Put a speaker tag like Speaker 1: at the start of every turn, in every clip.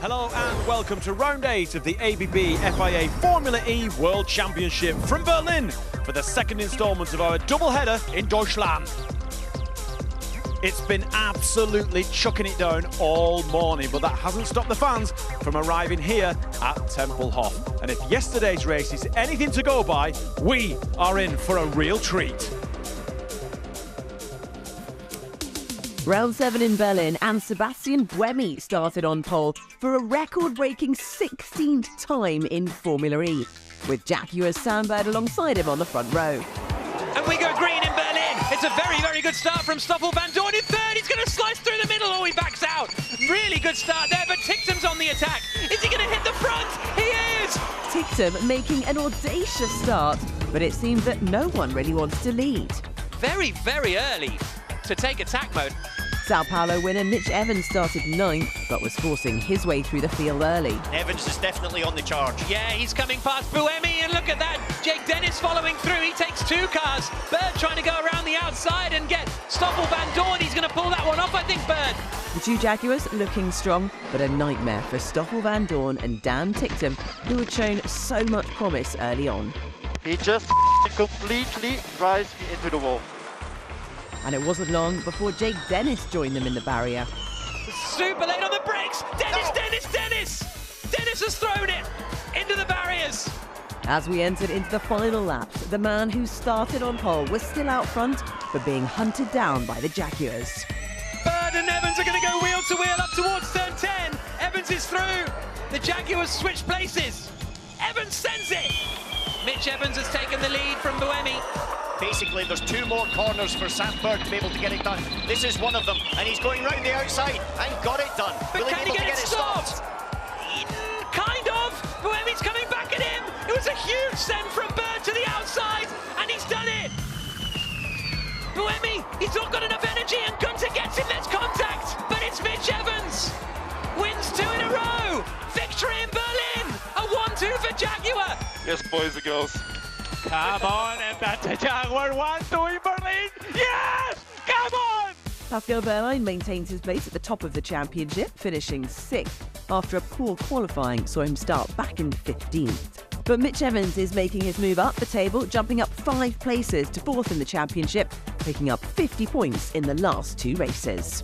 Speaker 1: Hello and welcome to round 8 of the ABB FIA Formula E World Championship from Berlin for the second instalment of our double-header in Deutschland. It's been absolutely chucking it down all morning, but that hasn't stopped the fans from arriving here at Templehof. And if yesterday's race is anything to go by, we are in for a real treat.
Speaker 2: Round 7 in Berlin, and Sebastian Buemi started on pole for a record-breaking 16th time in Formula E, with Jaguar's Sandberg alongside him on the front row.
Speaker 3: And we go green in Berlin. It's a very, very good start from Stoffel Van Dorn in third. He's going to slice through the middle. Oh, he backs out. Really good start there, but Tictum's on the attack. Is he going to hit the front? He is!
Speaker 2: Tictum making an audacious start, but it seemed that no one really wants to lead.
Speaker 3: Very, very early to take attack mode.
Speaker 2: Sao Paulo winner Mitch Evans started 9th, but was forcing his way through the field early.
Speaker 4: Evans is definitely on the charge.
Speaker 3: Yeah, he's coming past Buemi, and look at that. Jake Dennis following through. He takes 2 cars. Bird trying to go around the outside and get Stoffel Van Dorn. He's going to pull that one off, I think, Bird.
Speaker 2: The 2 Jaguars looking strong, but a nightmare for Stoffel Van Dorn and Dan Tictum, who had shown so much promise early on.
Speaker 5: He just completely drives me into the wall.
Speaker 2: And it wasn't long before Jake Dennis joined them in the barrier.
Speaker 3: Super late on the brakes. Dennis has thrown it into the barriers.
Speaker 2: As we entered into the final laps, the man who started on pole was still out front, but being hunted down by the Jaguars.
Speaker 3: Bird and Evans are going to go wheel to wheel up towards turn 10. Evans is through. The Jaguars switch places. Evans sends it. Mitch Evans has taken the lead from Buemi.
Speaker 4: Basically, there's 2 more corners for Sandberg to be able to get it done. This is one of them, and he's going round the outside and got it done.
Speaker 3: But
Speaker 4: Will he
Speaker 3: can
Speaker 4: be able
Speaker 3: he
Speaker 4: to
Speaker 3: get it stopped? Kind of. Buemi's coming back at him. It was a huge send from Bird to the outside, and he's done it. Buemi, he's not got enough energy, and Gunter gets him. There's contact, but it's Mitch Evans. Wins 2 in a row. Victory in Berlin. A 1-2 for Jaguar.
Speaker 5: Yes, boys and girls.
Speaker 6: Come on, and that's a Jaguar 1-2 in Berlin. Yes! Come on!
Speaker 2: Pascal Wehrlein maintains his place at the top of the championship, finishing 6th after a poor qualifying saw him start back in 15th. But Mitch Evans is making his move up the table, jumping up 5 places to 4th in the championship, picking up 50 points in the last 2 races.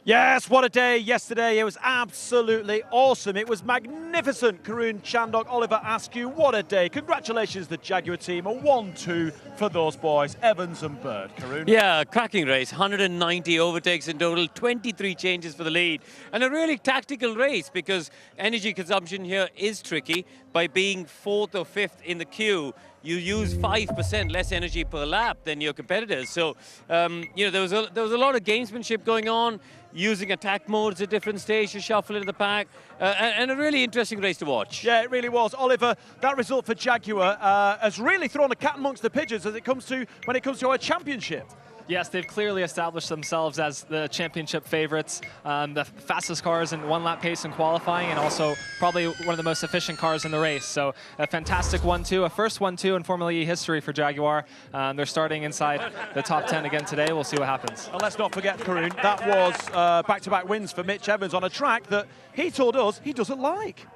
Speaker 1: Yes, what a day yesterday. It was absolutely awesome. It was magnificent. Karun Chandok, Oliver Askew, what a day. Congratulations, the Jaguar team. A 1-2 for those boys, Evans and Bird. Karun?
Speaker 7: Yeah, cracking race. 190 overtakes in total, 23 changes for the lead. And a really tactical race because energy consumption here is tricky. By being 4th or 5th in the queue, you use 5% less energy per lap than your competitors. So, you know, there was a lot of gamesmanship going on, using attack modes at different stages to shuffle into the pack, and a really interesting race to watch.
Speaker 1: Yeah, it really was. Oliver, that result for Jaguar has really thrown a cat amongst the pigeons when it comes to our championship.
Speaker 8: Yes, they've clearly established themselves as the championship favorites, the fastest cars in 1-lap pace in qualifying, and also probably one of the most efficient cars in the race. So a fantastic 1-2, a first 1-2 in Formula E history for Jaguar. They're starting inside the top 10 again today. We'll see what happens.
Speaker 1: And let's not forget, Karun, that was back-to-back wins for Mitch Evans on a track that he told us he doesn't like.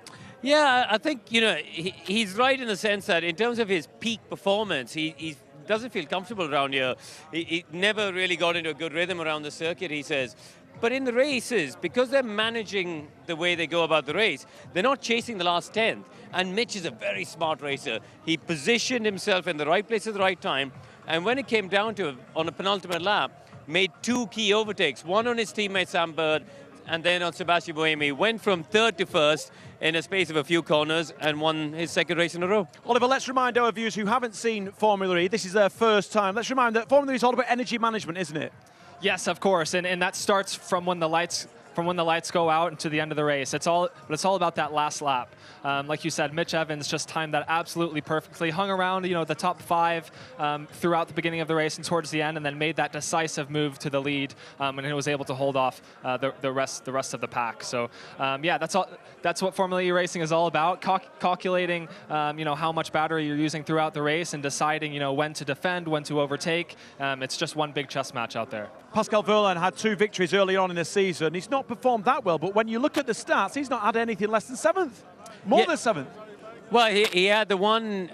Speaker 7: Yeah, I think, you know, he's right in the sense that in terms of his peak performance, he doesn't feel comfortable around here. He never really got into a good rhythm around the circuit, he says. But in the races, because they're managing the way they go about the race, they're not chasing the last 10th. And Mitch is a very smart racer. He positioned himself in the right place at the right time. And when it came down to it, on a penultimate lap, made 2 key overtakes, one on his teammate Sam Bird, and then on Sebastian Buemi, went from 3rd to 1st in a space of a few corners and won his 2nd race in a row.
Speaker 1: Oliver, let's remind our viewers who haven't seen Formula E, this is their first time. Let's remind them that Formula E is all about energy management, isn't it?
Speaker 8: Yes, of course, and that starts from when the lights go out and to the end of the race. It's all about that last lap. Like you said, Mitch Evans just timed that absolutely perfectly. Hung around, you know, the top 5 throughout the beginning of the race and towards the end, and then made that decisive move to the lead, and he was able to hold off the rest of the pack. So yeah, that's what Formula E racing is all about. Calculating, you know, how much battery you're using throughout the race and deciding, you know, when to defend, when to overtake. It's just one big chess match out there.
Speaker 1: Pascal Wehrlein had 2 victories early on in the season. He's not not performed that well, but when you look at the stats, he's not had anything less than 7th. More than 7th.
Speaker 7: Well, he had the one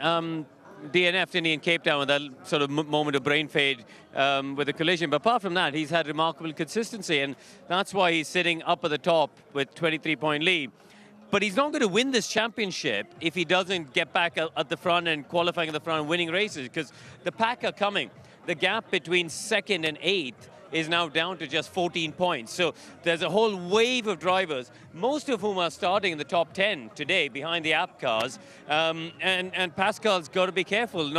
Speaker 7: DNF in Cape Town with that sort of moment of brain fade with the collision. But apart from that, he's had remarkable consistency, and that's why he's sitting up at the top with 23-point lead. But he's not going to win this championship if he doesn't get back at the front and qualifying at the front and winning races, because the pack are coming. The gap between 2nd and 8th is now down to just 14 points. So there's a whole wave of drivers, most of whom are starting in the top 10 today behind the app cars. And Pascal's got to be careful.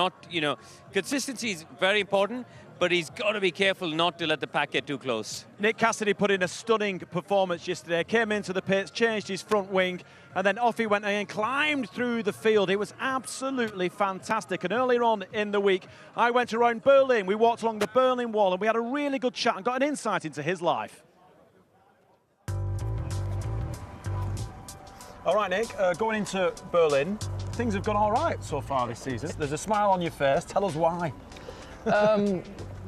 Speaker 7: Consistency is very important, but he's got to be careful not to let the pack get too close.
Speaker 1: Nick Cassidy put in a stunning performance yesterday, came into the pits, changed his front wing, and then off he went and climbed through the field. It was absolutely fantastic. And earlier on in the week, I went around Berlin. We walked along the Berlin Wall, and we had a really good chat and got an insight into his life. All right, Nick, going into Berlin, things have gone all right so far this season. There's a smile on your face. Tell us why.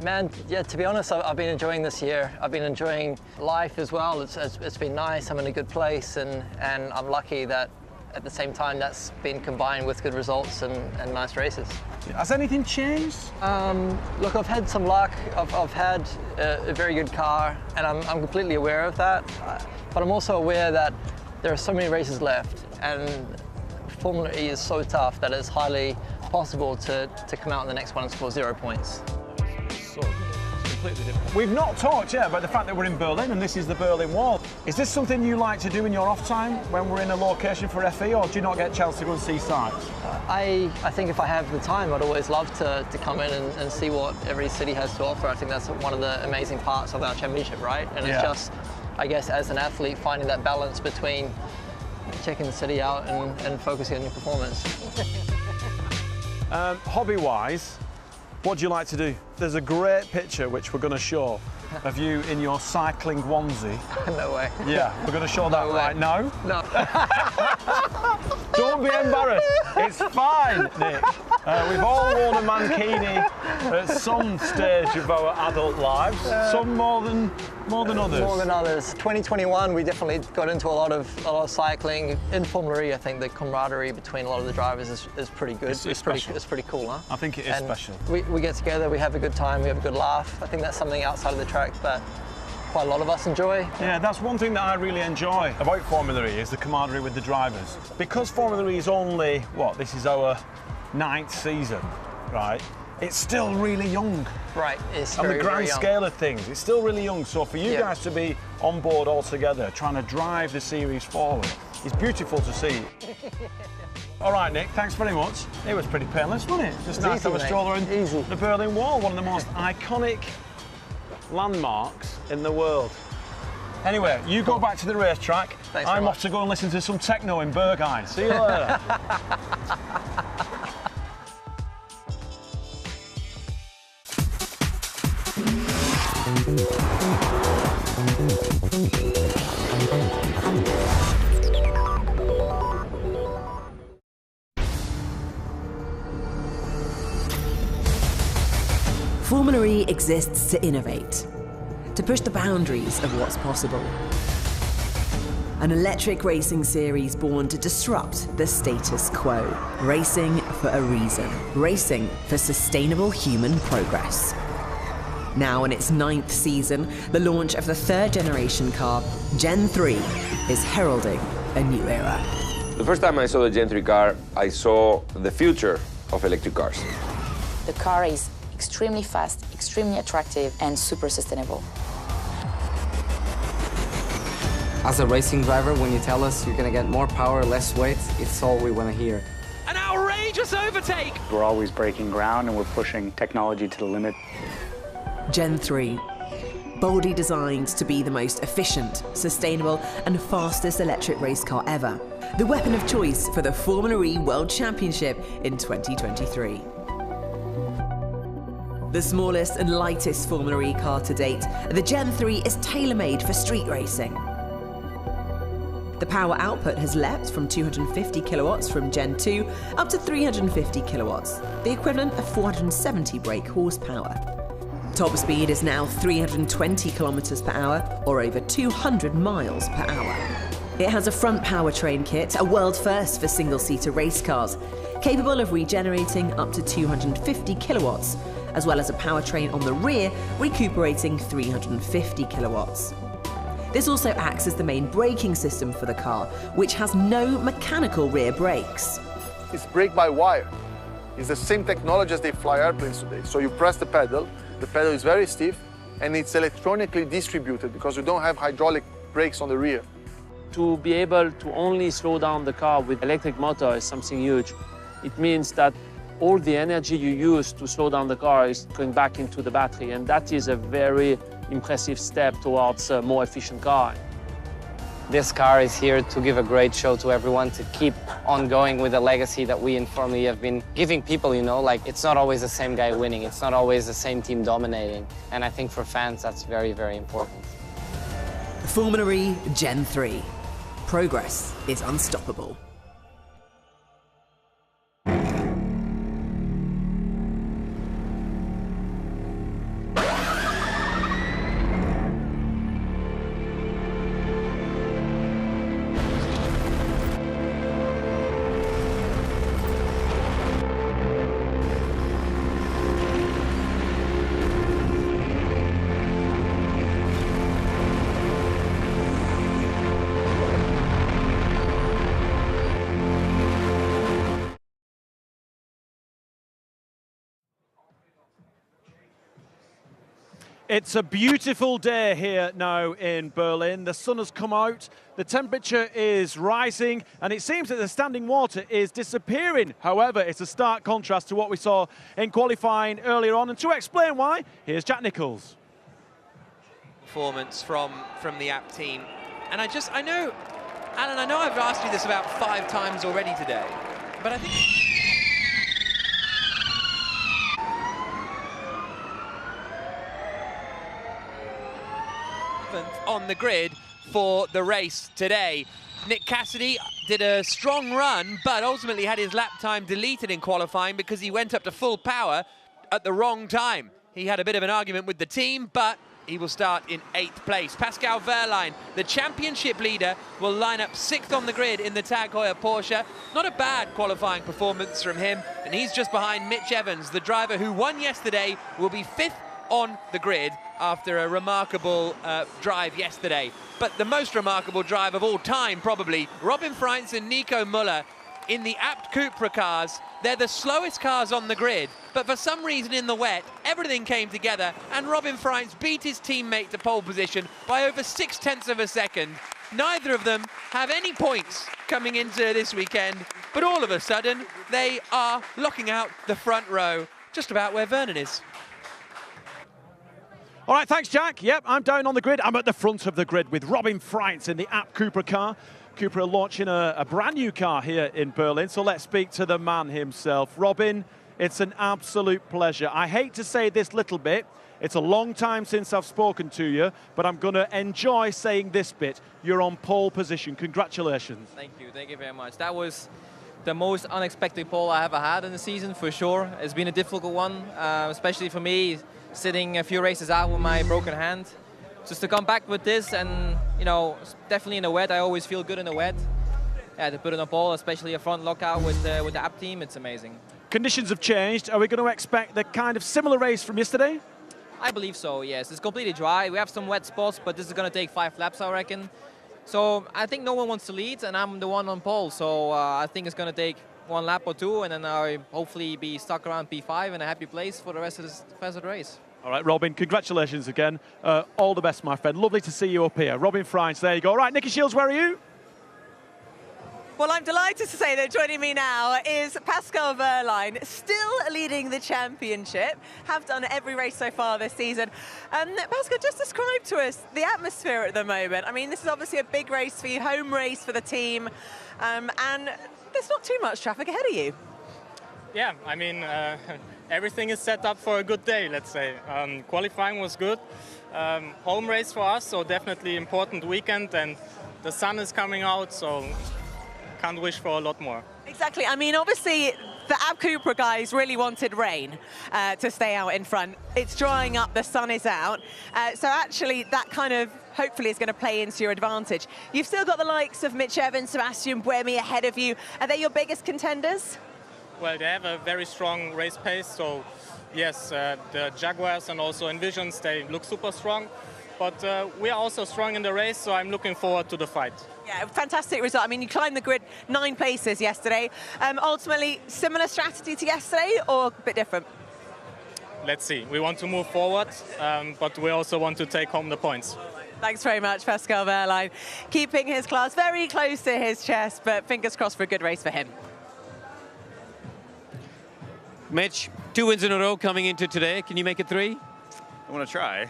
Speaker 9: Man, yeah, to be honest, I've been enjoying this year. I've been enjoying life as well. It's been nice. I'm in a good place, and I'm lucky that at the same time that's been combined with good results and nice races.
Speaker 1: Has anything changed?
Speaker 9: Look, I've had some luck. I've had a very good car, and I'm completely aware of that. But I'm also aware that there are so many races left, and Formula E is so tough that it's highly possible to come out in the next one and score 0 points.
Speaker 1: Completely different. We've not talked yet about the fact that we're in Berlin and this is the Berlin Wall. Is this something you like to do in your off time when we're in a location for FE, or do you not get a chance to go and see sites?
Speaker 9: I think if I have the time, I'd always love to come in and see what every city has to offer. I think that's one of the amazing parts of our championship, right? And it's just, I guess, as an athlete, finding that balance between checking the city out and focusing on your performance.
Speaker 1: Hobby-wise, what do you like to do? There's a great picture which we're going to show of you in your cycling onesie.
Speaker 9: No way.
Speaker 1: Yeah, we're going to show that right now.
Speaker 9: No.
Speaker 1: Don't be embarrassed. It's fine, Nick. We've all worn a mankini at some stage of our adult lives. Some more than others.
Speaker 9: More than others. 2021, we definitely got into a lot of cycling. In Formula E, I think the camaraderie between a lot of the drivers is pretty good. It's pretty cool, huh?
Speaker 1: I think it is special.
Speaker 9: We get together, we have a good time, we have a good laugh. I think that's something outside of the track that quite a lot of us enjoy.
Speaker 1: Yeah, that's one thing that I really enjoy about Formula E is the camaraderie with the drivers. Because Formula E is only, this is our 9th season, right? It's still really young.
Speaker 9: Right, it's
Speaker 1: on
Speaker 9: very,
Speaker 1: the grand
Speaker 9: very young.
Speaker 1: scale of things, it's still really young. So for you guys to be on board all together, trying to drive the series forward, it's beautiful to see. All right, Nick, thanks very much. It was pretty painless, wasn't it? Just nice to have a stroller in the Berlin Wall, one of the most iconic landmarks in the world. Anyway, you go back to the racetrack. I'm off to go and listen to some techno in Berghain. See you later.
Speaker 2: Formula E exists to innovate, to push the boundaries of what's possible. An electric racing series born to disrupt the status quo. Racing for a reason. Racing for sustainable human progress. Now in its 9th season, the launch of the 3rd generation car, Gen 3, is heralding a new era.
Speaker 10: The first time I saw the Gen 3 car, I saw the future of electric cars.
Speaker 11: The car is extremely fast, extremely attractive, and super sustainable.
Speaker 12: As a racing driver, when you tell us you're going to get more power, less weight, it's all we want to hear.
Speaker 3: An outrageous overtake!
Speaker 13: We're always breaking ground and we're pushing technology to the limit.
Speaker 2: Gen 3, boldly designed to be the most efficient, sustainable, and fastest electric race car ever. The weapon of choice for the Formula E World Championship in 2023. The smallest and lightest Formula E car to date, the Gen 3 is tailor-made for street racing. The power output has leapt from 250 kilowatts from Gen 2 up to 350 kilowatts, the equivalent of 470 brake horsepower. Top speed is now 320 kilometers per hour, or over 200 miles per hour. It has a front powertrain kit, a world first for single-seater race cars, capable of regenerating up to 250 kilowatts, as well as a powertrain on the rear, recuperating 350 kilowatts. This also acts as the main braking system for the car, which has no mechanical rear brakes.
Speaker 14: It's brake-by-wire. It's the same technology as they fly airplanes today. So you press the pedal is very stiff, and it's electronically distributed because you don't have hydraulic brakes on the rear.
Speaker 15: To be able to only slow down the car with electric motor is something huge. It means that all the energy you use to slow down the car is going back into the battery, and that is a very impressive step towards a more efficient car.
Speaker 12: This car is here to give a great show to everyone, to keep on going with the legacy that we in Formula E have been giving people, you know, like it's not always the same guy winning, it's not always the same team dominating. And I think for fans, that's very, very important.
Speaker 2: Formula E Gen 3. Progress is unstoppable.
Speaker 1: It's a beautiful day here now in Berlin. The sun has come out, the temperature is rising, and it seems that the standing water is disappearing. However, it's a stark contrast to what we saw in qualifying earlier on. And to explain why, here's Jack Nicholls.
Speaker 3: Performance from the app team. And I know, Alan, I know I've asked you this about 5 times already today, but I think... on the grid for the race today. Nick Cassidy did a strong run, but ultimately had his lap time deleted in qualifying because he went up to full power at the wrong time. He had a bit of an argument with the team, but he will start in 8th place. Pascal Wehrlein, the championship leader, will line up 6th on the grid in the Tag Heuer Porsche. Not a bad qualifying performance from him, and he's just behind Mitch Evans, the driver who won yesterday, will be 5th on the grid after a remarkable drive yesterday. But the most remarkable drive of all time, probably, Robin Freitz and Nico Müller in the Abt Cupra cars. They're the slowest cars on the grid, but for some reason in the wet, everything came together, and Robin Freitz beat his teammate to pole position by over 0.6 of a second. Neither of them have any points coming into this weekend, but all of a sudden, they are locking out the front row, just about where Vernon is.
Speaker 1: All right, thanks, Jack. Yep, I'm down on the grid. I'm at the front of the grid with Robin Freitz in the Abt Cupra car. Cupra are launching a brand new car here in Berlin, so let's speak to the man himself. Robin, it's an absolute pleasure. I hate to say this little bit. It's a long time since I've spoken to you, but I'm going to enjoy saying this bit. You're on pole position. Congratulations.
Speaker 16: Thank you very much. That was the most unexpected pole I ever had in the season, for sure. It's been a difficult one, especially for me, sitting a few races out with my broken hand. Just to come back with this, and you know, definitely in the wet, I always feel good in the wet. Yeah, to put in a pole, especially a front lockout with the app team, it's amazing.
Speaker 1: Conditions have changed. Are we going to expect the kind of similar race from yesterday?
Speaker 16: I believe so, yes. It's completely dry. We have some wet spots, but this is going to take 5 laps, I reckon. So I think no one wants to lead, and I'm the one on pole. So I think it's going to take 1 lap or 2, and then I'll hopefully be stuck around P5 in a happy place for the rest of the race.
Speaker 1: All right, Robin, congratulations again. All the best, my friend. Lovely to see you up here. Robin Freitz, there you go. All right, Nikki Shields, where are you?
Speaker 17: Well, I'm delighted to say that joining me now is Pascal Wehrlein, still leading the championship, have done every race so far this season. Pascal, just describe to us the atmosphere at the moment. I mean, this is obviously a big race for you, home race for the team, and there's not too much traffic ahead of you.
Speaker 18: Yeah, I mean, everything is set up for a good day, let's say. Qualifying was good. Home race for us, so definitely important weekend, and the sun is coming out, so can't wish for a lot more.
Speaker 17: Exactly. I mean, obviously, the Ab Cupra guys really wanted rain to stay out in front. It's drying up, the sun is out. So actually that kind of hopefully is going to play into your advantage. You've still got the likes of Mitch Evans, Sebastian Buemi ahead of you. Are they your biggest contenders?
Speaker 18: Well, they have a very strong race pace, so yes, the Jaguars and also Envisions, they look super strong. But we are also strong in the race, so I'm looking forward to the fight.
Speaker 17: Yeah, fantastic result. I mean, you climbed the grid 9 places yesterday. Ultimately, similar strategy to yesterday or a bit different?
Speaker 18: Let's see. We want to move forward, but we also want to take home the points.
Speaker 17: Thanks very much, Pascal Wehrlein. Keeping his class very close to his chest, but fingers crossed for a good race for him.
Speaker 7: Mitch, 2 wins in a row coming into today. Can you make it 3?
Speaker 19: I want to try.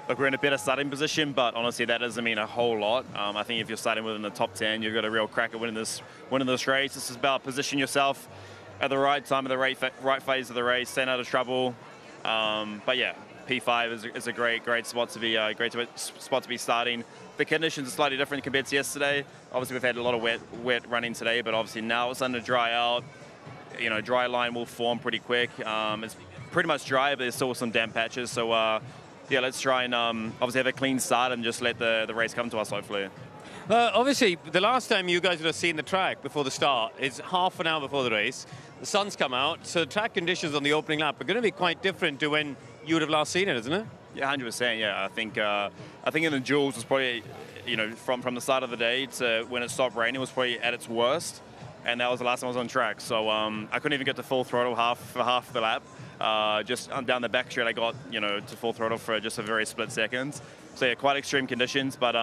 Speaker 19: Look, we're in a better starting position, but honestly, that doesn't mean a whole lot. I think if you're starting within the top 10, you've got a real crack at winning this race. This is about position yourself at the right time of the right phase of the race, staying out of trouble. But yeah, P5 is a great spot to be starting. The conditions are slightly different compared to yesterday. Obviously, we've had a lot of wet running today, but obviously now it's starting to dry out. You know, dry line will form pretty quick. It's pretty much dry, but there's still some damp patches. So yeah, let's try and obviously have a clean start and just let the race come to us, hopefully.
Speaker 7: Obviously, the last time you guys would have seen the track before the start is half an hour before the race. The sun's come out, so track conditions on the opening lap are going to be quite different to when you would have last seen it, isn't it?
Speaker 19: Yeah, 100%. Yeah, I think in the duels was probably, you know, from the start of the day to when it stopped raining was probably at its worst, and that was the last time I was on track. So I couldn't even get to full throttle for half the lap. Just down the back straight, I got, you know, to full throttle for just a very split second. So yeah, quite extreme conditions, but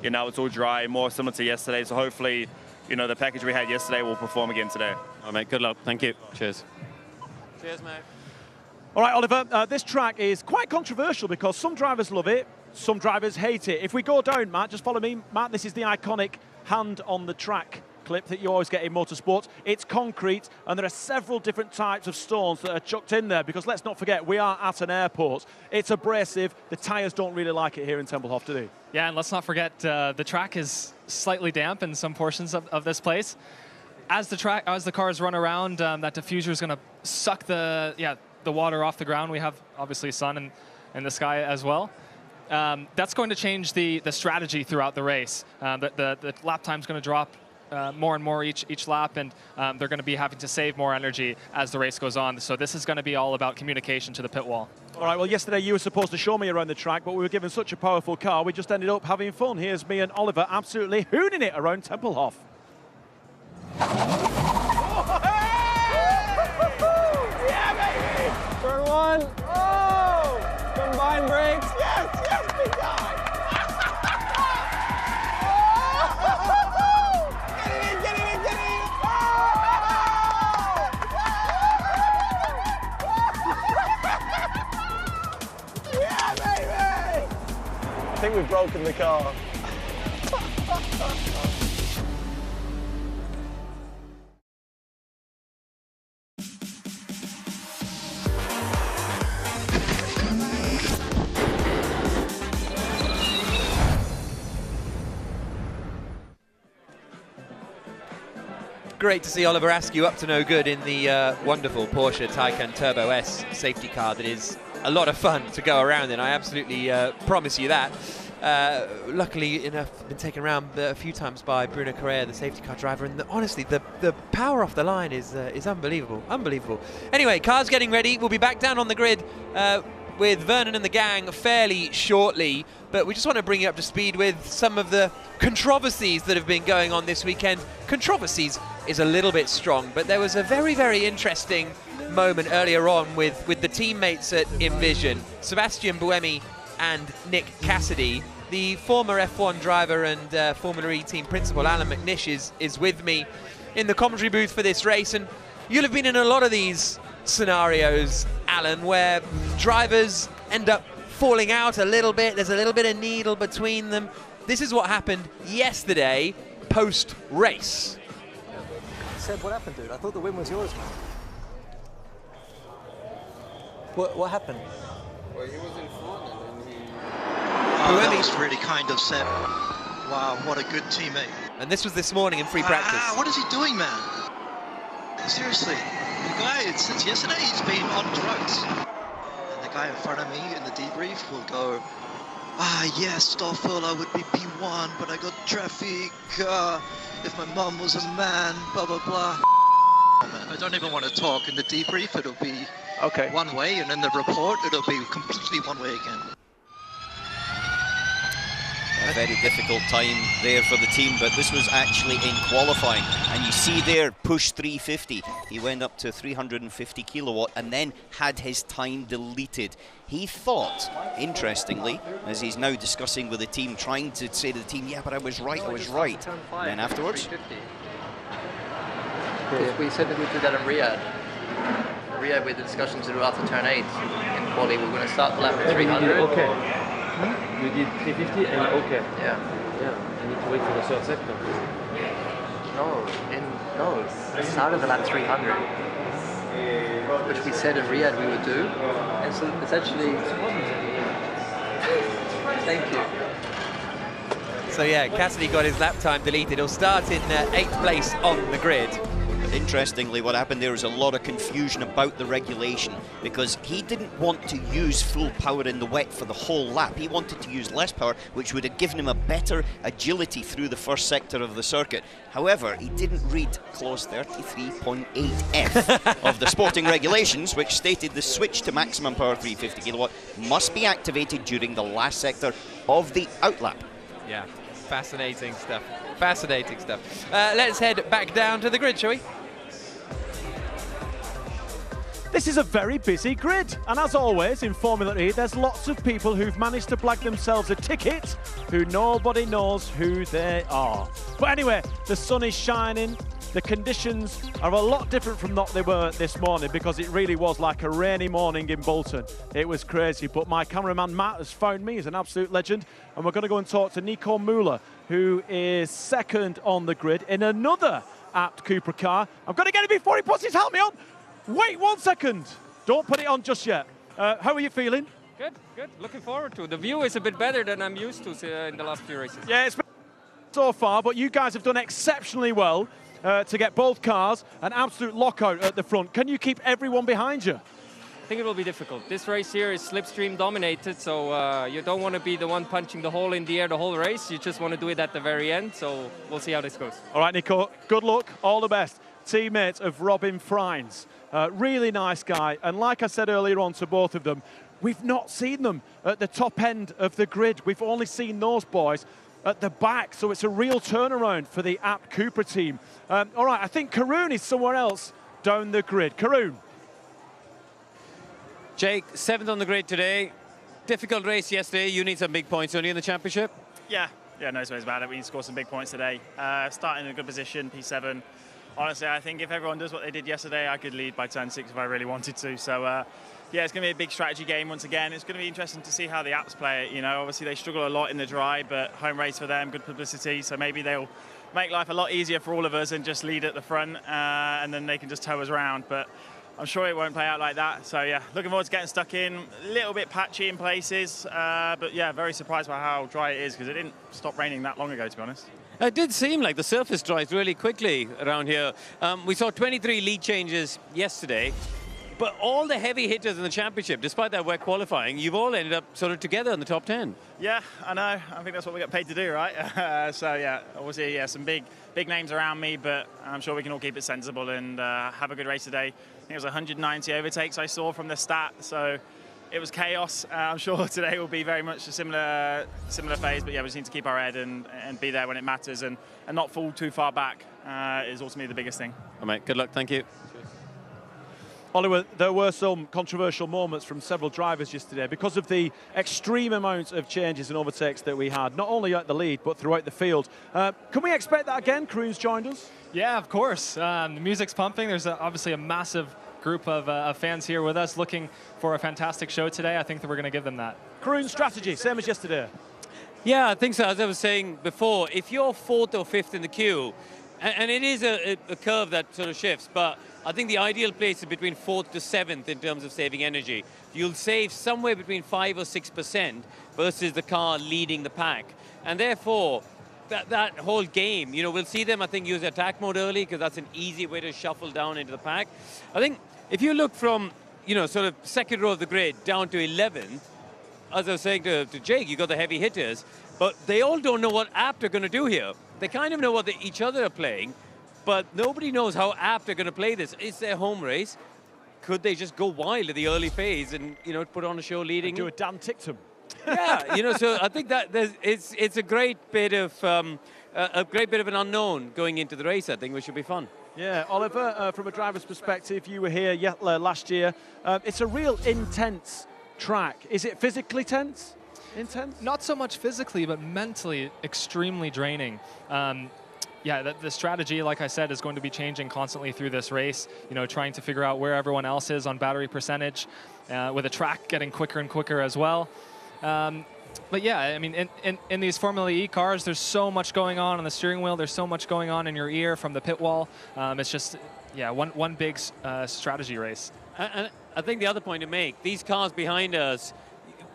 Speaker 19: you know, it's all dry, more similar to yesterday. So hopefully, you know, the package we had yesterday will perform again today.
Speaker 7: All right, mate, good luck. Thank you. Cheers. Cheers, mate.
Speaker 1: All right, Oliver, this track is quite controversial because some drivers love it, some drivers hate it. If we go down, Matt, just follow me. Matt, this is the iconic hand on the track clip that you always get in motorsport. It's concrete, and there are several different types of stones that are chucked in there because let's not forget, we are at an airport. It's abrasive. The tyres don't really like it here in Templehof, do they?
Speaker 8: Yeah, and let's not forget the track is slightly damp in some portions of this place. As the cars run around, that diffuser is going to suck the water off the ground. We have obviously sun in the sky as well. That's going to change the strategy throughout the race. The lap time is going to drop more and more each lap, and they're going to be having to save more energy as the race goes on. So this is going to be all about communication to the pit wall.
Speaker 1: All right, well, yesterday you were supposed to show me around the track, but we were given such a powerful car, we just ended up having fun. Here's me and Oliver absolutely hooning it around Templehof.
Speaker 9: Yeah, baby! Turn 1. Oh! Combined brakes. Yes, big time! I think we've broken the car.
Speaker 20: Great to see Oliver Askew up to no good in the wonderful Porsche Taycan Turbo S safety car that is a lot of fun to go around in. I absolutely promise you that. Luckily enough, been taken around a few times by Bruno Correa, the safety car driver, and honestly, the power off the line is unbelievable, unbelievable. Anyway, car's getting ready. We'll be back down on the grid with Vernon and the gang fairly shortly, but we just want to bring you up to speed with some of the controversies that have been going on this weekend. Controversies is a little bit strong, but there was a very, very interesting moment earlier on with the teammates at Envision, Sebastian Buemi and Nick Cassidy. The former F1 driver and Formula E team principal Alan McNish is with me in the commentary booth for this race, and you'll have been in a lot of these scenarios, Alan, where drivers end up falling out a little bit. There's a little bit of needle between them. This is what happened yesterday post-race.
Speaker 9: Seb, what happened, dude? I thought the win was yours, man. What happened?
Speaker 21: Well, he was in front and then he...
Speaker 22: Oh, that was really kind of Seb. Wow, what a good teammate.
Speaker 20: And this was this morning in free practice.
Speaker 22: What is he doing, man? Seriously, the guy, since yesterday, he's been on drugs. And the guy in front of me in the debrief will go, yes, Stoffel, I would be P1, but I got traffic. If my mom was a man, blah, blah, blah. I don't even want to talk. In the debrief, it'll be one way, and in the report, it'll be completely one way again.
Speaker 4: A very difficult time there for the team, but this was actually in qualifying. And you see there, push 350. He went up to 350 kilowatt and then had his time deleted. He thought, interestingly, as he's now discussing with the team, trying to say to the team, yeah, but I was right. And then afterwards?
Speaker 9: Because we said that we'd do that in Riyadh. Riyadh, we had the discussion to do after turn 8 in quali. We're going to start the lap at 300.
Speaker 15: You did 350 and okay.
Speaker 9: Yeah.
Speaker 15: You need to wait for the third sector.
Speaker 9: No, it started the lap 300, which we said in Riyadh we would do. And so it's actually... Thank you.
Speaker 20: So yeah, Cassidy got his lap time deleted. He'll start in 8th place on the grid.
Speaker 4: Interestingly, what happened there was a lot of confusion about the regulation because he didn't want to use full power in the wet for the whole lap. He wanted to use less power, which would have given him a better agility through the first sector of the circuit. However, he didn't read clause 33.8F of the sporting regulations, which stated the switch to maximum power 350 kilowatt must be activated during the last sector of the outlap.
Speaker 20: Yeah, fascinating stuff. Fascinating stuff. Let's head back down to the grid, shall we?
Speaker 1: This is a very busy grid, and as always in Formula E, there's lots of people who've managed to blag themselves a ticket who nobody knows who they are. But anyway, the sun is shining, the conditions are a lot different from what they were this morning because it really was like a rainy morning in Bolton. It was crazy, but my cameraman Matt has found me, he's an absolute legend, and we're going to go and talk to Nico Müller, who is second on the grid in another apt Cupra car. I'm going to get it before he puts his helmet on. Wait 1 second. Don't put it on just yet. How are you feeling?
Speaker 5: Good. Looking forward to it. The view is a bit better than I'm used to in the last few races.
Speaker 1: Yeah, it's been so far, but you guys have done exceptionally well to get both cars an absolute lockout at the front. Can you keep everyone behind you?
Speaker 5: I think it will be difficult. This race here is slipstream dominated, so you don't want to be the one punching the hole in the air the whole race. You just want to do it at the very end, so we'll see how this goes.
Speaker 1: All right, Nico, good luck, all the best. Teammate of Robin Freins. Really nice guy, and like I said earlier on to both of them, we've not seen them at the top end of the grid. We've only seen those boys at the back, so it's a real turnaround for the apt Cupra team. All right, I think Karun is somewhere else down the grid. Karun.
Speaker 7: Jake, 7th on the grid today. Difficult race yesterday. You need some big points, don't you, in the championship?
Speaker 6: Yeah, no ways about it. We need to score some big points today. Starting in a good position, P7. Honestly, I think if everyone does what they did yesterday, I could lead by turn 6 if I really wanted to. So, yeah, it's going to be a big strategy game once again. It's going to be interesting to see how the apps play it. You know, obviously they struggle a lot in the dry, but home race for them, good publicity. So maybe they'll make life a lot easier for all of us and just lead at the front, and then they can just tow us around. But I'm sure it won't play out like that. So, yeah, looking forward to getting stuck in. A little bit patchy in places, but, yeah, very surprised by how dry it is because it didn't stop raining that long ago, to be honest.
Speaker 7: It did seem like the surface dries really quickly around here. We saw 23 lead changes yesterday, but all the heavy hitters in the championship, despite that wet qualifying, you've all ended up sort of together in the top 10.
Speaker 6: Yeah, I know. I think that's what we got paid to do, right? So, yeah, obviously, yeah, some big names around me, but I'm sure we can all keep it sensible and have a good race today. I think it was 190 overtakes I saw from the stat, so it was chaos. I'm sure today will be very much a similar phase, but yeah, we just need to keep our head and be there when it matters and not fall too far back is ultimately the biggest thing.
Speaker 7: All right, good luck. Thank you.
Speaker 1: Oliver, there were some controversial moments from several drivers yesterday because of the extreme amount of changes and overtakes that we had, not only at the lead, but throughout the field. Can we expect that again? Karun's joined us.
Speaker 8: Yeah, of course. The music's pumping. There's obviously a massive group of fans here with us looking for a fantastic show today. I think that we're going to give them that.
Speaker 1: Karun's strategy, same as yesterday.
Speaker 7: Yeah, I think so. As I was saying before, if you're 4th or 5th in the queue, and it is a curve that sort of shifts, but I think the ideal place is between 4th to 7th in terms of saving energy. You'll save somewhere between 5 or 6% versus the car leading the pack. And therefore, that whole game, you know, we'll see them, I think, use attack mode early because that's an easy way to shuffle down into the pack. I think if you look from, you know, sort of second row of the grid down to 11th, as I was saying to Jake, you got the heavy hitters, but they all don't know what apt are going to do here. They kind of know what each other are playing, but nobody knows how apt are going to play this. It's their home race. Could they just go wild at the early phase and, you know, put on a show leading?
Speaker 1: Do a Dan Tictum.
Speaker 7: Yeah, you know, so I think that it's a great bit of an unknown going into the race. I think, which should be fun.
Speaker 1: Yeah, Oliver, from a driver's perspective, you were here last year. It's a real intense track. Is it physically intense?
Speaker 8: Not so much physically, but mentally extremely draining. Yeah, the strategy, like I said, is going to be changing constantly through this race. You know, trying to figure out where everyone else is on battery percentage, with the track getting quicker and quicker as well. But yeah, I mean, in these Formula E cars, there's so much going on the steering wheel. There's so much going on in your ear from the pit wall. It's just, yeah, one big strategy race.
Speaker 7: And I think the other point to make, these cars behind us,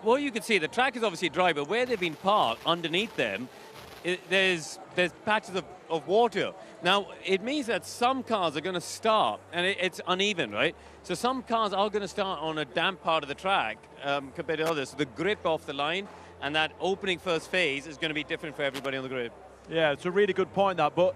Speaker 7: well, you can see the track is obviously dry, but where they've been parked underneath them, there's patches of water. Now, it means that some cars are going to start, and it's uneven, right? So some cars are going to start on a damp part of the track compared to others. So the grip off the line and that opening first phase is going to be different for everybody on the grid.
Speaker 1: Yeah, it's a really good point, that. But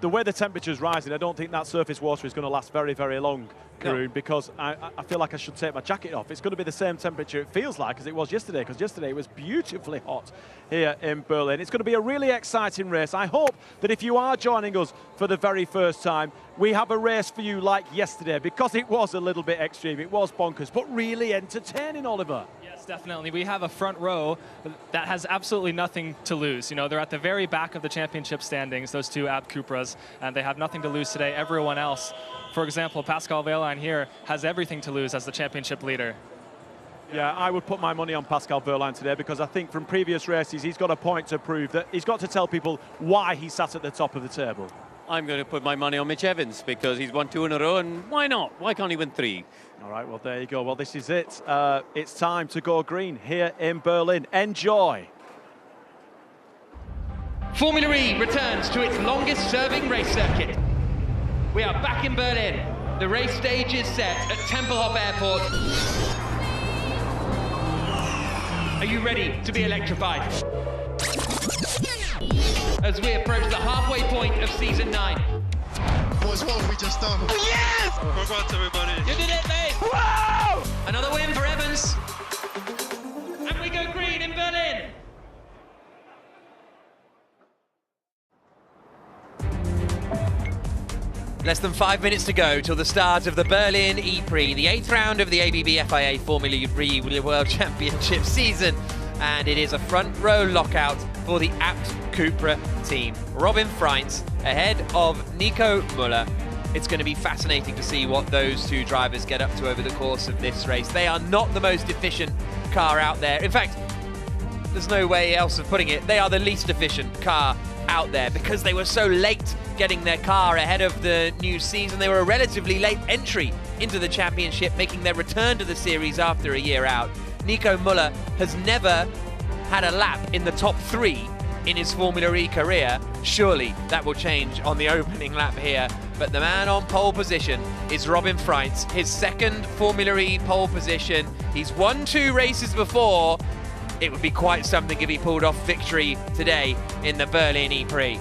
Speaker 1: the way the temperature's rising, I don't think that surface water is going to last very, very long, Karun, because I feel like I should take my jacket off. It's going to be the same temperature, it feels like, as it was yesterday, because yesterday it was beautifully hot here in Berlin. It's going to be a really exciting race. I hope that if you are joining us for the very first time, we have a race for you like yesterday, because it was a little bit extreme, it was bonkers, but really entertaining, Oliver.
Speaker 8: Yes, definitely. We have a front row that has absolutely nothing to lose. You know, they're at the very back of the championship standings, those two Abt Cupras, and they have nothing to lose today. Everyone else, for example, Pascal Wehrlein here, has everything to lose as the championship leader.
Speaker 1: Yeah, I would put my money on Pascal Wehrlein today, because I think from previous races he's got a point to prove, that he's got to tell people why he sat at the top of the table.
Speaker 7: I'm going to put my money on Mitch Evans, because he's won 2 in a row, and why not? Why can't he win 3?
Speaker 1: All right, well, there you go. Well, this is it. It's time to go green here in Berlin. Enjoy.
Speaker 10: Formula E returns to its longest-serving race circuit. We are back in Berlin. The race stage is set at Templehof Airport. Are you ready to be electrified? As we approach the halfway point of Season 9.
Speaker 11: Boys, what have we just done?
Speaker 10: Yes!
Speaker 11: Congrats, everybody.
Speaker 10: You did it, mate! Whoa! Another win for Evans. And we go green in Berlin.
Speaker 20: Less than 5 minutes to go till the start of the Berlin E-Prix, the 8th round of the ABB FIA Formula E World Championship season. And it is a front row lockout for the Abt Cupra team. Robin Freins ahead of Nico Müller. It's going to be fascinating to see what those two drivers get up to over the course of this race. They are not the most efficient car out there. In fact, there's no way else of putting it. They are the least efficient car out there because they were so late getting their car ahead of the new season. They were a relatively late entry into the championship, making their return to the series after a year out. Nico Müller has never had a lap in the top 3 in his Formula E career. Surely that will change on the opening lap here. But the man on pole position is Robin Freins, his second Formula E pole position. He's won 2 races before. It would be quite something if he pulled off victory today in the Berlin E-Prix.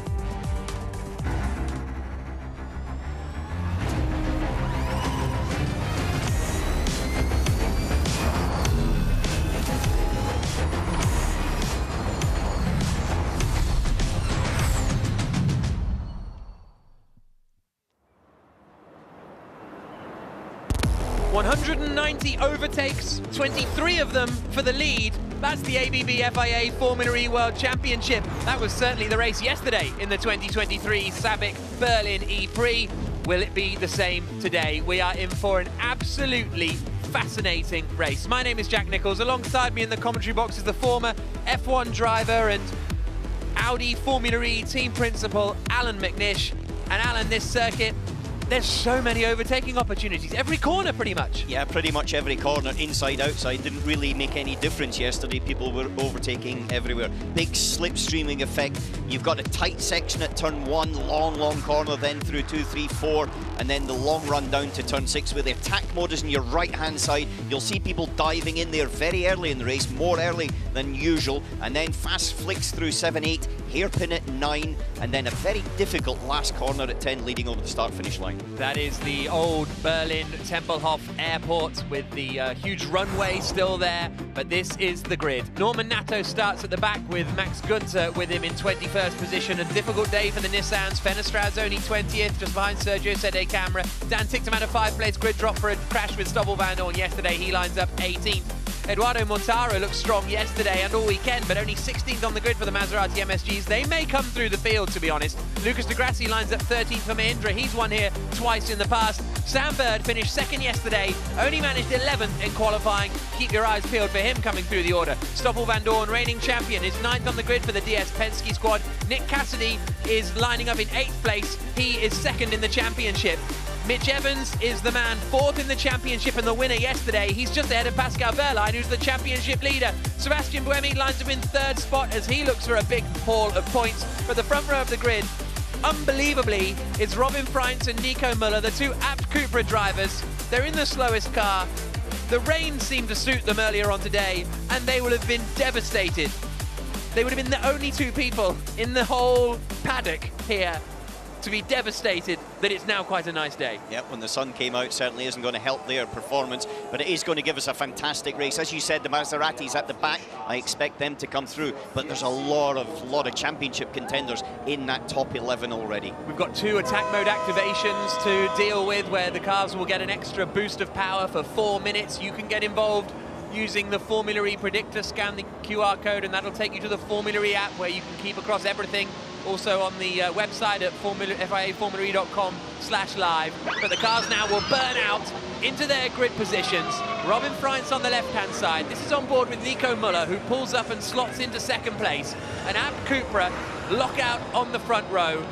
Speaker 20: ...190 overtakes, 23 of them for the lead. That's the ABB FIA Formula E World Championship. That was certainly the race yesterday in the 2023 SABIC Berlin E-Prix. Will it be the same today? We are in for an absolutely fascinating race. My name is Jack Nichols. Alongside me in the commentary box is the former F1 driver and Audi Formula E team principal, Alan McNish. And Alan, this circuit, there's so many overtaking opportunities. Every corner, pretty much.
Speaker 4: Yeah, pretty much every corner, inside, outside. Didn't really make any difference yesterday. People were overtaking everywhere. Big slipstreaming effect. You've got a tight section at turn 1, long corner, then through 2, 3, 4, and then the long run down to turn 6 where the attack mode is on your right-hand side. You'll see people diving in there very early in the race, more early than usual, and then fast flicks through 7, 8, hairpin at 9, and then a very difficult last corner at 10 leading over the start-finish line.
Speaker 20: That is the old Berlin Templehof airport with the huge runway still there, but this is the grid. Norman Nato starts at the back with Max Günther with him in 21st position. A difficult day for the Nissans. Fenestrad's only 20th, just behind Sergio Sede Camera. Dan Ticktum had a 5-place grid drop for a crash with Stoffel Vandoorne yesterday. He lines up 18th. Eduardo Montaro looked strong yesterday and all weekend, but only 16th on the grid for the Maserati MSGs. They may come through the field, to be honest. Lucas de Grassi lines up 13th for Mahindra. He's won here twice in the past. Sam Bird finished second yesterday, only managed 11th in qualifying. Keep your eyes peeled for him coming through the order. Stoffel Vandoorne, reigning champion, is 9th on the grid for the DS Penske squad. Nick Cassidy is lining up in 8th place. He is 2nd in the championship. Mitch Evans is the man, 4th in the championship and the winner yesterday. He's just ahead of Pascal Wehrlein, who's the championship leader. Sebastian Buemi lines up in 3rd spot as he looks for a big haul of points. But the front row of the grid, unbelievably, is Robin Freins and Nico Müller, the two apt Cupra drivers. They're in the slowest car. The rain seemed to suit them earlier on today, and they would have been devastated. They would have been the only two people in the whole paddock here to be devastated that it's now quite a nice day.
Speaker 4: Yep, when the sun came out, certainly isn't going to help their performance, but it is going to give us a fantastic race. As you said, the Maseratis at the back, I expect them to come through, but there's a lot of championship contenders in that top 11 already.
Speaker 20: We've got 2 attack mode activations to deal with where the cars will get an extra boost of power for 4 minutes. You can get involved using the Formula E predictor, scan the QR code, and that'll take you to the Formula E app where you can keep across everything. Also on the website at FIAFormulaE.com/live. But the cars now will burn out into their grid positions. Robin Freins on the left-hand side. This is on board with Nico Müller, who pulls up and slots into 2nd place. An Abt Cupra lockout on the front row.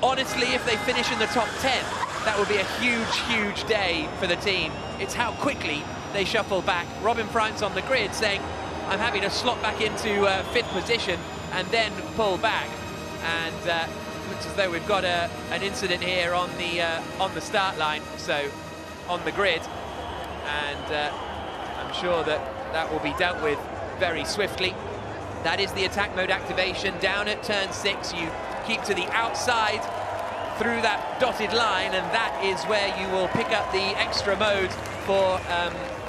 Speaker 20: Honestly, if they finish in the top 10, that would be a huge day for the team. It's how quickly they shuffle back. Robin Freins on the grid saying, I'm happy to slot back into 5th position and then pull back. And looks as though we've got an incident here on the start line, so on the grid, and I'm sure that will be dealt with very swiftly. That is the attack mode activation. Down at turn 6, you keep to the outside through that dotted line, and that is where you will pick up the extra mode for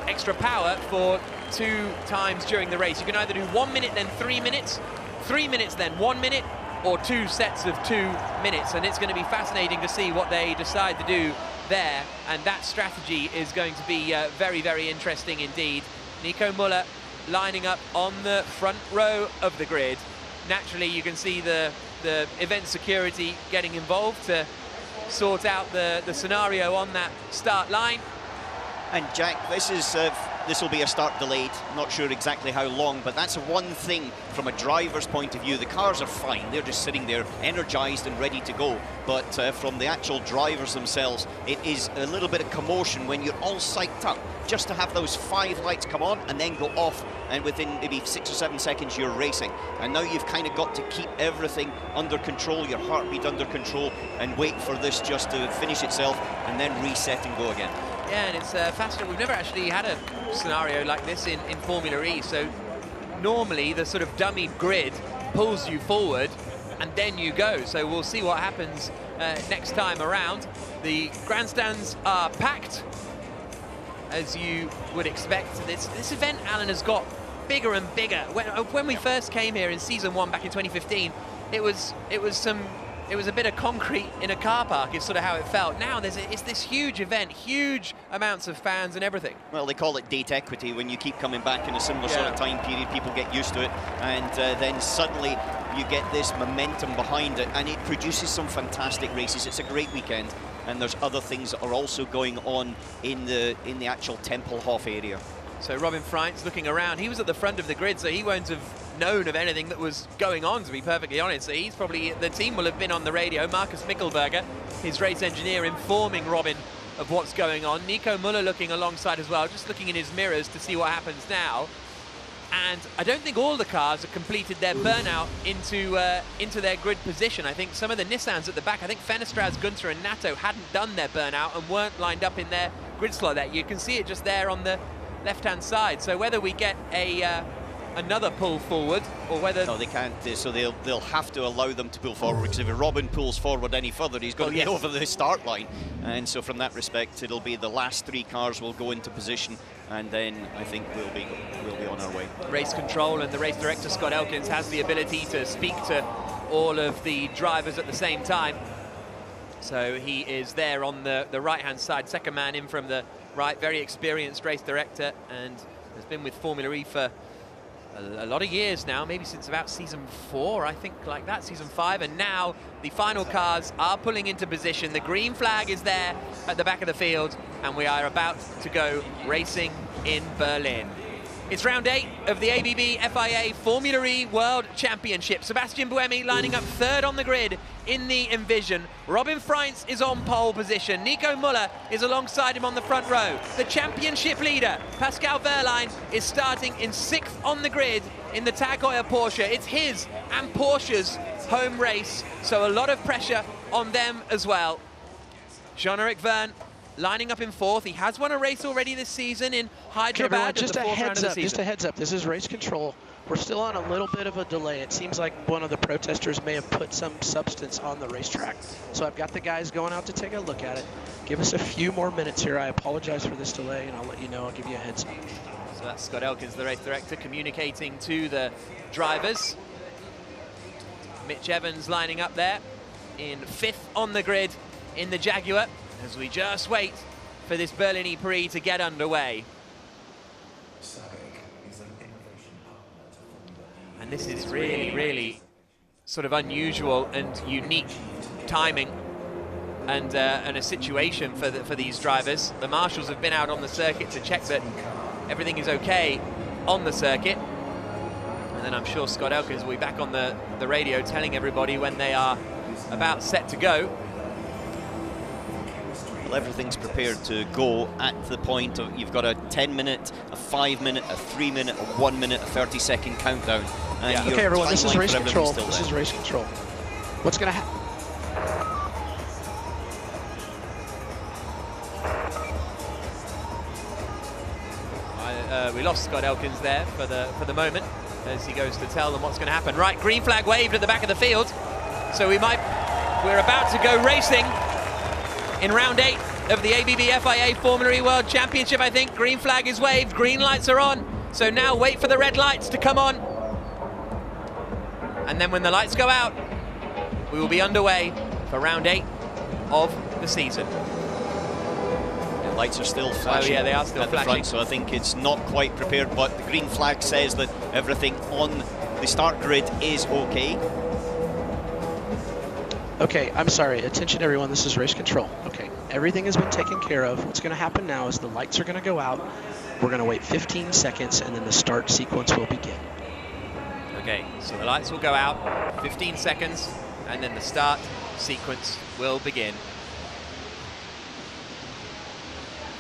Speaker 20: extra power for 2 times during the race. You can either do 1 minute then 3 minutes, 3 minutes then 1 minute, or 2 sets of 2 minutes, and it's going to be fascinating to see what they decide to do there, and that strategy is going to be very interesting indeed. Nico Müller lining up on the front row of the grid. Naturally, you can see the event security getting involved to sort out the scenario on that start line.
Speaker 4: And Jack, this will be a start delayed. Not sure exactly how long, but that's one thing from a driver's point of view. The cars are fine. They're just sitting there energized and ready to go. But from the actual drivers themselves, it is a little bit of commotion when you're all psyched up just to have those 5 lights come on and then go off, and within maybe 6 or 7 seconds you're racing. And now you've kind of got to keep everything under control, your heartbeat under control, and wait for this just to finish itself and then reset and go again.
Speaker 20: Yeah, and it's fascinating. We've never actually had a scenario like this in Formula E. So normally the sort of dummy grid pulls you forward and then you go. So we'll see what happens next time around. The grandstands are packed, as you would expect. This event, Alan, has got bigger and bigger. When we first came here in season 1 back in 2015, it was a bit of concrete in a car park is sort of how it felt. Now it's this huge event, huge amounts of fans and everything.
Speaker 4: Well, they call it date equity. When you keep coming back in a similar sort of time period, people get used to it, and then suddenly you get this momentum behind it, and it produces some fantastic races. It's a great weekend, and there's other things that are also going on in the actual Templehof area.
Speaker 20: So Robin Freins looking around. He was at the front of the grid, so he won't have known of anything that was going on, to be perfectly honest. So he's probably, the team will have been on the radio. Marcus Mickelberger, his race engineer, informing Robin of what's going on. Nico Muller looking alongside as well, just looking in his mirrors to see what happens now. And I don't think all the cars have completed their burnout into their grid position. I think some of the Nissans at the back, I think Fenestraz, Gunther and Nato hadn't done their burnout and weren't lined up in their grid slot there. You can see it just there on the left-hand side. So whether we get another pull forward or whether...
Speaker 4: No, they can't. So they'll have to allow them to pull forward, because if Robin pulls forward any further, he's going to get over the start line. And so from that respect, it'll be the last 3 cars will go into position, and then I think we'll be on our way.
Speaker 20: Race control, and the race director, Scott Elkins, has the ability to speak to all of the drivers at the same time. So he is there on the right-hand side, second man in from the right, very experienced race director, and has been with Formula E for a lot of years now, maybe since about season 4, I think, like that, season 5, and now the final cars are pulling into position. The green flag is there at the back of the field, and we are about to go racing in Berlin. It's round 8 of the ABB FIA Formula E World Championship. Sebastian Buemi lining up 3rd on the grid in the Envision. Robin Freins is on pole position. Nico Muller is alongside him on the front row. The championship leader, Pascal Wehrlein, is starting in 6th on the grid in the Tag Heuer Porsche. It's his and Porsche's home race, so a lot of pressure on them as well. Jean-Eric Verne lining up in 4th. He has won a race already this season in Hyderabad.
Speaker 13: Just a heads up, this is race control. We're still on a little bit of a delay. It seems like one of the protesters may have put some substance on the racetrack. So I've got the guys going out to take a look at it. Give us a few more minutes here. I apologize for this delay, and I'll let you know. I'll give you a heads up.
Speaker 20: So that's Scott Elkins, the race director, communicating to the drivers. Mitch Evans lining up there in 5th on the grid in the Jaguar, as we just wait for this Berlin E-Prix to get underway. And this is really sort of unusual and unique timing and a situation for these drivers. The marshals have been out on the circuit to check that everything is okay on the circuit. And then I'm sure Scott Elkins will be back on the radio telling everybody when they are about set to go.
Speaker 4: Well, everything's prepared to go at the point of, you've got a 10-minute, a 5-minute, a 3-minute, a 1-minute, a 30-second countdown. And
Speaker 13: okay, everyone, this is race control. This is race control. What's going to happen?
Speaker 20: We lost Scott Elkins there for the moment as he goes to tell them what's going to happen. Right, green flag waved at the back of the field. So we're about to go racing in round 8 of the ABB FIA Formula E World Championship, I think. Green flag is waved, green lights are on. So now wait for the red lights to come on. And then when the lights go out, we will be underway for round 8 of the season.
Speaker 4: The lights are still flashing.
Speaker 20: Oh yeah, they are still
Speaker 4: at
Speaker 20: flashing.
Speaker 4: The front, so I think it's not quite prepared, but the green flag says that everything on the start grid is okay.
Speaker 13: Okay, I'm sorry. Attention, everyone. This is race control. Okay, everything has been taken care of. What's going to happen now is the lights are going to go out. We're going to wait 15 seconds, and then the start sequence will begin.
Speaker 20: Okay, so the lights will go out, 15 seconds, and then the start sequence will begin.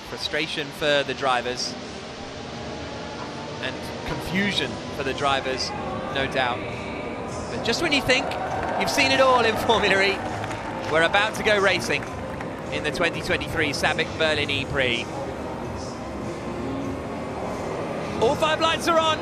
Speaker 20: Frustration for the drivers, and confusion for the drivers, no doubt. But just when you think you've seen it all in Formula E, we're about to go racing in the 2023 SABIC Berlin E-Prix. All 5 lights are on,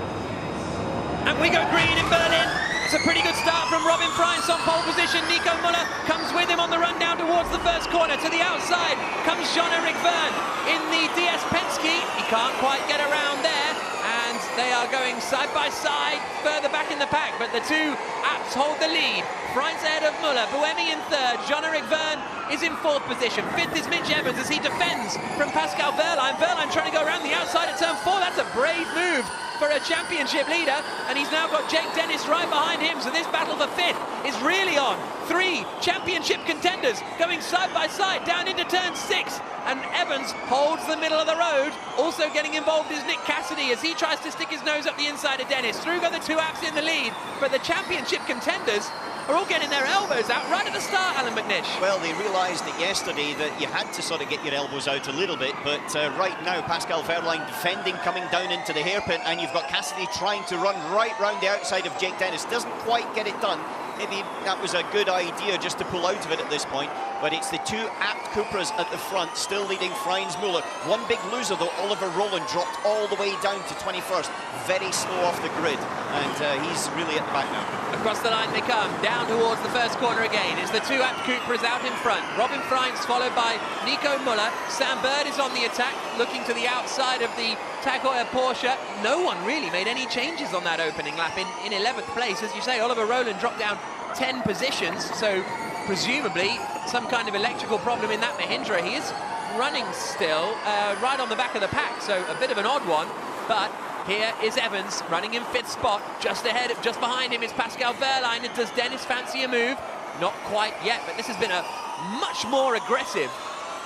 Speaker 20: and we go green in Berlin. It's a pretty good start from Robin Freins on pole position. Nico Muller comes with him on the run down towards the first corner. To the outside comes Jean-Eric Verne in the DS Penske. He can't quite get around there, and they are going side by side further back in the pack, but the 2 apps hold the lead. Freins ahead of Muller, Buemi in 3rd, Jean-Eric Verne is in 4th position. 5th is Mitch Evans as he defends from Pascal Wehrlein. Wehrlein trying to go around the outside at turn 4. That's a brave move for a championship leader, and he's now got Jake Dennis right behind him, so this battle for 5th is really on
Speaker 3: Three championship contenders going side by side down into turn 6. And Evans holds the middle of the road. Also getting involved is Nick Cassidy as he tries to stick his nose up the inside of Dennis. Through go the two apps in the lead, but the championship contenders are all getting their elbows out right at the start, Alan McNish.
Speaker 4: Well, they realised it yesterday that you had to sort of get your elbows out a little bit, but right now Pascal Wehrlein defending, coming down into the hairpin, and you've got Cassidy trying to run right round the outside of Jake Dennis. Doesn't quite get it done. Maybe that was a good idea just to pull out of it at this point, but it's the two apt Cupras at the front, still leading Franz Muller. One big loser though, Oliver Rowland dropped all the way down to 21st, very slow off the grid, and he's really at the back now.
Speaker 3: Across the line they come, down towards the first corner again. It's the two apt Cupras out in front. Robin Franz followed by Nico Muller. Sam Bird is on the attack, looking to the outside of the Tag Heuer Porsche. No one really made any changes on that opening lap. In 11th place, as you say, Oliver Rowland dropped down 10 positions, so presumably some kind of electrical problem in that Mahindra. He is running still right on the back of the pack, so a bit of an odd one, but here is Evans running in 5th spot. Just ahead, just behind him is Pascal Wehrlein. Does Dennis fancy a move? Not quite yet, but this has been a much more aggressive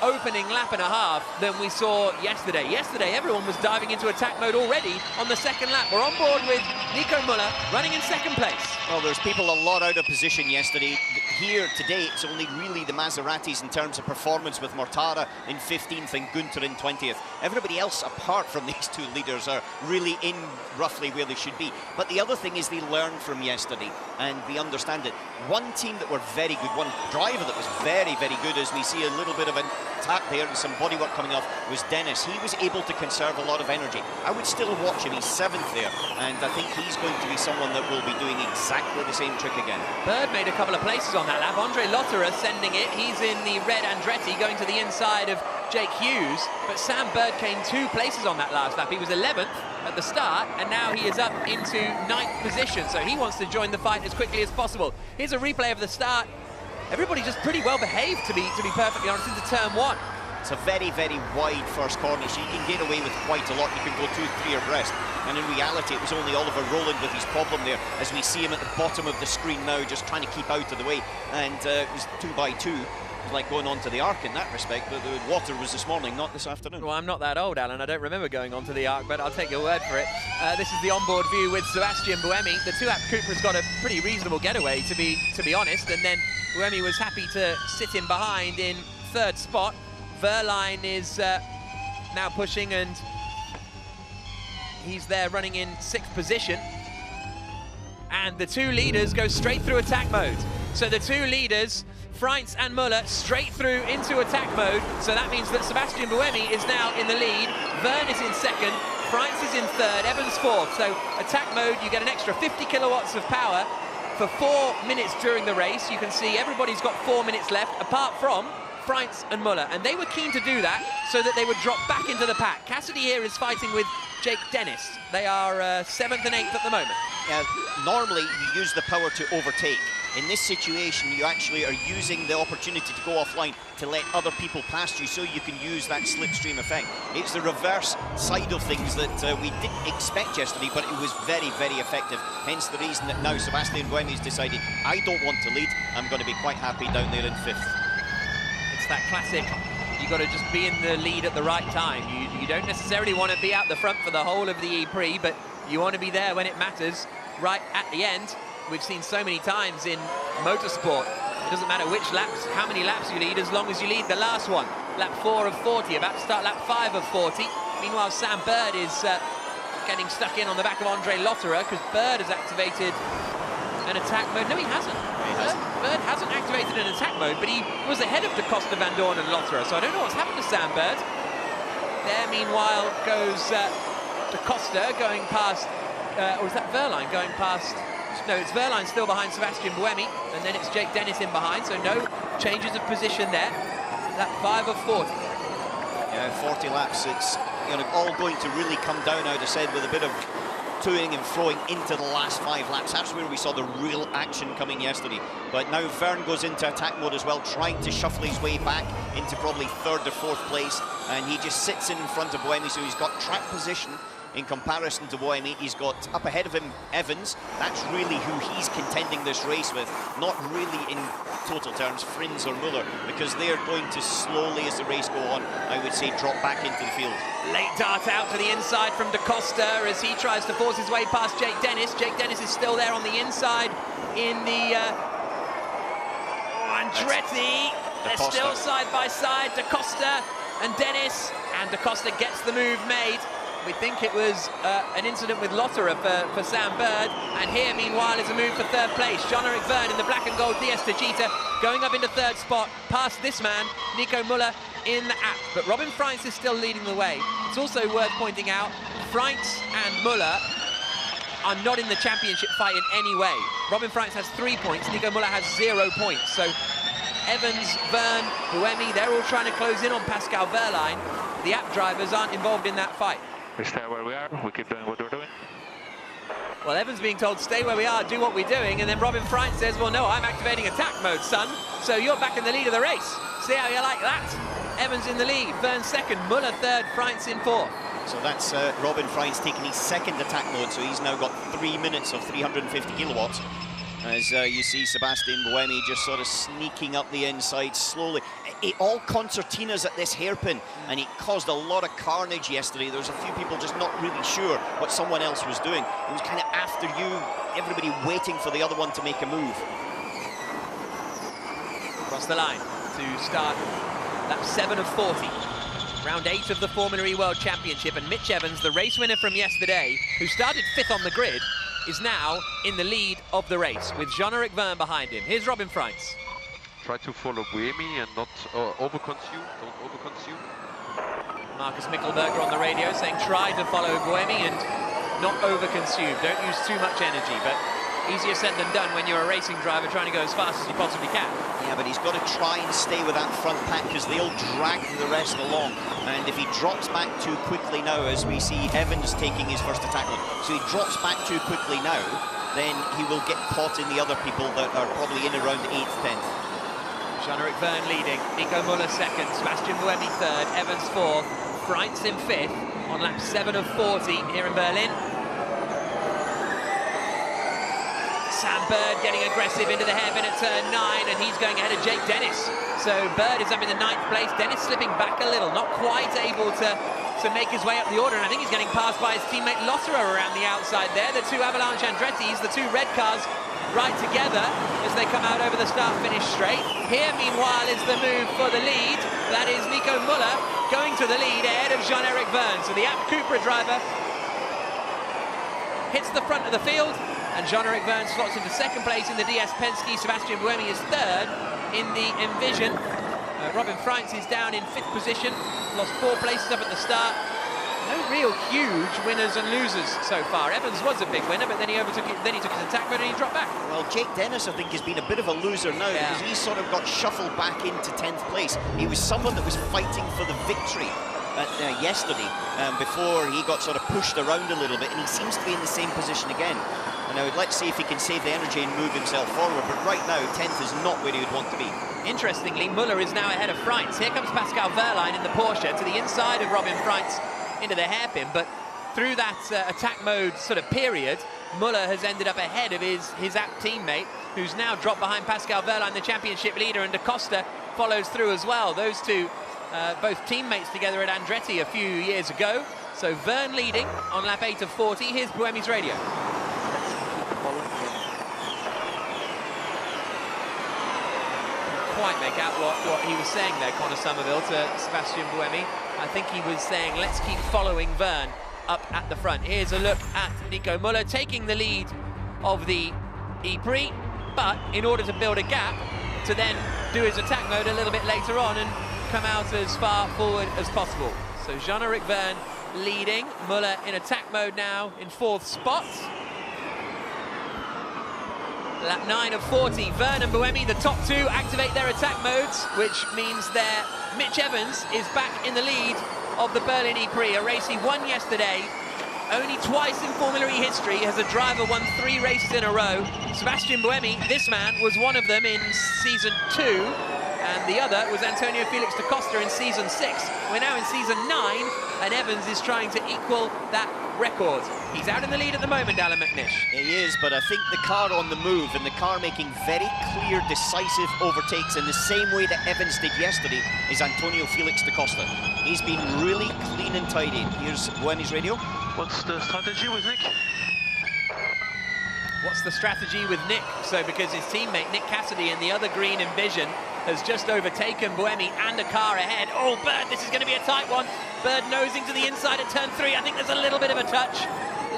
Speaker 3: opening lap and a half than we saw yesterday. Yesterday, everyone was diving into attack mode already on the second lap. We're on board with Nico Muller running in 2nd place.
Speaker 4: Well, there's people a lot out of position yesterday. Here today, it's only really the Maseratis in terms of performance, with Mortara in 15th and Gunter in 20th. Everybody else, apart from these two leaders, are really in roughly where they should be. But the other thing is they learned from yesterday, and they understand it. One team that were very good, one driver that was very, very good, as we see a little bit of an attack there and some bodywork coming off, was Dennis. He was able to conserve a lot of energy. I would still watch him. He's 7th there, and I think he's going to be someone that will be doing exactly the same trick again.
Speaker 3: Bird made a couple of places on that lap. Andre Lotterer sending it. He's in the red Andretti, going to the inside of Jake Hughes, but Sam Bird came 2 places on that last lap. He was 11th at the start, and now he is up into 9th position, so he wants to join the fight as quickly as possible. Here's a replay of the start. Everybody just pretty well behaved, to be perfectly honest, into turn 1.
Speaker 4: It's a very, very wide first corner, so you can get away with quite a lot. You can go 2-3 abreast, and in reality it was only Oliver Rowland with his problem there, as we see him at the bottom of the screen now, just trying to keep out of the way, and it was 2 by 2. It was like going on to the Arc in that respect, but the water was this morning, not this afternoon.
Speaker 3: Well, I'm not that old, Alan. I don't remember going on to the Arc, but I'll take your word for it. This is the onboard view with Sebastian Buemi. The 2-app Cooper's got a pretty reasonable getaway, to be honest, and then Buemi was happy to sit in behind in 3rd spot. Wehrlein is now pushing, and he's there running in 6th position. And the 2 leaders go straight through attack mode. So the 2 leaders, Franz and Muller, straight through into attack mode. So that means that Sebastian Buemi is now in the lead. Vern is in 2nd. Franz is in 3rd. Evans 4th. So attack mode, you get an extra 50 kilowatts of power for 4 minutes during the race. You can see everybody's got 4 minutes left, apart from Franz and Muller, and they were keen to do that so that they would drop back into the pack. Cassidy here is fighting with Jake Dennis. They are 7th and 8th at the moment.
Speaker 4: Yeah, normally you use the power to overtake. In this situation, you actually are using the opportunity to go offline to let other people past you, so you can use that slipstream effect. It's the reverse side of things that we didn't expect yesterday, but it was very, very effective. Hence the reason that now Sebastian Buemi's decided, I don't want to lead, I'm going to be quite happy down there in 5th.
Speaker 3: That classic, you got to just be in the lead at the right time. You don't necessarily want to be out the front for the whole of the E-Prix, but you want to be there when it matters, right at the end. We've seen so many times in motorsport, it doesn't matter which laps, how many laps you lead, as long as you lead the last one. Lap 4 of 40, about to start lap 5 of 40. Meanwhile, Sam Bird is getting stuck in on the back of Andre Lotterer, because Bird has activated an attack mode. No, he hasn't. Bird hasn't activated an attack mode, but he was ahead of Da Costa, Van Dorn and Lotterer, so I don't know what's happened to Sam Bird. There, meanwhile, goes Da Costa going past, or is that Wehrlein going past? No, it's Wehrlein still behind Sebastian Buemi, and then it's Jake Dennis in behind, so no changes of position there. Lap 5 of 40.
Speaker 4: Yeah, 40 laps. It's all going to really come down, I'd have said, with a bit of toing and throwing into the last 5 laps. That's where we saw the real action coming yesterday. But now Vern goes into attack mode as well, trying to shuffle his way back into probably 3rd or 4th place, and he just sits in front of Buemi, so he's got track position in comparison to Buemi. He's got up ahead of him Evans. That's really who he's contending this race with, not really in total terms Frins or Muller, because they're going to slowly, as the race go on, I would say, drop back into the field.
Speaker 20: Late dart out to the inside from Da Costa as he tries to force his way past Jake Dennis. Jake Dennis is still there on the inside in the Andretti. They're still side by side, Da Costa and Dennis, and Da Costa gets the move made. We think it was an incident with Lotterer for Sam Bird, and here, meanwhile, is a move for third place. Jean-Eric Verne in the black and gold DS Tagita going up into third spot, past this man, Nico Muller, in the app. But Robin Freins is still leading the way. It's also worth pointing out, Freins and Muller are not in the championship fight in any way. Robin Freins has 3 points, Nico Muller has 0 points. So Evans, Verne, Buemi, they're all trying to close in on Pascal Wehrlein. The app drivers aren't involved in that fight.
Speaker 12: We stay where we are, we keep doing what we're doing.
Speaker 20: Well, Evans being told, stay where we are, do what we're doing, and then Robin Freins says, well, no, I'm activating attack mode, son, so you're back in the lead of the race. See how you like that? Evans in the lead, Verne second, Muller third, Freins in fourth.
Speaker 4: So that's Robin Freins taking his second attack mode, so he's now got 3 minutes of 350 kilowatts. As you see Sebastian Buemi just sort of sneaking up the inside slowly. All concertinas at this hairpin, and it caused a lot of carnage yesterday. There was a few people just not really sure what someone else was doing. It was kind of after you, everybody waiting for the other one to make a move.
Speaker 20: Across the line to start lap 7 of 40. Round 8 of the Formula E World Championship, and Mitch Evans, the race winner from yesterday, who started 5th on the grid, is now in the lead of the race, with Jean-Eric Verne behind him. Here's Robin Freins.
Speaker 12: Try to follow Buemi and not overconsume, don't overconsume.
Speaker 20: Marcus Mickelberger on the radio saying try to follow Buemi and not overconsume, don't use too much energy, but easier said than done when you're a racing driver trying to go as fast as you possibly can.
Speaker 4: Yeah, but he's got to try and stay with that front pack because they'll drag the rest along. And if he drops back too quickly now, as we see Evans taking his first attack mode, so he drops back too quickly now, then he will get caught in the other people that are probably in around 8th, 10th.
Speaker 20: Jean-Eric Verne leading, Nico Muller second, Sebastian Buemi third, Evans fourth, Freins in 5th on lap 7 of 40 here in Berlin. Sam Bird getting aggressive into the hairpin at turn 9, and he's going ahead of Jake Dennis. So Bird is up in the 9th place, Dennis slipping back a little, not quite able to make his way up the order, and I think he's getting passed by his teammate Lotterer around the outside there. The two Avalanche Andrettis, the two red cars right together as they come out over the start-finish straight. Here, meanwhile, is the move for the lead. That is Nico Muller going to the lead ahead of Jean-Eric Verne. So the App Cupra driver hits the front of the field, and Jean-Eric Verne slots into 2nd place in the DS Penske. Sebastian Buemi is 3rd in the Envision. Robin Freins is down in 5th position, lost 4 places up at the start. No real huge winners and losers so far. Evans was a big winner, but then he overtook it, then he took his attack mode and he dropped back.
Speaker 4: Well, Jake Dennis, I think, has been a bit of a loser now because he sort of got shuffled back into 10th place. He was someone that was fighting for the victory yesterday before he got sort of pushed around a little bit, and he seems to be in the same position again. And now let's see if he can save the energy and move himself forward, but right now 10th is not where he would want to be.
Speaker 20: Interestingly, Muller is now ahead of Freins. Here comes Pascal Wehrlein in the Porsche to the inside of Robin Freins into the hairpin, but through that attack mode sort of period, Muller has ended up ahead of his app teammate, who's now dropped behind Pascal Wehrlein, the championship leader, and Da Costa follows through as well. Those two both teammates together at Andretti a few years ago. So Verne leading on lap 8 of 40. Here's Buemi's radio. Quite make out what he was saying there, Connor Somerville, to Sebastian Buemi. I think he was saying, let's keep following Verne up at the front. Here's a look at Nico Muller taking the lead of the E-Prix, but in order to build a gap, to then do his attack mode a little bit later on and come out as far forward as possible. So Jean-Eric Verne leading, Muller in attack mode now in 4th spot. Lap 9 of 40, Verne and Buemi, the top two, activate their attack modes, which means their Mitch Evans is back in the lead of the Berlin E-Prix, a race he won yesterday. Only twice in Formula E history has a driver won 3 races in a row. Sebastian Buemi, this man, was one of them in season 2, and the other was Antonio Felix da Costa in season 6. We're now in season 9, and Evans is trying to equal that record. He's out in the lead at the moment, Alan McNish.
Speaker 4: He is, but I think the car on the move and the car making very clear, decisive overtakes in the same way that Evans did yesterday is Antonio Felix da Costa. He's been really clean and tidy. Here's Buemi's radio.
Speaker 2: What's the strategy with Nick?
Speaker 20: What's the strategy with Nick? So because his teammate Nick Cassidy in the other green Envision has just overtaken Buemi and a car ahead. Oh, Bird, this is going to be a tight one. Bird nosing to the inside at turn 3. I think there's a little bit of a touch.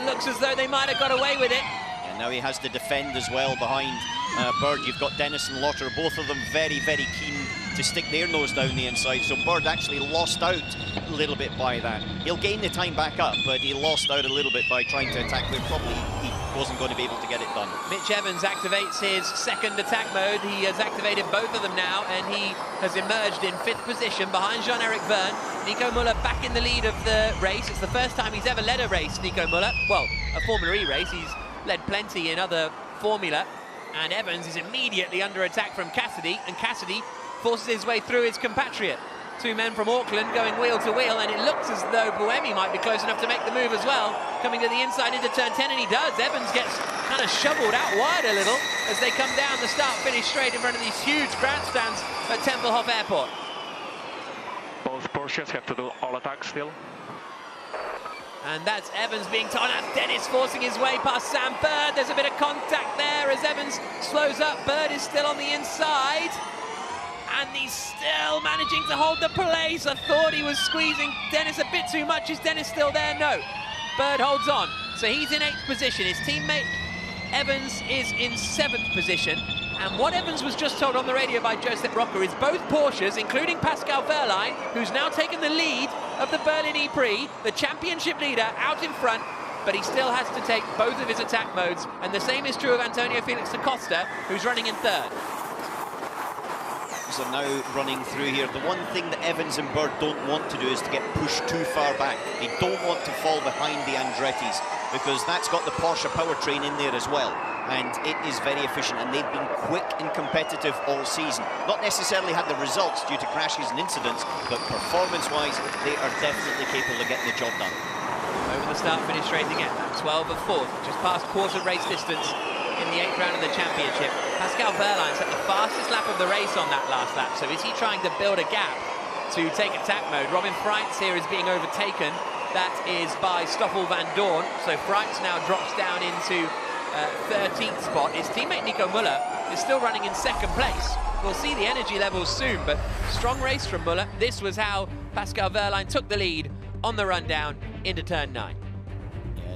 Speaker 20: Looks as though they might have got away with it.
Speaker 4: And now he has to defend as well behind Bird. You've got Dennis and Lotter, both of them very, very keen to stick their nose down the inside. So Bird actually lost out a little bit by that. He'll gain the time back up, but he lost out a little bit by trying to attack where probably he wasn't going to be able to get it done.
Speaker 20: Mitch Evans activates his second attack mode. He has activated both of them now, and he has emerged in 5th position behind Jean-Eric Verne. Nico Müller back in the lead of the race. It's the first time he's ever led a race, Nico Müller. Well, a Formula E race. He's led plenty in other Formula. And Evans is immediately under attack from Cassidy, and Cassidy forces his way through his compatriot. 2 men from Auckland going wheel to wheel, and it looks as though Buemi might be close enough to make the move as well. Coming to the inside into turn 10, and he does. Evans gets kind of shoveled out wide a little as they come down the start-finish straight in front of these huge grandstands at Templehof Airport.
Speaker 2: Both Porsches have to do all attacks still.
Speaker 20: And that's Evans being torn out. Dennis forcing his way past Sam Bird. There's a bit of contact there as Evans slows up. Bird is still on the inside. And he's still managing to hold the place. I thought he was squeezing Dennis a bit too much. Is Dennis still there? No. Bird holds on. So he's in 8th position. His teammate Evans is in 7th position. And what Evans was just told on the radio by Josep Roca is both Porsches, including Pascal Wehrlein, who's now taken the lead of the Berlin E-Prix, the championship leader, out in front, but he still has to take both of his attack modes. And the same is true of Antonio Felix da Costa, who's running in 3rd.
Speaker 4: So now running through here, the one thing that Evans and Bird don't want to do is to get pushed too far back. They don't want to fall behind the Andrettis, because that's got the Porsche powertrain in there as well, and it is very efficient, and they've been quick and competitive all season. Not necessarily had the results due to crashes and incidents, but performance-wise, they are definitely capable of getting the job done.
Speaker 20: Over the start-finish straight again, 12 of 4th, just past quarter race distance in the 8th round of the championship. Pascal Wehrlein set the fastest lap of the race on that last lap, so is he trying to build a gap to take attack mode? Robin Freitz here is being overtaken. That is by Stoffel van Dorn, so Freitz now drops down into 13th spot. His teammate Nico Müller is still running in 2nd place. We'll see the energy levels soon, but strong race from Müller. This was how Pascal Wehrlein took the lead on the rundown into turn 9.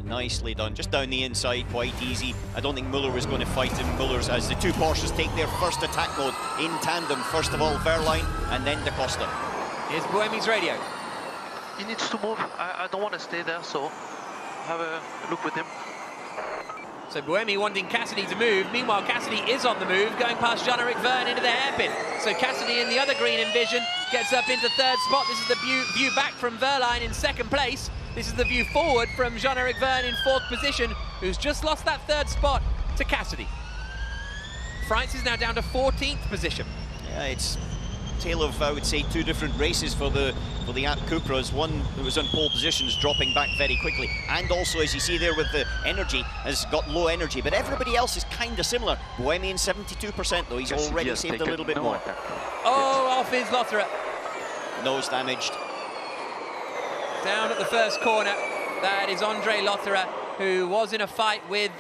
Speaker 4: Nicely done, just down the inside, quite easy. I don't think Müller was going to fight him. Muller's, as the 2 Porsches take their first attack mode in tandem. First of all, Wehrlein, and then da Costa.
Speaker 20: Here's Buemi's radio.
Speaker 2: He needs to move. I don't want to stay there, so have a look with him.
Speaker 20: So Buemi wanting Cassidy to move. Meanwhile, Cassidy is on the move, going past Jean-Eric Verne into the hairpin. So Cassidy in the other green Envision gets up into 3rd spot. This is the view back from Wehrlein in 2nd place. This is the view forward from Jean-Eric Verne in 4th position, who's just lost that 3rd spot to Cassidy. Freitz is now down to 14th position.
Speaker 4: Yeah, it's a tale of, I would say, 2 different races for the Abt Cupras. One who was on pole positions, dropping back very quickly, and also, as you see there with the energy, has got low energy, but everybody else is kind of similar. Buemi in 72% though, he's already saved a little bit more.
Speaker 20: Oh, off his Lotterer.
Speaker 4: Nose damaged.
Speaker 20: Down at the first corner, that is Andre Lotterer, who was in a fight with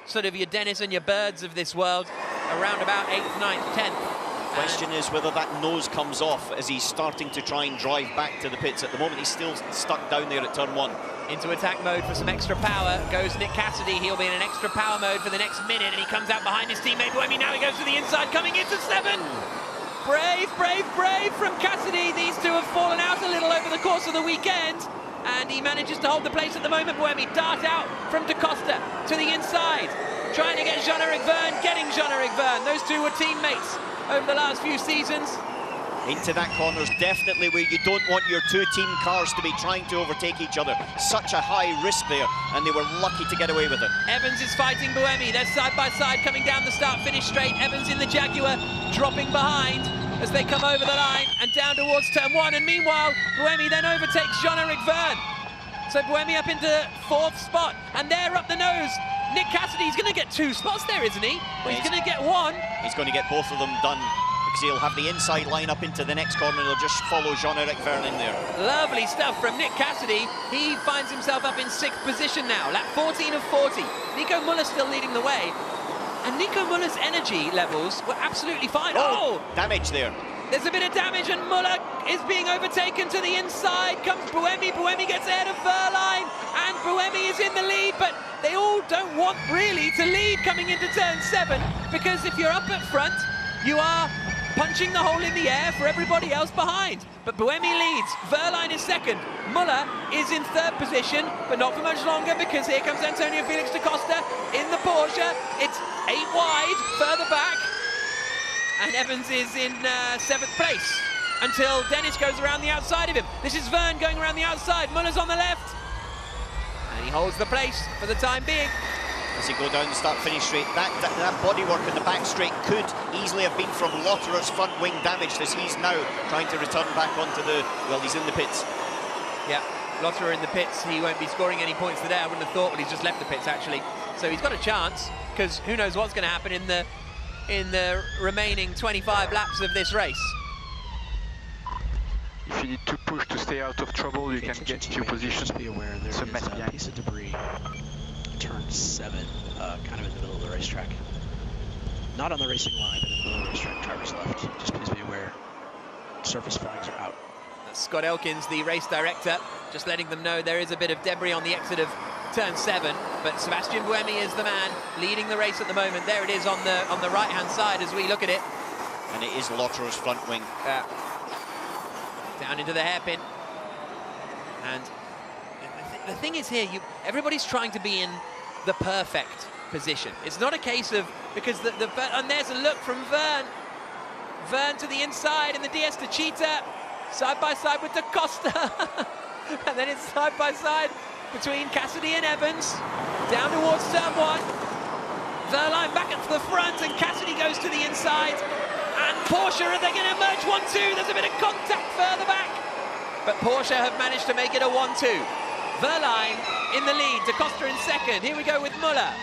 Speaker 20: sort of your Dennis and your Birds of this world, around about 8th, 9th, 10th.
Speaker 4: Question is whether that nose comes off as he's starting to try and drive back to the pits. At the moment, he's still stuck down there at turn 1.
Speaker 20: Into attack mode for some extra power goes Nick Cassidy. He'll be in an extra power mode for the next minute, and he comes out behind his teammate Buemi. Now he goes to the inside, coming into 7. Brave, brave, brave from Cassidy. These 2 have fallen out a little over the course of the weekend, and he manages to hold the place at the moment. Buemi dart out from da Costa to the inside, trying to get Jean-Eric Verne, getting Jean-Eric Verne. Those 2 were teammates over the last few seasons.
Speaker 4: into that corner is definitely where you don't want your two team cars to be trying to overtake each other. Such a high risk there, and they were lucky to get away with it.
Speaker 3: Evans is fighting Buemi. They're side by side coming down the start-finish straight. Evans in the Jaguar, dropping behind as they come over the line and down towards turn one. And meanwhile, Buemi then overtakes Jean-Eric Verne. So Buemi up into 4th spot, and they're up the nose. Nick Cassidy's going to get 2 spots there, isn't he? Well, he's going to get 1.
Speaker 4: He's going to get both of them done, because he'll have the inside line up into the next corner, and he'll just follow Jean-Eric Verne in there.
Speaker 3: Lovely stuff from Nick Cassidy. He finds himself up in 6th position now, lap 14 of 40. Nico Muller still leading the way. And Nico Muller's energy levels were absolutely fine. Oh!
Speaker 4: Damage there.
Speaker 3: There's a bit of damage, and Muller is being overtaken to the inside. Comes Buemi. Buemi gets ahead of Verline, and Buemi is in the lead, but they all don't want really to lead coming into turn 7, because if you're up at front, you are punching the hole in the air for everybody else behind. But Buemi leads, Verline is 2nd, Muller is in 3rd position, but not for much longer, because here comes Antonio Felix da Costa in the Porsche. It's 8 wide, further back, and Evans is in 7th place until Dennis goes around the outside of him. This is Verne going around the outside, Muller's on the left, and he holds the place for the time being.
Speaker 4: As he go down the start-finish straight, that bodywork in the back straight could easily have been from Lotterer's front wing damage, as he's now trying to return back onto the, well, he's in the pits.
Speaker 20: Yeah, Lotterer in the pits. He won't be scoring any points today. I wouldn't have thought. Well, he's just left the pits, actually. So he's got a chance, because who knows what's going to happen in the remaining 25 laps of this race.
Speaker 14: If you need to push to stay out of trouble, you can get to your position.
Speaker 13: Just be aware there's a piece of debris. Turn 7, kind of in the middle of the racetrack. Not on the racing line, but in the middle of the racetrack, driver's left. Just please be aware. Surface flags are out.
Speaker 20: That's Scott Elkins, the race director, just letting them know there is a bit of debris on the exit of turn 7, but Sebastian Buemi is the man leading the race at the moment. There it is on the right-hand side as we look at it.
Speaker 4: And it is Lotterer's front wing.
Speaker 20: Down into the hairpin. And the thing is here, everybody's trying to be in the perfect position. It's not a case of, because and there's a look from Verne. Verne to the inside in the DS to Cheetah, side by side with Da Costa. And then it's side by side between Cassidy and Evans, down towards turn 1. Verline back at the front, and Cassidy goes to the inside. And Porsche, are they going to merge 1-2? There's a bit of contact further back. But Porsche have managed to make it a 1-2. Verline in the lead, Da Costa in 2nd. Here we go with Muller.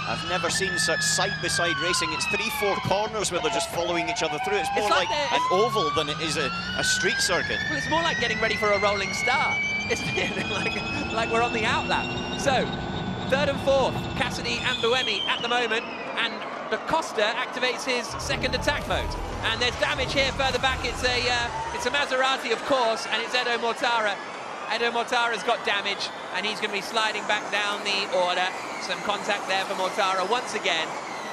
Speaker 4: I've never seen such side-by-side racing. It's 3-4 corners where they're just following each other through. It's more like an oval than it is a street circuit.
Speaker 20: Well, it's more like getting ready for a rolling start, isn't it? like we're on the outlap. So, 3rd and 4th, Cassidy and Buemi at the moment, and Da Costa activates his 2nd attack mode. And there's damage here further back. It's a Maserati, of course, and it's Edo Mortara. Edo Mortara's got damage, and he's going to be sliding back down the order. Some contact there for Mortara once again,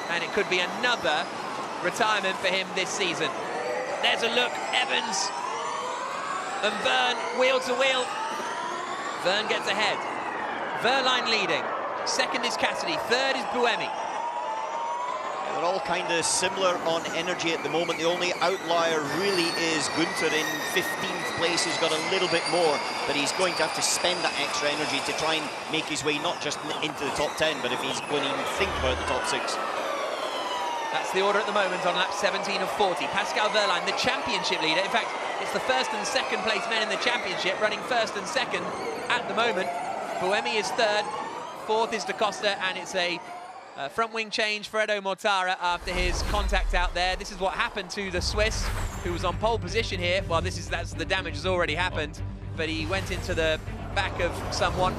Speaker 20: and it could be another retirement for him this season. There's a look, Evans and Verne wheel to wheel. Verne gets ahead. Verline leading. 2nd is Cassidy, 3rd is Buemi.
Speaker 4: They're all kind of similar on energy at the moment. The only outlier really is Gunther in 15th place. He's got a little bit more, but he's going to have to spend that extra energy to try and make his way not just into the top 10, but if he's going to even think about the top 6.
Speaker 20: That's the order at the moment on lap 17 of 40. Pascal Verline, the championship leader. In fact, it's the 1st and 2nd place men in the championship, running 1st and 2nd at the moment. Buemi is 3rd, 4th is Da Costa, and it's a front wing change for Edo Mortara after his contact out there. This is what happened to the Swiss, who was on pole position here. Well, that's the damage has already happened, but he went into the back of someone.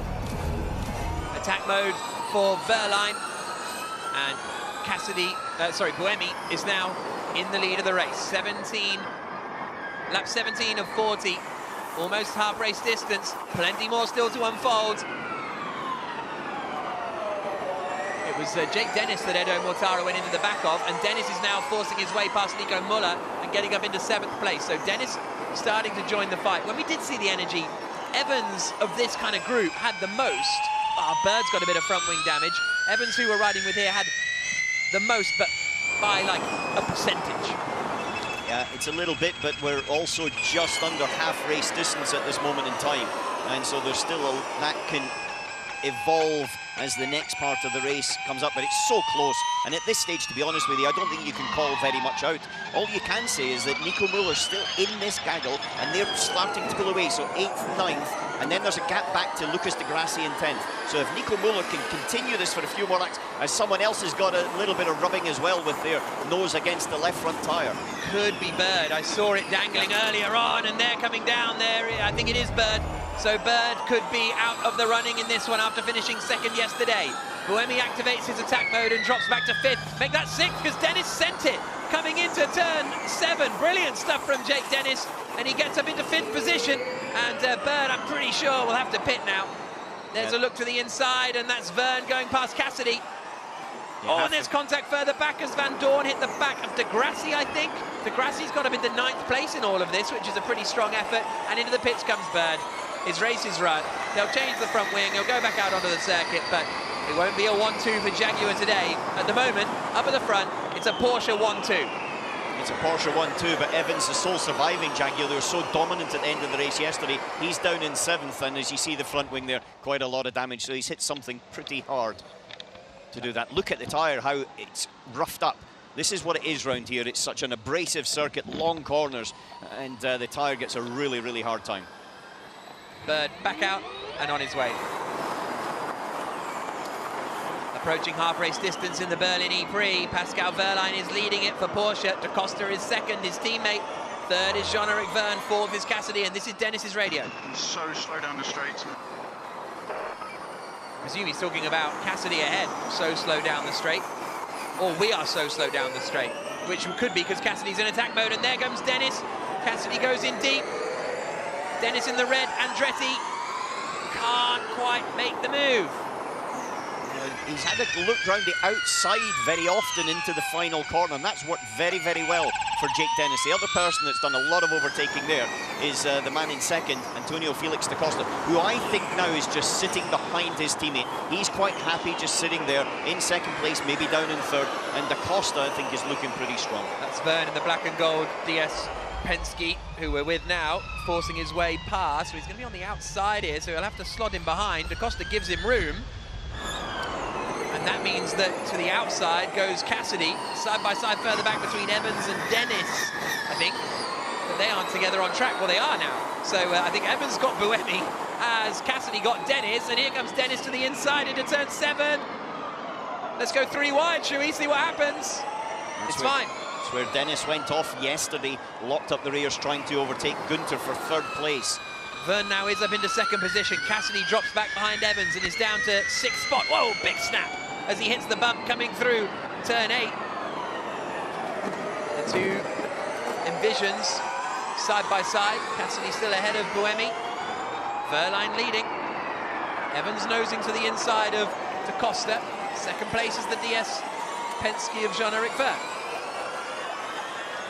Speaker 20: Attack mode for Verline, and Buemi is now in the lead of the race. Lap 17 of 40, almost half race distance. Plenty more still to unfold. It was Jake Dennis that Edo Mortara went into the back of, and Dennis is now forcing his way past Nico Muller and getting up into 7th place. So Dennis starting to join the fight. When we did see the energy, Evans of this kind of group had the most. Bird's got a bit of front wing damage. Evans, who we're riding with here, had the most, but by like a percentage.
Speaker 4: It's a little bit, but we're also just under half race distance at this moment in time. And so there's still that can evolve as the next part of the race comes up, but it's so close. And at this stage, to be honest with you, I don't think you can call very much out. All you can say is that Nico Muller's still in this gaggle, and they're starting to pull away, so 8th, 9th, and then there's a gap back to Lucas de Grassi in 10th. So if Nico Muller can continue this for a few more laps, as someone else has got a little bit of rubbing as well with their nose against the left front tyre.
Speaker 20: Could be Bird. I saw it dangling earlier on, and they're coming down there. I think it is Bird. So Bird could be out of the running in this one after finishing 2nd yesterday. Buemi activates his attack mode and drops back to 5th. Make that 6th because Dennis sent it. Coming into turn 7. Brilliant stuff from Jake Dennis. And he gets up into 5th position. And Bird, I'm pretty sure, will have to pit now. There's a look to the inside, and that's Verne going past Cassidy. And there's contact further back as Van Dorn hit the back of de Grassi, I think. De Grassi's got him in the 9th place in all of this, which is a pretty strong effort. And into the pits comes Bird. His race is run. They'll change the front wing. He'll go back out onto the circuit, but it won't be a 1-2 for Jaguar today. At the moment, up at the front, it's a Porsche 1-2.
Speaker 4: It's a Porsche 1-2, but Evans, the sole surviving Jaguar, they were so dominant at the end of the race yesterday. He's down in 7th, and as you see the front wing there, quite a lot of damage. So he's hit something pretty hard to do that. Look at the tyre, how it's roughed up. This is what it is round here. It's such an abrasive circuit, long corners, and the tyre gets a really, really hard time.
Speaker 20: Bird back out and on his way. Approaching half race distance in the Berlin E-Prix. Pascal Wehrlein is leading it for Porsche. De Costa is 2nd, his teammate. 3rd is Jean-Eric Verne, 4th is Cassidy, and this is Dennis's radio.
Speaker 11: So slow down the straights.
Speaker 20: I presume he's talking about Cassidy ahead, so slow down the straight. Or we are so slow down the straight, which could be because Cassidy's in attack mode, and there comes Dennis. Cassidy goes in deep. Dennis in the red, Andretti can't quite make the move.
Speaker 4: He's had a look round the outside very often into the final corner, and that's worked very, very well for Jake Dennis. The other person that's done a lot of overtaking there is the man in 2nd, Antonio Felix da Costa, who I think now is just sitting behind his teammate. He's quite happy just sitting there in 2nd place, maybe down in 3rd, and da Costa, I think, is looking pretty strong.
Speaker 20: That's Verne in the black and gold DS Penske, who we're with now, forcing his way past. So he's going to be on the outside here, so he'll have to slot him behind. Da Costa gives him room. And that means that to the outside goes Cassidy, side by side further back between Evans and Dennis, I think. But they aren't together on track. Well, they are now. So I think Evans got Buemi as Cassidy got Dennis, and here comes Dennis to the inside into turn 7. Let's go 3 wide, shall we see what happens? It's fine.
Speaker 4: It's where Dennis went off yesterday, locked up the rears trying to overtake Gunter for 3rd place.
Speaker 20: Verne now is up into 2nd position. Cassidy drops back behind Evans and is down to 6th spot. Whoa, big snap as he hits the bump coming through turn 8. The two Envisions side by side. Cassidy still ahead of Buemi. Wehrlein leading. Evans nosing to the inside of Da Costa. 2nd place is the DS Penske of Jean-Eric Verne.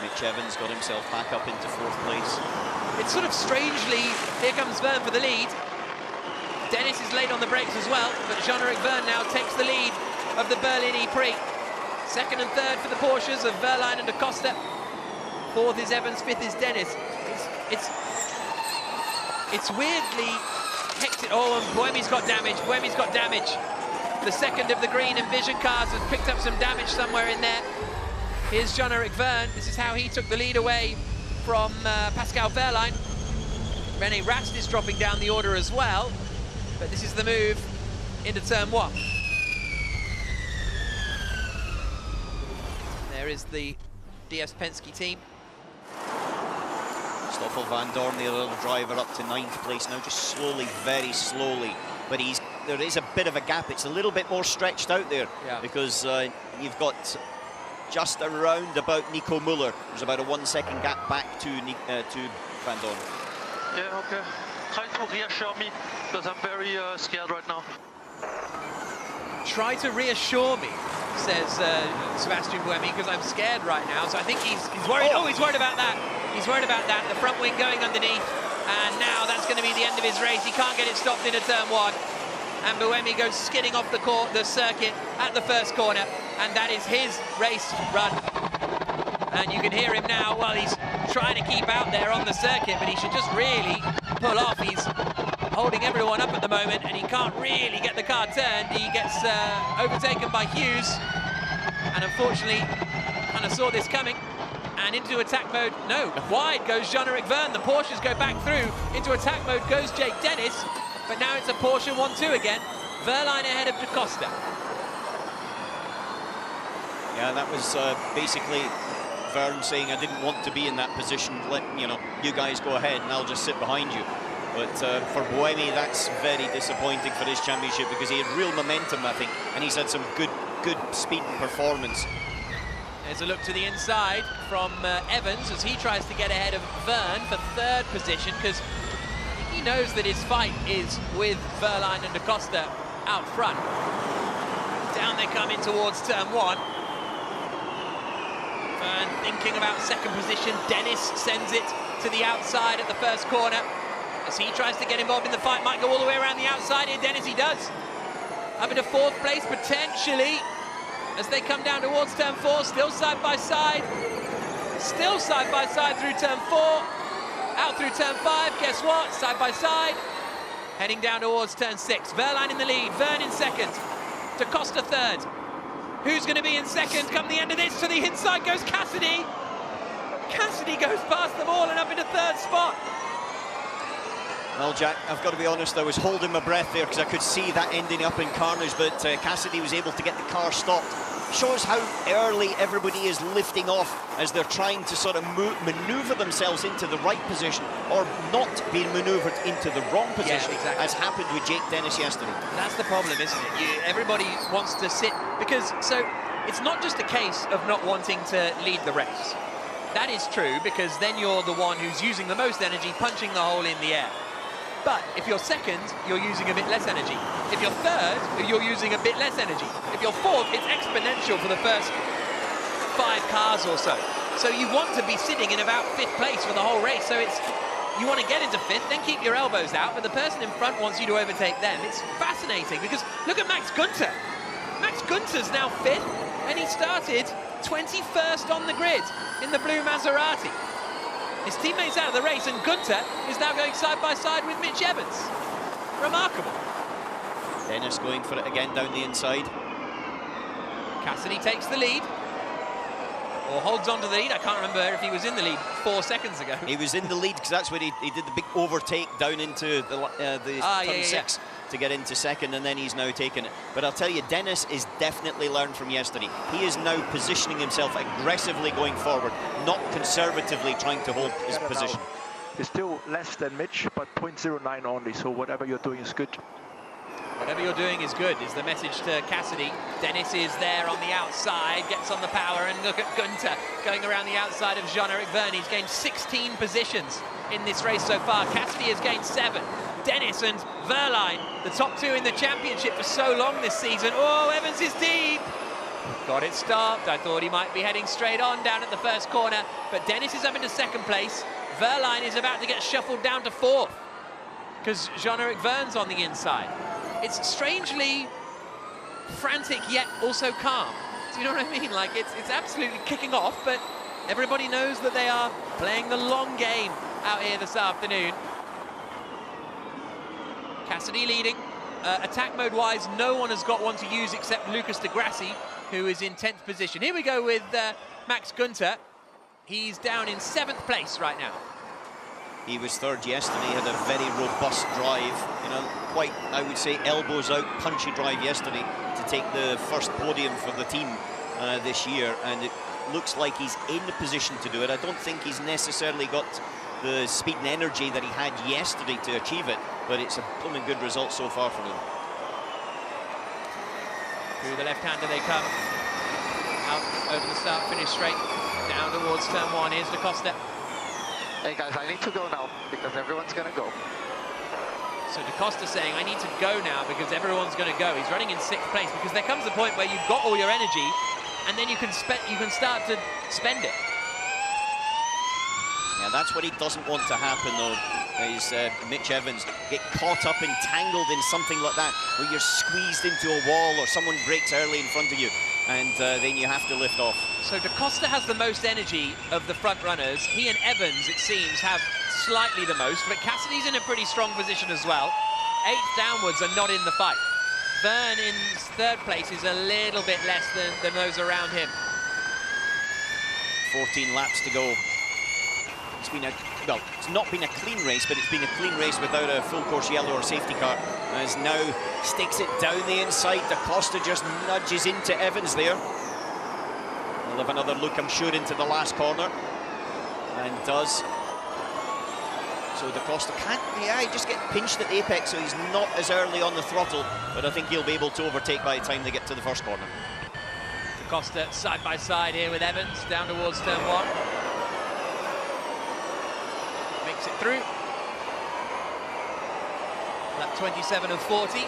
Speaker 4: Mitch Evans got himself back up into 4th place.
Speaker 20: It's sort of strangely, here comes Verne for the lead. Dennis is late on the brakes as well, but Jean-Eric Verne now takes the lead of the Berlin E-Prix. 2nd and 3rd for the Porsches of Wehrlein and Da Costa. 4th is Evans, 5th is Dennis. It's weirdly hectic. Oh, and Buemi's got damage. Buemi's got damage. The 2nd of the green Envision cars has picked up some damage somewhere in there. Here's Jean-Eric Verne. This is how he took the lead away from Pascal Wehrlein. René Rast is dropping down the order as well, but this is the move into turn 1. There is the DS Penske team.
Speaker 4: Stoffel Van Dorn, the other driver, up to 9th place now, just slowly, very slowly. But there is a bit of a gap. It's a little bit more stretched out there, because you've got just around about Nico Muller. There's about a 1 second gap back to Van Dorn.
Speaker 2: Yeah, okay. Try to reassure me, because I'm very scared right now.
Speaker 20: Try to reassure me, says Sebastian Buemi, because I'm scared right now. So I think he's worried. Oh, he's worried about that. He's worried about that. The front wing going underneath, and now that's going to be the end of his race. He can't get it stopped into turn 1. And Buemi goes skidding off the circuit at the first corner, and that is his race run.
Speaker 3: And you can hear him now. Well, he's trying to keep out there on the circuit, but he should just really pull off. He's holding everyone up at the moment, and he can't really get the car turned. He gets overtaken by Hughes, and unfortunately, kind of saw this coming. And into attack mode, no, wide goes Jean-Eric Verne. The Porsches go back through. Into attack mode goes Jake Dennis, but now it's a Porsche 1-2 again. Verline ahead of Da Costa.
Speaker 4: Yeah, that was basically Verne saying, I didn't want to be in that position. Let you guys go ahead, and I'll just sit behind you. But for Buemi, that's very disappointing for his championship, because he had real momentum, I think, and he's had some good speed and performance.
Speaker 3: There's a look to the inside from Evans as he tries to get ahead of Verne for third position, because he knows that his fight is with Verline and Da Costa out front. Down they come in towards turn 1. Verne thinking about second position. Dennis sends it to the outside at the first corner as he tries to get involved in the fight. Might go all the way around the outside here. Dennis, he does. Up into fourth place potentially as they come down towards turn 4. Still side by side. Still side by side through turn 4. Out through turn 5. Guess what? Side by side. Heading down towards turn 6. Verline in the lead. Verne in second. Da Costa third. Who's going to be in second come the end of this? To the inside goes Cassidy. Cassidy goes past them all and up into third spot.
Speaker 4: Well, Jack, I've got to be honest, I was holding my breath there because I could see that ending up in carnage, but Cassidy was able to get the car stopped. Shows how early everybody is lifting off as they're trying to sort of maneuver themselves into the right position or not being maneuvered into the wrong position,
Speaker 3: exactly.
Speaker 4: as happened with Jake Dennis yesterday.
Speaker 3: That's the problem, isn't it? Everybody wants to sit, because so it's not just a case of not wanting to lead the race. That is true, because then you're the one who's using the most energy, punching the hole in the air. But if you're second, you're using a bit less energy. If you're third, you're using a bit less energy. If you're fourth, it's exponential for the first 5 cars or so. So you want to be sitting in about 5th place for the whole race. So you want to get into 5th, then keep your elbows out, but the person in front wants you to overtake them. It's fascinating, because look at Max Günther. Max Günther's now 5th, and he started 21st on the grid in the blue Maserati. His teammates out of the race, and Günther is now going side by side with Mitch Evans. Remarkable.
Speaker 4: Dennis going for it again down the inside.
Speaker 3: Cassidy takes the lead, or holds on to the lead. I can't remember if he was in the lead 4 seconds ago.
Speaker 4: He was in the lead because that's where he did the big overtake down into the turn 6 to get into second, and then he's now taken it. But I'll tell you, Dennis is definitely learned from yesterday. He is now positioning himself aggressively going forward, not conservatively trying to hold his position.
Speaker 14: It's still less than Mitch, but 0.09 only, so whatever you're doing is good.
Speaker 3: Whatever you're doing is good, is the message to Cassidy. Dennis is there on the outside, gets on the power, and look at Günther going around the outside of Jean-Eric Verne. He's gained 16 positions in this race so far. Cassidy has gained 7. Dennis and Verline, the top 2 in the championship for so long this season. Oh, Evans is deep. Got it stopped. I thought he might be heading straight on down at the first corner, but Dennis is up into 2nd place. Verline is about to get shuffled down to 4th because Jean-Eric Verne's on the inside. It's strangely frantic yet also calm. Do you know what I mean? Like it's absolutely kicking off, but everybody knows that they are playing the long game out here this afternoon. Cassidy leading. Attack mode wise, no one has got one to use except Lucas de Grassi, who is in 10th position. Here we go with Max Günther. He's down in 7th place right now.
Speaker 4: He was 3rd yesterday, had a very robust drive, quite, I would say, elbows out, punchy drive yesterday to take the first podium for the team this year, and it looks like he's in the position to do it. I don't think he's necessarily got the speed and energy that he had yesterday to achieve it, but it's a blooming good result so far for him.
Speaker 3: Through the left-hander they come, out over the start, finish straight, down towards turn 1. Here's Da Costa.
Speaker 16: Hey guys, I need to go now because everyone's gonna go.
Speaker 3: So Da Costa saying, I need to go now because everyone's gonna go. He's running in 6th place because there comes a point where you've got all your energy and then you can start to spend it.
Speaker 4: Yeah, that's what he doesn't want to happen, though, is Mitch Evans get caught up, entangled in something like that, where you're squeezed into a wall or someone breaks early in front of you. and then you have to lift off.
Speaker 17: So Da Costa has the most energy of the front runners. He and Evans, it seems, have slightly the most, but Cassidy's in a pretty strong position as well. 8th downwards are not in the fight. Verne in 3rd place is a little bit less than those around him.
Speaker 4: 14 laps to go. It's been well, it's not been a clean race, but it's been a clean race without a full course yellow or safety car. As now sticks it down the inside. Da Costa just nudges into Evans there. We'll have another look, I'm sure, into the last corner. And does. So Da Costa can't, he just get pinched at the apex, so he's not as early on the throttle, but I think he'll be able to overtake by the time they get to the first corner.
Speaker 17: Da Costa side by side here with Evans, down towards turn 1. Makes it through. Lap 27 of 40 in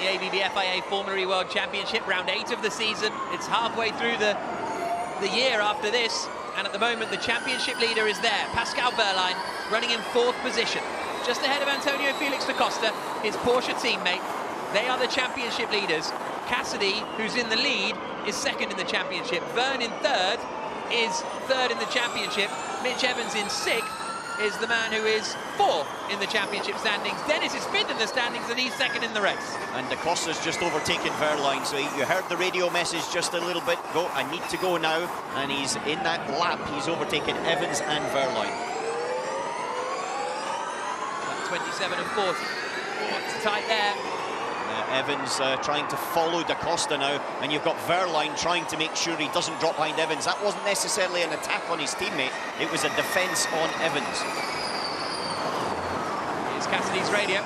Speaker 17: the ABB FIA Formula E World Championship, round 8 of the season. It's halfway through the year after this. And at the moment, the championship leader is there. Pascal Wehrlein running in 4th position, just ahead of Antonio Felix da Costa, his Porsche teammate. They are the championship leaders. Cassidy, who's in the lead, is 2nd in the championship. Verne in 3rd is 3rd in the championship. Mitch Evans in 6th is the man who is 4th in the championship standings. Dennis is 5th in the standings, and he's 2nd in the race.
Speaker 4: And Da Costa's just overtaken Wehrlein, so you heard the radio message just a little bit go, I need to go now, and he's in that lap, he's overtaken Evans and Wehrlein.
Speaker 17: 27 and 40. Oh, it's tight there.
Speaker 4: Evans trying to follow Da Costa now, and you've got Wehrlein trying to make sure he doesn't drop behind Evans. That wasn't necessarily an attack on his teammate, it was a defence on Evans.
Speaker 17: Here's Cassidy's radio.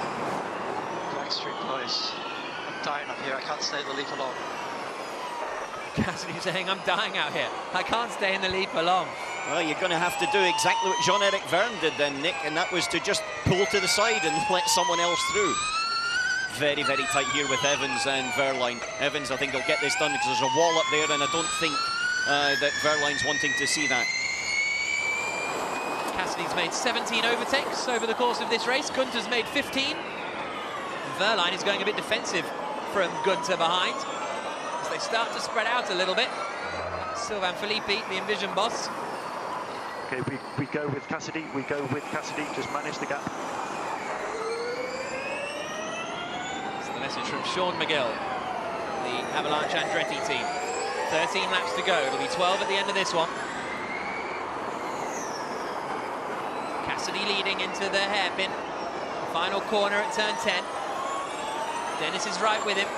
Speaker 22: Extreme boys. I'm dying up here, I can't stay in the lead for long.
Speaker 17: Cassidy saying, I'm dying out here. I can't stay in the lead for long.
Speaker 4: Well, you're going to have to do exactly what Jean-Eric Verne did then, Nick, and that was to just pull to the side and let someone else through. Very, very tight here with Evans and Wehrlein. Evans, I think, will get this done because there's a wall up there, and I don't think that Wehrlein's wanting to see that.
Speaker 17: Cassidy's made 17 overtakes over the course of this race. Gunter's made 15. Wehrlein is going a bit defensive from Gunter behind as they start to spread out a little bit. Sylvain Filippi, the Envision boss.
Speaker 14: Okay, we go with Cassidy. We go with Cassidy. Just manage the gap.
Speaker 17: Message from Sean McGill, the Avalanche Andretti team. 13 laps to go. It'll be 12 at the end of this one. Cassidy leading into the hairpin. Final corner at turn 10. Dennis is right with him.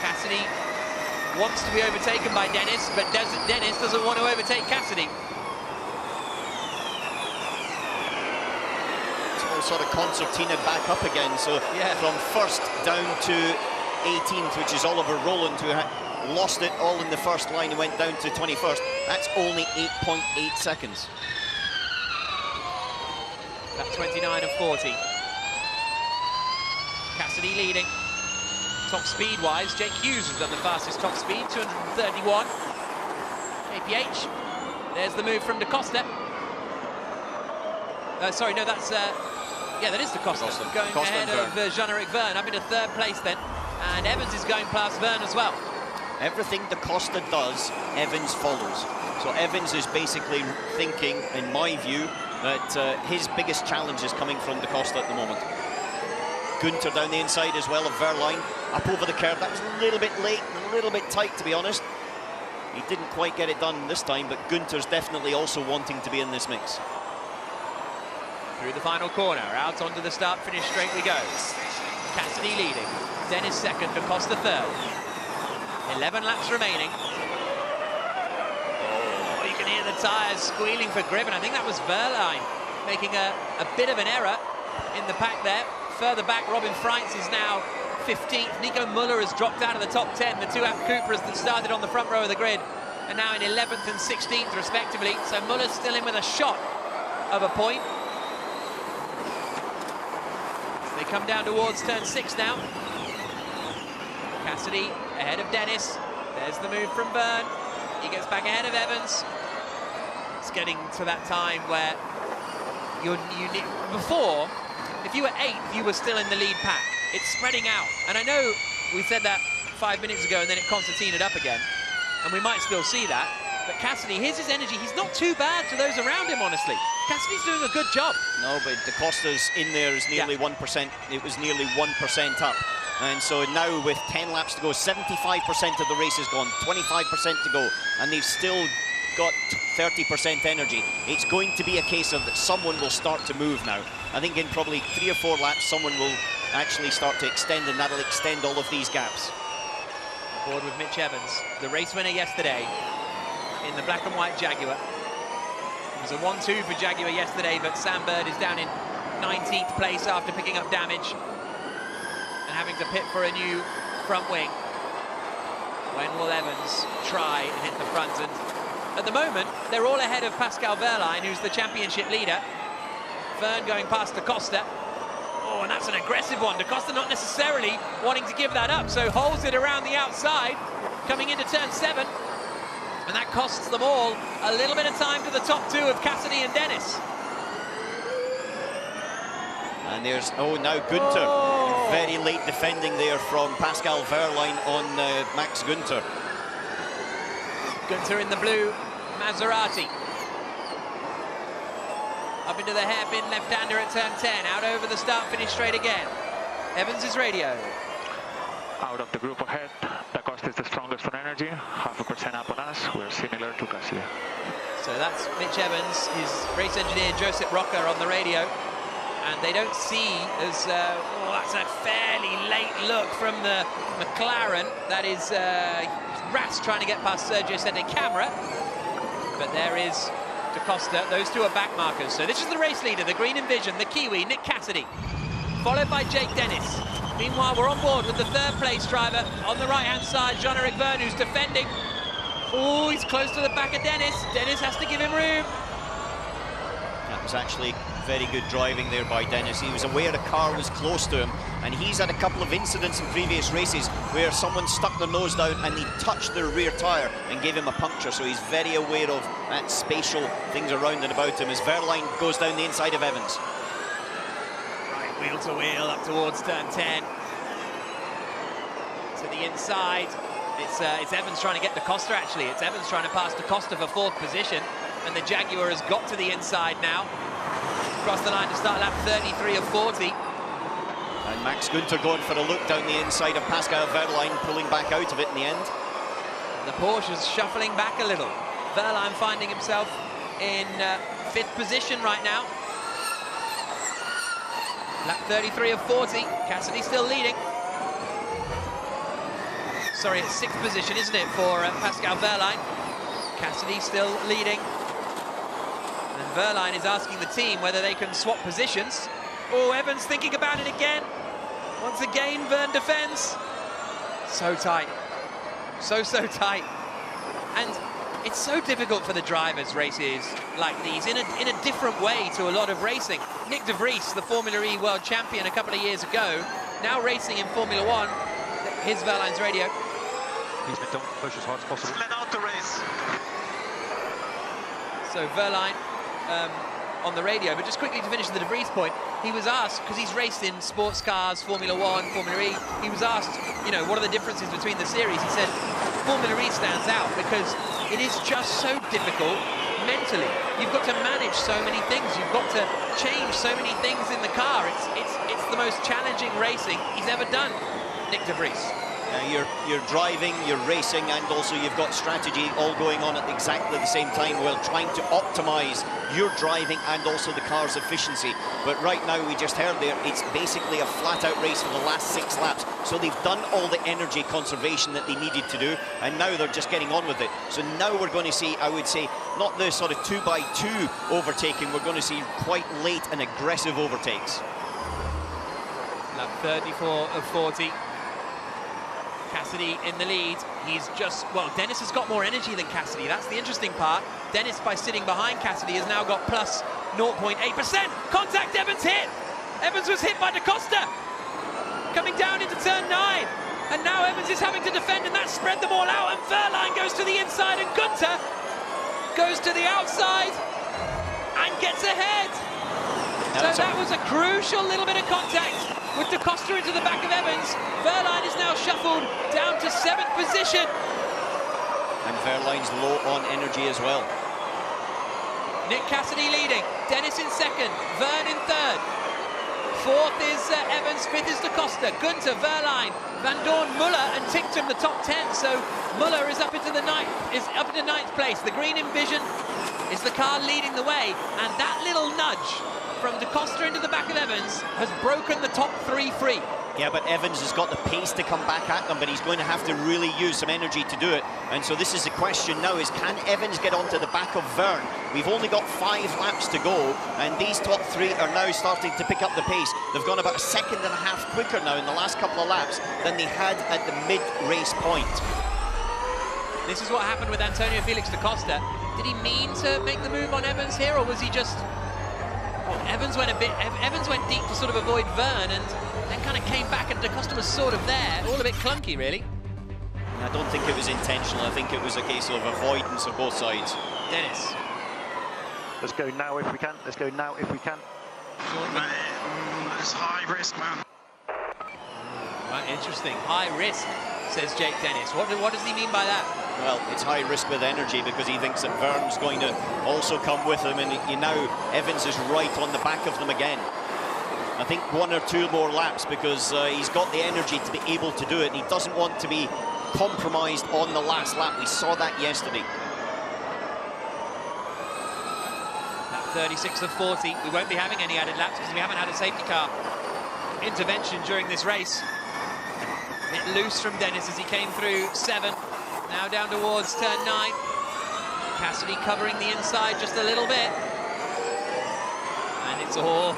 Speaker 17: Cassidy wants to be overtaken by Dennis, but Dennis doesn't want to overtake Cassidy.
Speaker 4: Sort of concertina back up again, so yeah, from 1st down to 18th, which is Oliver Rowland, who had lost it all in the first line and went down to 21st. That's only 8.8 seconds.
Speaker 17: That's 29 and 40. Cassidy leading. Top speed wise, Jake Hughes has done the fastest top speed, 231. KPH. There's the move from Da Costa. Sorry, no, that's yeah, that is Da Costa going ahead of Jean-Eric Verne up into 3rd place then, and Evans is going past Verne as well.
Speaker 4: Everything Da Costa does, Evans follows. So Evans is basically thinking, in my view, that his biggest challenge is coming from Da Costa at the moment. Gunter down the inside as well of Wehrlein, up over the curve. That was a little bit late, a little bit tight, to be honest. He didn't quite get it done this time, but Gunter's definitely also wanting to be in this mix.
Speaker 17: Through the final corner, out onto the start-finish straight we go. Cassidy leading, Dennis 2nd, Da Costa 3rd. 11 laps remaining. Oh, you can hear the tyres squealing for grip, and I think that was Wehrlein making a bit of an error in the pack there. Further back, Robin Freitz is now 15th. Nico Muller has dropped out of the top 10. The two Cupras that started on the front row of the grid are now in 11th and 16th, respectively. So Muller's still in with a shot of a point. They come down towards turn 6 now. Cassidy ahead of Dennis. There's the move from Verne. He gets back ahead of Evans. It's getting to that time where you need, before, if you were 8th, you were still in the lead pack. It's spreading out. And I know we said that 5 minutes ago and then it concertinaed up again. and we might still see that. But Cassidy, here's his energy. He's not too bad to those around him, honestly. Cassidy's doing a good job.
Speaker 4: No, but Da Costa's in there is nearly 1%. It was nearly 1% up. And so now with 10 laps to go, 75% of the race is gone, 25% to go, and they've still got 30% energy. It's going to be a case of that someone will start to move now. I think in probably 3 or 4 laps, someone will actually start to extend, and that'll extend all of these gaps.
Speaker 17: On board with Mitch Evans, the race winner yesterday in the black and white Jaguar. It was a 1-2 for Jaguar yesterday, but Sam Bird is down in 19th place after picking up damage and having to pit for a new front wing. When will Evans try and hit the front? And at the moment, they're all ahead of Pascal Wehrlein, who's the championship leader. Verne going past Da Costa. Oh, and that's an aggressive one. Da Costa not necessarily wanting to give that up, so holds it around the outside, coming into turn 7. And that costs them all a little bit of time to the top 2 of Cassidy and Dennis.
Speaker 4: And there's, now Günther.
Speaker 17: Oh.
Speaker 4: Very late defending there from Pascal Wehrlein on Max Günther.
Speaker 17: Günther in the blue Maserati. Up into the hairpin left-hander at turn 10. Out over the start-finish straight again. Evans' radio.
Speaker 14: Out of the group ahead, Da Costa is the strongest on energy, 0.5% up on us. We're similar to Cassidy.
Speaker 17: So that's Mitch Evans, his race engineer Joseph Rocker on the radio. And they don't see as, that's a fairly late look from the McLaren. That is Ras trying to get past Sergio Sette Camera. But there is Da Costa. Those two are back markers. So this is the race leader, the Green Envision, the Kiwi, Nick Cassidy, followed by Jake Dennis. Meanwhile, we're on board with the 3rd place driver on the right-hand side, Jean-Eric Verne, who's defending. Oh, he's close to the back of Dennis. Dennis has to give him room.
Speaker 4: That was actually very good driving there by Dennis. He was aware a car was close to him, and he's had a couple of incidents in previous races where someone stuck their nose down and they touched their rear tyre and gave him a puncture, so he's very aware of that spatial things around and about him as Wehrlein goes down the inside of Evans.
Speaker 17: Right, wheel to wheel up towards turn 10. To the inside. It's Evans trying to get Da Costa, actually. It's Evans trying to pass Da Costa for 4th position, and the Jaguar has got to the inside now. Across the line to start lap 33 of 40.
Speaker 4: And Max Günther going for a look down the inside of Pascal Wehrlein, pulling back out of it in the end.
Speaker 17: The Porsche's shuffling back a little. Wehrlein finding himself in 5th position right now. Lap 33 of 40. Cassidy still leading. Sorry, it's 6th position, isn't it, for Pascal Wehrlein? Cassidy still leading. And Wehrlein is asking the team whether they can swap positions. Oh, Evans thinking about it again. Once again, Verne defends. So tight. So tight. And it's so difficult for the drivers races like these in a different way to a lot of racing. Nick de Vries, the Formula E world champion a couple of years ago, now racing in Formula 1. Here's Wehrlein's radio.
Speaker 14: Don't push as hard as possible.
Speaker 11: Let out the race.
Speaker 17: So Wehrlein on the radio, but just quickly to finish the De Vries point, he was asked, because he's raced in sports cars, Formula 1, Formula E, he was asked, what are the differences between the series? He said, Formula E stands out because it is just so difficult mentally. You've got to manage so many things. You've got to change so many things in the car. It's the most challenging racing he's ever done, Nick de Vries.
Speaker 4: You're driving, you're racing, and also you've got strategy all going on at exactly the same time while trying to optimize your driving and also the car's efficiency. But right now, we just heard there, it's basically a flat-out race for the last 6 laps. So they've done all the energy conservation that they needed to do, and now they're just getting on with it. So now we're going to see, I would say, not the sort of 2x2 overtaking, we're going to see quite late and aggressive overtakes.
Speaker 17: Lap 34 of 40. Cassidy in the lead. He's just, Dennis has got more energy than Cassidy. That's the interesting part. Dennis, by sitting behind Cassidy, has now got plus 0.8%. Contact, Evans hit. Evans was hit by Da Costa. Coming down into turn 9. And now Evans is having to defend, and that spread them all out. And Wehrlein goes to the inside, and Günther goes to the outside and gets ahead. So that was a crucial little bit of contact with Da Costa into the back of Evans. Wehrlein is now shuffled down to 7th position.
Speaker 4: And Verline's low on energy as well.
Speaker 17: Nick Cassidy leading, Dennis in second, Verne in third. Fourth is Evans, fifth is Da Costa, Gunter, Verline, Van Dorn, Muller and Tinctum the top 10. So Muller is up into ninth place. The green Envision is the car leading the way, and that little nudge from Da Costa into the back of Evans has broken the top 3 free.
Speaker 4: Yeah, but Evans has got the pace to come back at them, but he's going to have to really use some energy to do it. And so this is the question now, is can Evans get onto the back of Verne? We've only got 5 laps to go, and these top 3 are now starting to pick up the pace. They've gone about 1.5 seconds quicker now in the last couple of laps than they had at the mid-race point.
Speaker 17: This is what happened with Antonio Felix Da Costa. Did he mean to make the move on Evans here, or was he just... Well, Evans went deep to sort of avoid Verne, and then kind of came back, and Da Costa was sort of there. All a bit clunky, really.
Speaker 4: I don't think it was intentional. I think it was a case of avoidance of both sides.
Speaker 17: Dennis.
Speaker 14: Let's go now if we can. Let's go now if we can.
Speaker 11: It's high risk, man.
Speaker 17: Right, interesting. High risk, says Jake Dennis. What does he mean by that?
Speaker 4: Well, it's high risk with energy because he thinks that Verne's going to also come with him, and now Evans is right on the back of them again. I think 1 or 2 more laps because he's got the energy to be able to do it, and he doesn't want to be compromised on the last lap. We saw that yesterday.
Speaker 17: That 36 of 40. We won't be having any added laps because we haven't had a safety car intervention during this race. A bit loose from Dennis as he came through 7. Now down towards turn 9. Cassidy covering the inside just a little bit. And it's all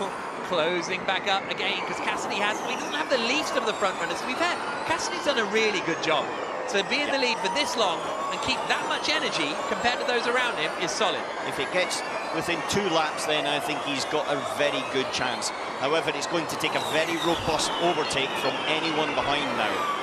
Speaker 17: closing back up again because Cassidy doesn't have the least of the front runners. Cassidy's done a really good job. To be in the lead for this long and keep that much energy compared to those around him is solid.
Speaker 4: If it gets within 2 laps, then I think he's got a very good chance. However, it's going to take a very robust overtake from anyone behind now.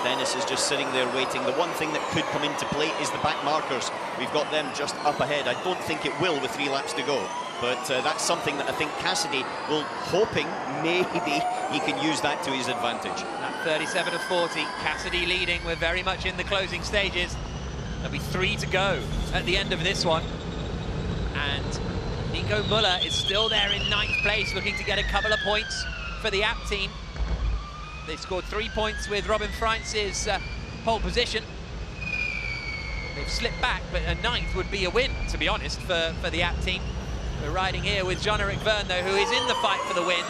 Speaker 4: Dennis is just sitting there waiting. The one thing that could come into play is the back markers. We've got them just up ahead. I don't think it will with 3 laps to go, but that's something that I think Cassidy will, hoping maybe he can use that to his advantage.
Speaker 17: At 37 of 40, Cassidy leading. We're very much in the closing stages. There'll be 3 to go at the end of this one. And Nico Muller is still there in 9th place, looking to get a couple of points for the app team. They scored 3 points with Robin Freinz's pole position. They've slipped back, but a 9th would be a win, to be honest, for the app team. We're riding here with Jean-Eric Verne, though, who is in the fight for the win,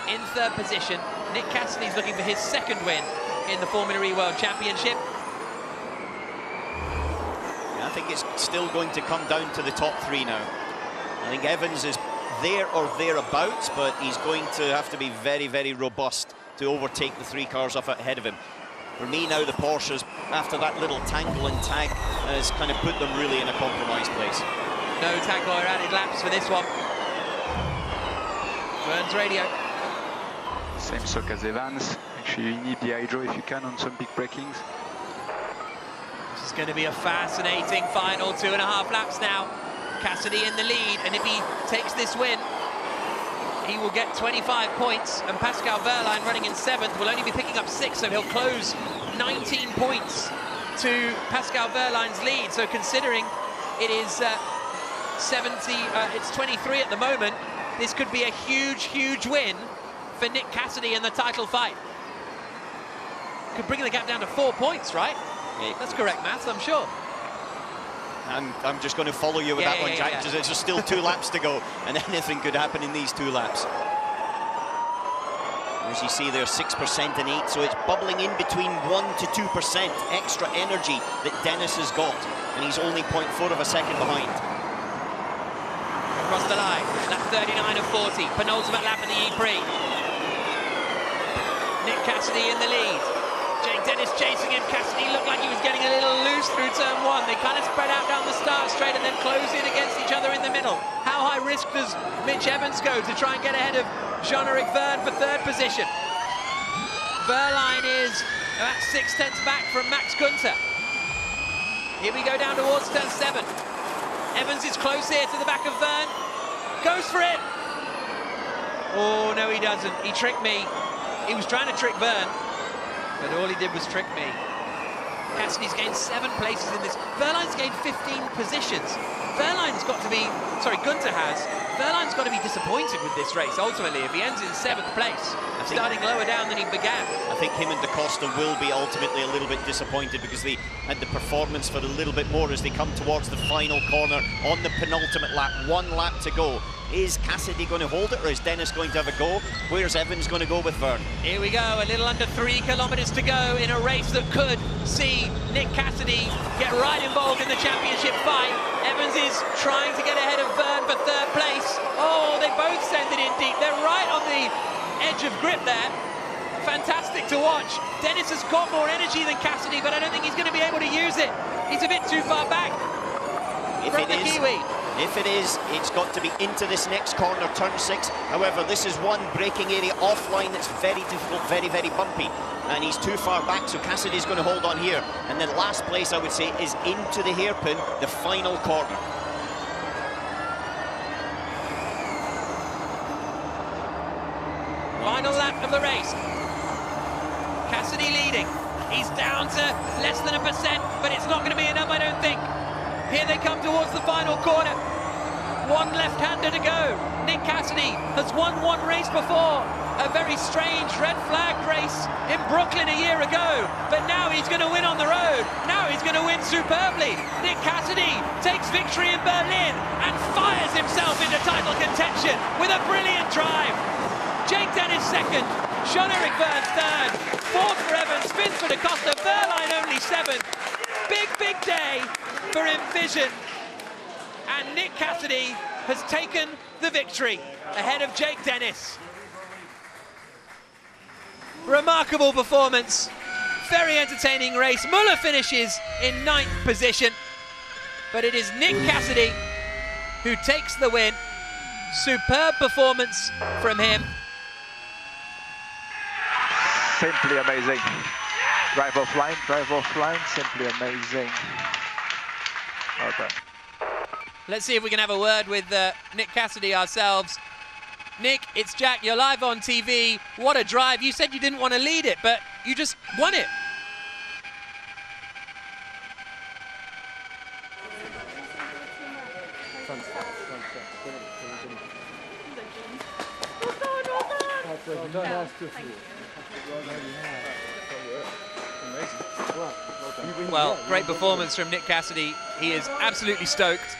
Speaker 17: in 3rd position. Nick Cassidy's looking for his 2nd win in the Formula E World Championship.
Speaker 4: Yeah, I think it's still going to come down to the top 3 now. I think Evans is there or thereabouts, but he's going to have to be very, very robust to overtake the 3 cars off ahead of him. For me now, the Porsches, after that little tangle and tag, has kind of put them really in a compromised place.
Speaker 17: No tag or added laps for this one. Verne's radio.
Speaker 14: Same sock as Evans. Actually, you need the hydro if you can on some big breakings.
Speaker 17: This is going to be a fascinating final 2.5 laps now. Cassidy in the lead, and if he takes this win, he will get 25 points, and Pascal Wehrlein running in 7th will only be picking up 6, so he'll close 19 points to Pascal Wehrlein's lead. So considering it is it's 23 at the moment, this could be a huge, huge win for Nick Cassidy in the title fight. Could bring the gap down to 4 points, right? Yeah. That's correct maths, I'm sure.
Speaker 4: I'm just going to follow you with that one, Jack. There's just still 2 laps to go, and anything could happen in these 2 laps. As you see, there's 6% and 8, so it's bubbling in between 1 to 2% extra energy that Dennis has got, and he's only 0.4 of a second behind.
Speaker 17: Across the line, lap 39 of 40, penultimate lap of the E-Prix. Nick Cassidy in the lead. Jake Dennis chasing him. Cassidy looked like he was getting a little loose through turn 1. They kind of spread out down the start straight and then close in against each other in the middle. How high risk does Mitch Evans go to try and get ahead of Jean-Eric Verne for 3rd position? Wehrlein is about 6/10 back from Max Gunter. Here we go down towards turn 7. Evans is close here to the back of Verne. Goes for it. Oh, no, he doesn't. He tricked me. He was trying to trick Verne, but all he did was trick me. Cassidy's gained 7 places in this. Verline's gained 15 positions. Verline's got to be, sorry, Gunther has. Verline's got to be disappointed with this race, ultimately, if he ends in 7th place, starting lower down than he began.
Speaker 4: I think him and Da Costa will be ultimately a little bit disappointed because they had the performance for a little bit more as they come towards the final corner on the penultimate lap. 1 lap to go. Is Cassidy going to hold it, or is Dennis going to have a go? Where's Evans going to go with Verne?
Speaker 17: Here we go, a little under 3 kilometers to go in a race that could see Nick Cassidy get right involved in the championship fight. Evans is trying to get ahead of Verne for 3rd place. Oh, they both send it in deep. They're right on the edge of grip there. Fantastic to watch. Dennis has got more energy than Cassidy, but I don't think he's going to be able to use it. He's a bit too far back from the Kiwi.
Speaker 4: If it is, it's got to be into this next corner, turn 6. However, this is one braking area offline that's very difficult, very, very bumpy. And he's too far back, so Cassidy's going to hold on here. And then last place, I would say, is into the hairpin, the final corner.
Speaker 17: Final lap of the race. Cassidy leading. He's down to less than 1%, but it's not going to be enough, I don't think. Here they come towards the final corner. 1 left-hander to go. Nick Cassidy has won 1 race before. A very strange red flag race in Brooklyn a year ago. But now he's going to win on the road. Now he's going to win superbly. Nick Cassidy takes victory in Berlin and fires himself into title contention with a brilliant drive. Jake Dennis 2nd, Jean-Eric Verne 3rd, 4th for Evans, 5th for Da Costa, Verline only 7th. Big day for Envision, and Nick Cassidy has taken the victory ahead of Jake Dennis. Remarkable performance, very entertaining race. Muller finishes in 9th position, but it is Nick Cassidy who takes the win. Superb performance from him.
Speaker 14: Simply amazing. Drive offline, simply amazing. Well done.
Speaker 17: Let's see if we can have a word with Nick Cassidy ourselves. Nick, it's Jack, you're live on TV. What a drive. You said you didn't want to lead it, but you just won it. Well, great performance from Nick Cassidy. He is absolutely stoked.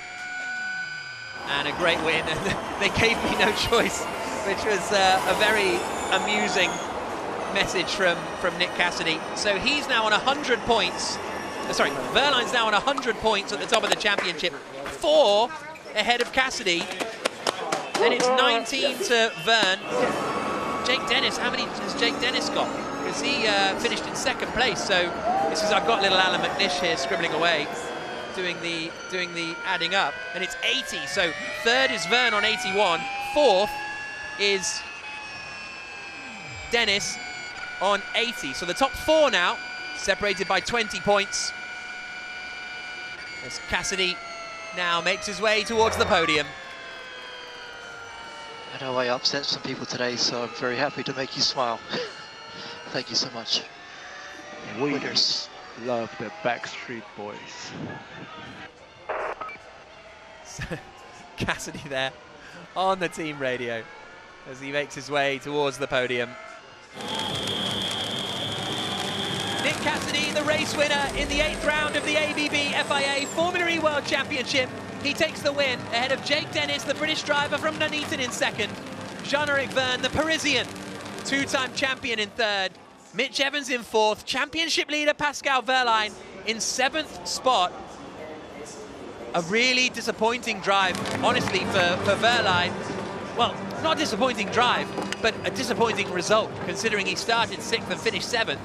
Speaker 17: And a great win. And they gave me no choice, which was a very amusing message from Nick Cassidy. So he's now on 100 points. Sorry, Verline's now on 100 points at the top of the championship. 4 ahead of Cassidy. Then it's 19 to Verne. Jake Dennis, how many has Jake Dennis got? Because he finished in 2nd place. So this is, I've got little Alan McNish here scribbling away, doing the adding up, and it's 80. So 3rd is Verne on 81. 4th is Dennis on 80. So the top 4 now separated by 20 points. As Cassidy now makes his way towards the podium.
Speaker 22: I know I upset some people today, so I'm very happy to make you smile. Thank you so much.
Speaker 14: We
Speaker 22: Winners.
Speaker 14: love the Backstreet Boys.
Speaker 17: Cassidy there on the team radio as he makes his way towards the podium. Nick Cassidy, the race winner in the 8th round of the ABB FIA Formula E World Championship. He takes the win ahead of Jake Dennis, the British driver from Nuneaton, in 2nd. Jean-Eric Verne, the Parisian, 2-time champion, in 3rd. Mitch Evans in 4th. Championship leader Pascal Verline in 7th spot. A really disappointing drive, honestly, for Verline. Well, not a disappointing drive, but a disappointing result, considering he started 6th and finished 7th.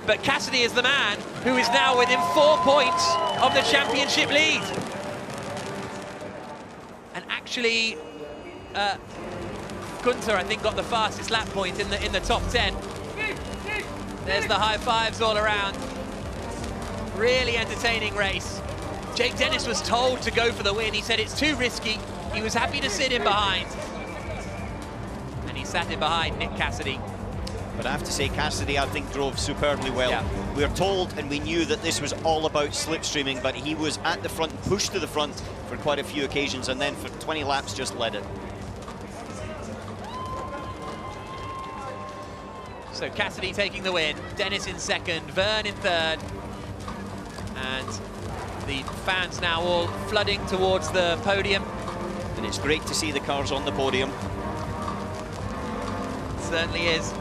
Speaker 17: But Cassidy is the man who is now within 4 points of the championship lead. And actually, Gunther, I think, got the fastest lap point in the top 10. There's the high fives all around. Really entertaining race. Jake Dennis was told to go for the win. He said it's too risky. He was happy to sit in behind. And he sat in behind Nick Cassidy.
Speaker 4: But I have to say, Cassidy, I think, drove superbly well. Yeah. We were told and we knew that this was all about slipstreaming, but he was at the front, pushed to the front for quite a few occasions, and then for 20 laps just led it.
Speaker 17: So Cassidy taking the win, Dennis in second, Vern in third, and the fans now all flooding towards the podium.
Speaker 4: And it's great to see the cars on the podium.
Speaker 17: Certainly is.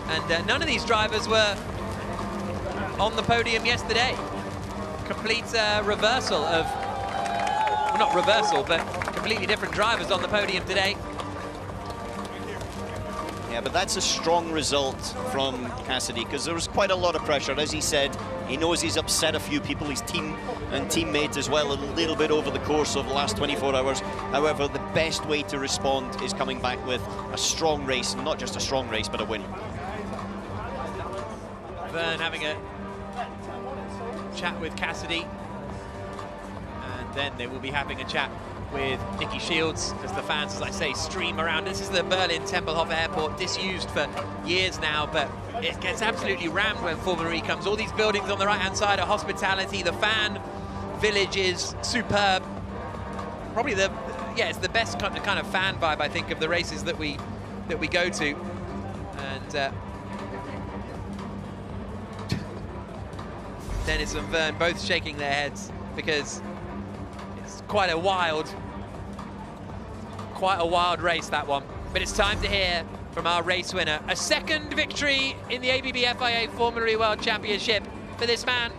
Speaker 17: And none of these drivers were on the podium yesterday. Complete reversal of, well, not reversal, but completely different drivers on the podium today.
Speaker 4: Yeah, but that's a strong result from Cassidy, because there was quite a lot of pressure. As he said, he knows he's upset a few people, his team and teammates as well, a little bit over the course of the last 24 hours. However, the best way to respond is coming back with a strong race, and not just a strong race, but a win.
Speaker 17: Vern having a chat with Cassidy, and then they will be having a chat with Nicky Shields as the fans, as I say, stream around. This is the Berlin Templehof airport, disused for years now, but it gets absolutely rammed when Formula E comes. All these buildings on the right-hand side are hospitality. The fan village is superb. Probably the, yeah, it's the best kind of fan vibe, I think, of the races that we go to. And Dennis and Vern both shaking their heads because it's quite a wild race, that one. But it's time to hear from our race winner. A second victory in the ABB FIA Formula E World Championship for this man.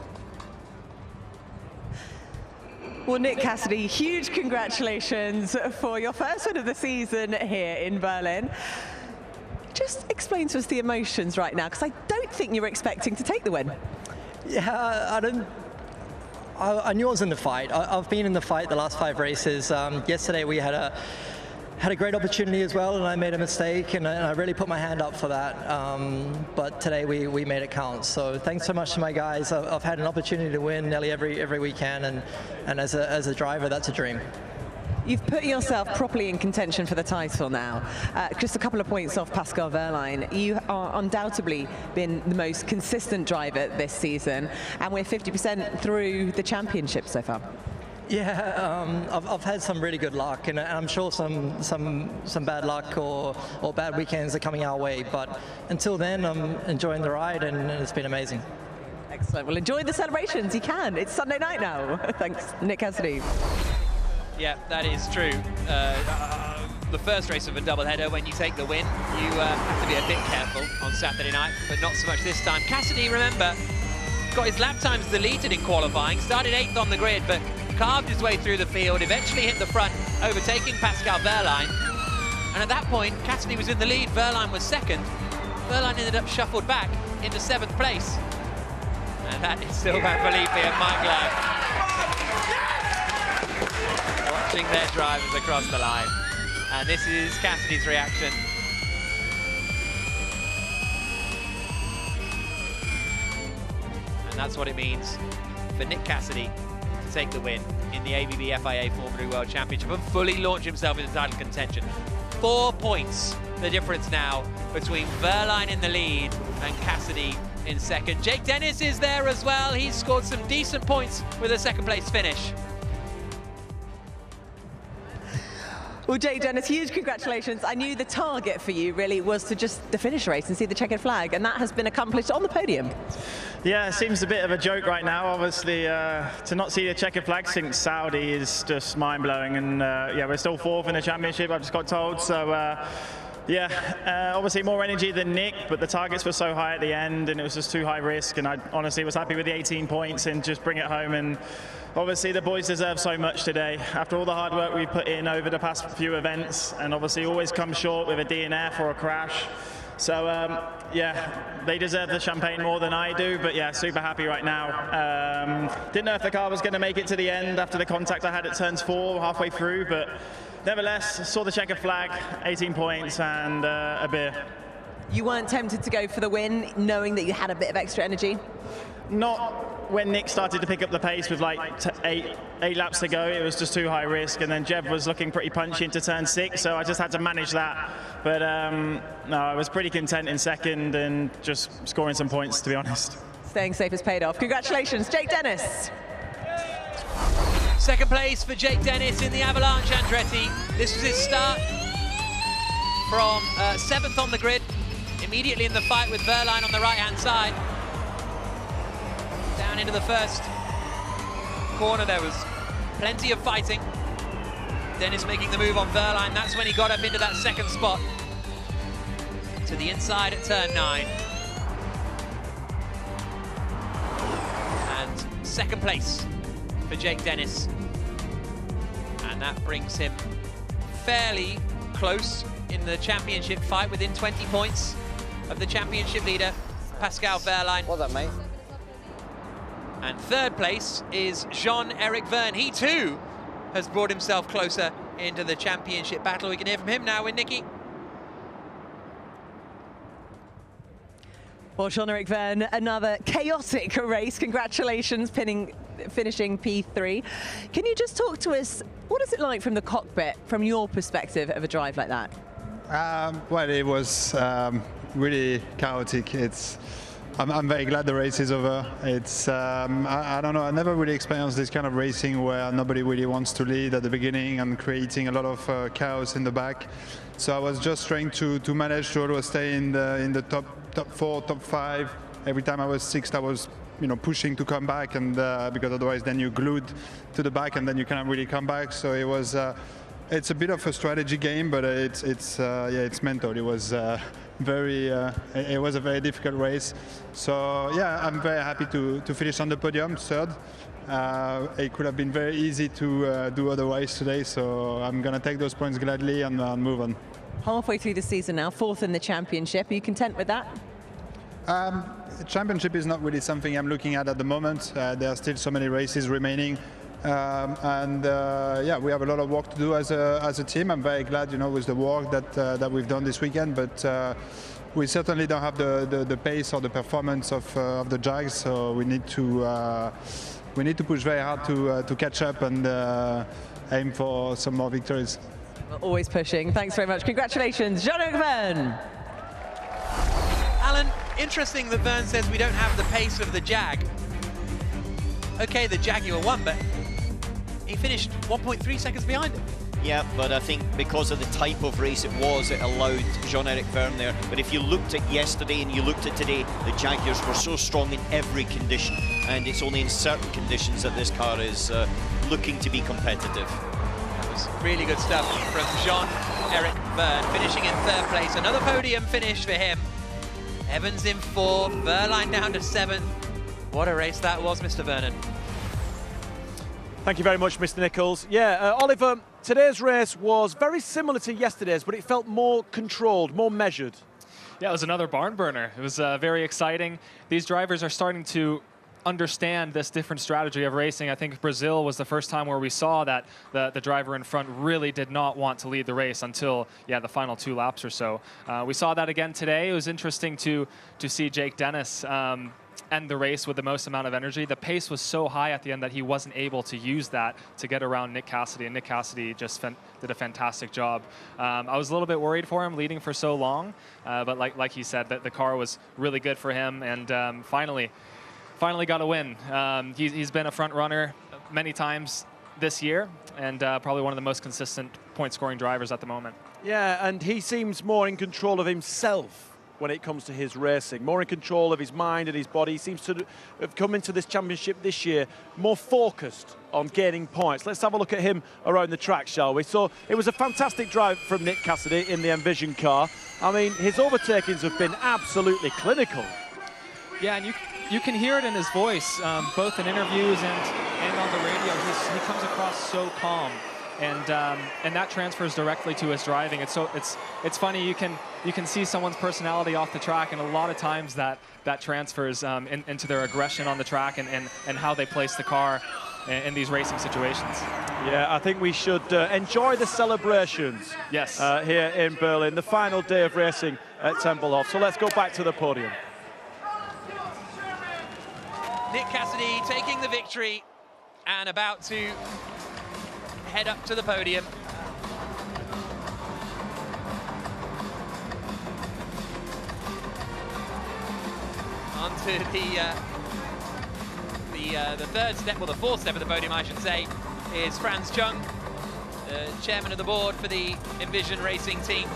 Speaker 18: Well, Nick Cassidy, huge congratulations for your first win of the season here in Berlin. Just explain to us the emotions right now, because I don't think you were expecting to take the win.
Speaker 9: Yeah, I knew I was in the fight. I've been in the fight the last 5 races. Yesterday we had a great opportunity as well, and I made a mistake, and I really put my hand up for that. But today we made it count. So thanks so much to my guys. I've had an opportunity to win nearly every weekend, and as a driver, that's a dream.
Speaker 18: You've put yourself properly in contention for the title now. Just a couple of points off Pascal Wehrlein. You are undoubtedly been the most consistent driver this season, and we're 50% through the championship so far.
Speaker 9: Yeah, I've had some really good luck, and I'm sure some bad luck or bad weekends are coming our way. But until then, I'm enjoying the ride, and it's been amazing.
Speaker 18: Excellent. Well, enjoy the celebrations. You can. It's Sunday night now. Thanks, Nick Cassidy.
Speaker 17: Yeah, that is true. The first race of a doubleheader, when you take the win, you have to be a bit careful on Saturday night, but not so much this time. Cassidy, remember, got his lap times deleted in qualifying, started 8th on the grid, but carved his way through the field, eventually hit the front, overtaking Pascal Wehrlein. And at that point, Cassidy was in the lead, Wehrlein was second. Wehrlein ended up shuffled back into 7th place. And that is Sylvain Philippe and Mike Love watching their drivers across the line. And this is Cassidy's reaction. And that's what it means for Nick Cassidy to take the win in the ABB FIA Formula E World Championship and fully launch himself into title contention. 4 points, the difference now between Wehrlein in the lead and Cassidy in second. Jake Dennis is there as well. He's scored some decent points with a 2nd place finish.
Speaker 18: Well, Jake Dennis, huge congratulations. I knew the target for you really was to just finish the race and see the checkered flag, and that has been accomplished on the podium.
Speaker 6: Yeah, it seems a bit of a joke right now. Obviously, to not see the checkered flag since Saudi is just mind-blowing, and yeah, we're still 4th in the championship, I've just got told, so yeah, obviously more energy than Nick, but the targets were so high at the end, and it was just too high risk, and I honestly was happy with the 18 points and just bring it home. And obviously the boys deserve so much today. After all the hard work we put in over the past few events, and obviously always come short with a DNF or a crash. So yeah, they deserve the champagne more than I do, but yeah, super happy right now. Didn't know if the car was going to make it to the end after the contact I had at turns 4 halfway through, but nevertheless, saw the checkered flag, 18 points and a beer.
Speaker 18: You weren't tempted to go for the win, knowing that you had a bit of extra energy?
Speaker 6: Not when Nick started to pick up the pace with like eight laps to go, it was just too high risk, and then Jev was looking pretty punchy into turn 6, so I just had to manage that. But no, I was pretty content in second and just scoring some points, to be honest.
Speaker 18: Staying safe has paid off. Congratulations, Jake Dennis.
Speaker 17: Second place for Jake Dennis in the Avalanche Andretti. This was his start from 7th on the grid, immediately in the fight with Verline on the right-hand side. Down into the first corner, there was plenty of fighting. Dennis making the move on Verline. That's when he got up into that second spot. To the inside at turn 9. And second place for Jake Dennis. And that brings him fairly close in the championship fight, within 20 points of the championship leader, Pascal Verline.
Speaker 19: Well done, mate.
Speaker 17: And third place is Jean-Eric Verne. He too has brought himself closer into the championship battle. We can hear from him now with Nicky.
Speaker 18: Well, Jean-Eric Verne, another chaotic race. Congratulations, finishing P3. Can you just talk to us, what is it like from the cockpit, from your perspective of a drive like that?
Speaker 21: Well, it was really chaotic. I'm very glad the race is over. It's, I don't know, I never really experienced this kind of racing where nobody really wants to lead at the beginning and creating a lot of chaos in the back. So I was just trying to manage to always stay in the top 4, top 5. Every time I was 6th, I was pushing to come back, and because otherwise then you're glued to the back and then you cannot really come back. So it was, it's a bit of a strategy game, but it's mental. It was it was a very difficult race. So yeah, I'm very happy to finish on the podium, 3rd. It could have been very easy to do otherwise today, so I'm going to take those points gladly and move on.
Speaker 18: Halfway through the season now, 4th in the championship. Are you content with that?
Speaker 21: Championship is not really something I'm looking at the moment. There are still so many races remaining. Yeah, we have a lot of work to do as a team. I'm very glad, with the work that we've done this weekend, but we certainly don't have the pace or the performance of the Jags, so we need to push very hard to catch up and aim for some more victories.
Speaker 18: Always pushing. Thanks very much. Congratulations, Jean-Eric Verne.
Speaker 17: Alan, interesting that Verne says we don't have the pace of the Jag. Okay, the Jaguar won, but he finished 1.3 seconds behind it.
Speaker 4: Yeah, but I think because of the type of race it was, it allowed Jean-Eric Verne there. But if you looked at yesterday and you looked at today, the Jaguars were so strong in every condition, and it's only in certain conditions that this car is looking to be competitive.
Speaker 17: That was really good stuff from Jean-Eric Verne, finishing in 3rd place. Another podium finish for him. Evans in 4th, Verline down to 7th. What a race that was, Mr. Vernon.
Speaker 1: Thank you very much, Mr. Nichols. Yeah, Oliver, today's race was very similar to yesterday's, but it felt more controlled, more measured.
Speaker 8: Yeah, it was another barn burner. It was very exciting. These drivers are starting to understand this different strategy of racing. I think Brazil was the first time where we saw that the driver in front really did not want to lead the race until, the final 2 laps or so. We saw that again today. It was interesting to see Jake Dennis end the race with the most amount of energy. The pace was so high at the end that he wasn't able to use that to get around Nick Cassidy, and Nick Cassidy just did a fantastic job. I was a little bit worried for him leading for so long, but like he said, the car was really good for him, and finally got a win. He's been a front runner many times this year, and probably one of the most consistent point-scoring drivers at the moment.
Speaker 1: Yeah, and he seems more in control of himself when it comes to his racing, more in control of his mind and his body. He seems to have come into this championship this year more focused on gaining points. Let's have a look at him around the track, shall we? So it was a fantastic drive from Nick Cassidy in the Envision car. I mean, his overtakings have been absolutely clinical.
Speaker 8: Yeah, and you can hear it in his voice, both in interviews and on the radio. He comes across so calm, and that transfers directly to his driving. It's funny, you can see someone's personality off the track, and a lot of times that transfers into their aggression on the track and how they place the car in these racing situations.
Speaker 1: Yeah, I think we should enjoy the celebrations.
Speaker 8: Yes.
Speaker 1: Here in Berlin, the final day of racing at Templehof. So let's go back to the podium.
Speaker 17: Nick Cassidy taking the victory and about to head up to the podium. Onto the third step, well, the fourth step of the podium, I should say, is Franz Chung, the chairman of the board for the Envision Racing team.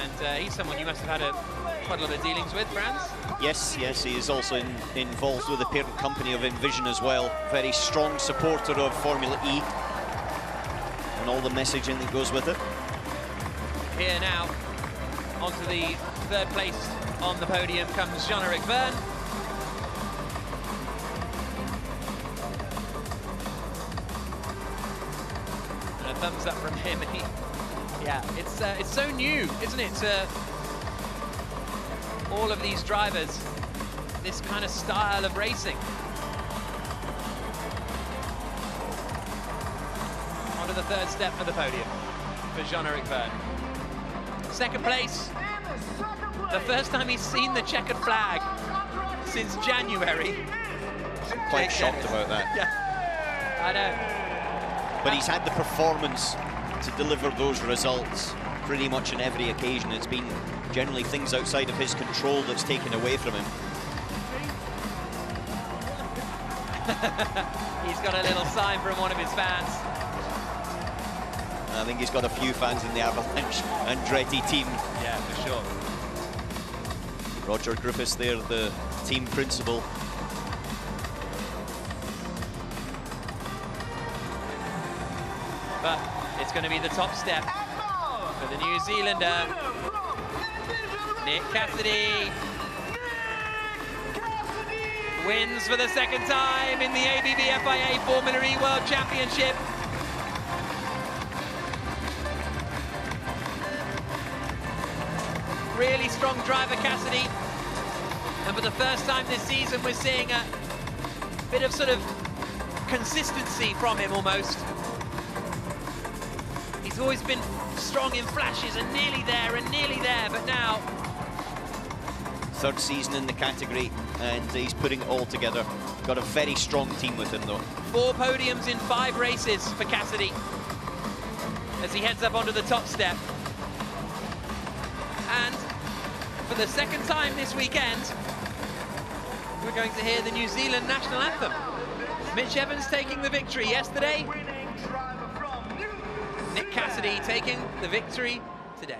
Speaker 17: And he's someone you must have had quite a lot of dealings with, Franz?
Speaker 4: Yes, he is also involved with the parent company of Envision as well. Very strong supporter of Formula E and all the messaging that goes with it.
Speaker 17: Here now, onto the third place on the podium comes Jean-Eric Verne. And a thumbs up from him. Yeah, it's so new, isn't it, to all of these drivers, this kind of style of racing. Onto the third step of the podium for Jean-Eric Verne. Second place, the first time he's seen the checkered flag since January.
Speaker 4: Quite shocked about that.
Speaker 17: Yeah, I know.
Speaker 4: But he's had the performance to deliver those results pretty much on every occasion. It's been generally things outside of his control that's taken away from him.
Speaker 17: He's got a little sign from one of his fans.
Speaker 4: I think he's got a few fans in the Avalanche Andretti team.
Speaker 17: Yeah, for sure.
Speaker 4: Roger Griffiths there, the team principal.
Speaker 17: But it's going to be the top step for the New Zealander, Nick Cassidy. Wins for the second time in the ABB FIA Formula E World Championship. Really strong driver, Cassidy. And for the first time this season, we're seeing a bit of sort of consistency from him almost. He's always been strong in flashes and nearly there, but now...
Speaker 4: Third season in the category, and he's putting it all together. Got a very strong team with him, though.
Speaker 17: 4 podiums in 5 races for Cassidy as he heads up onto the top step. And for the second time this weekend, we're going to hear the New Zealand national anthem. Mitch Evans taking the victory yesterday. Nick Cassidy taking the victory today.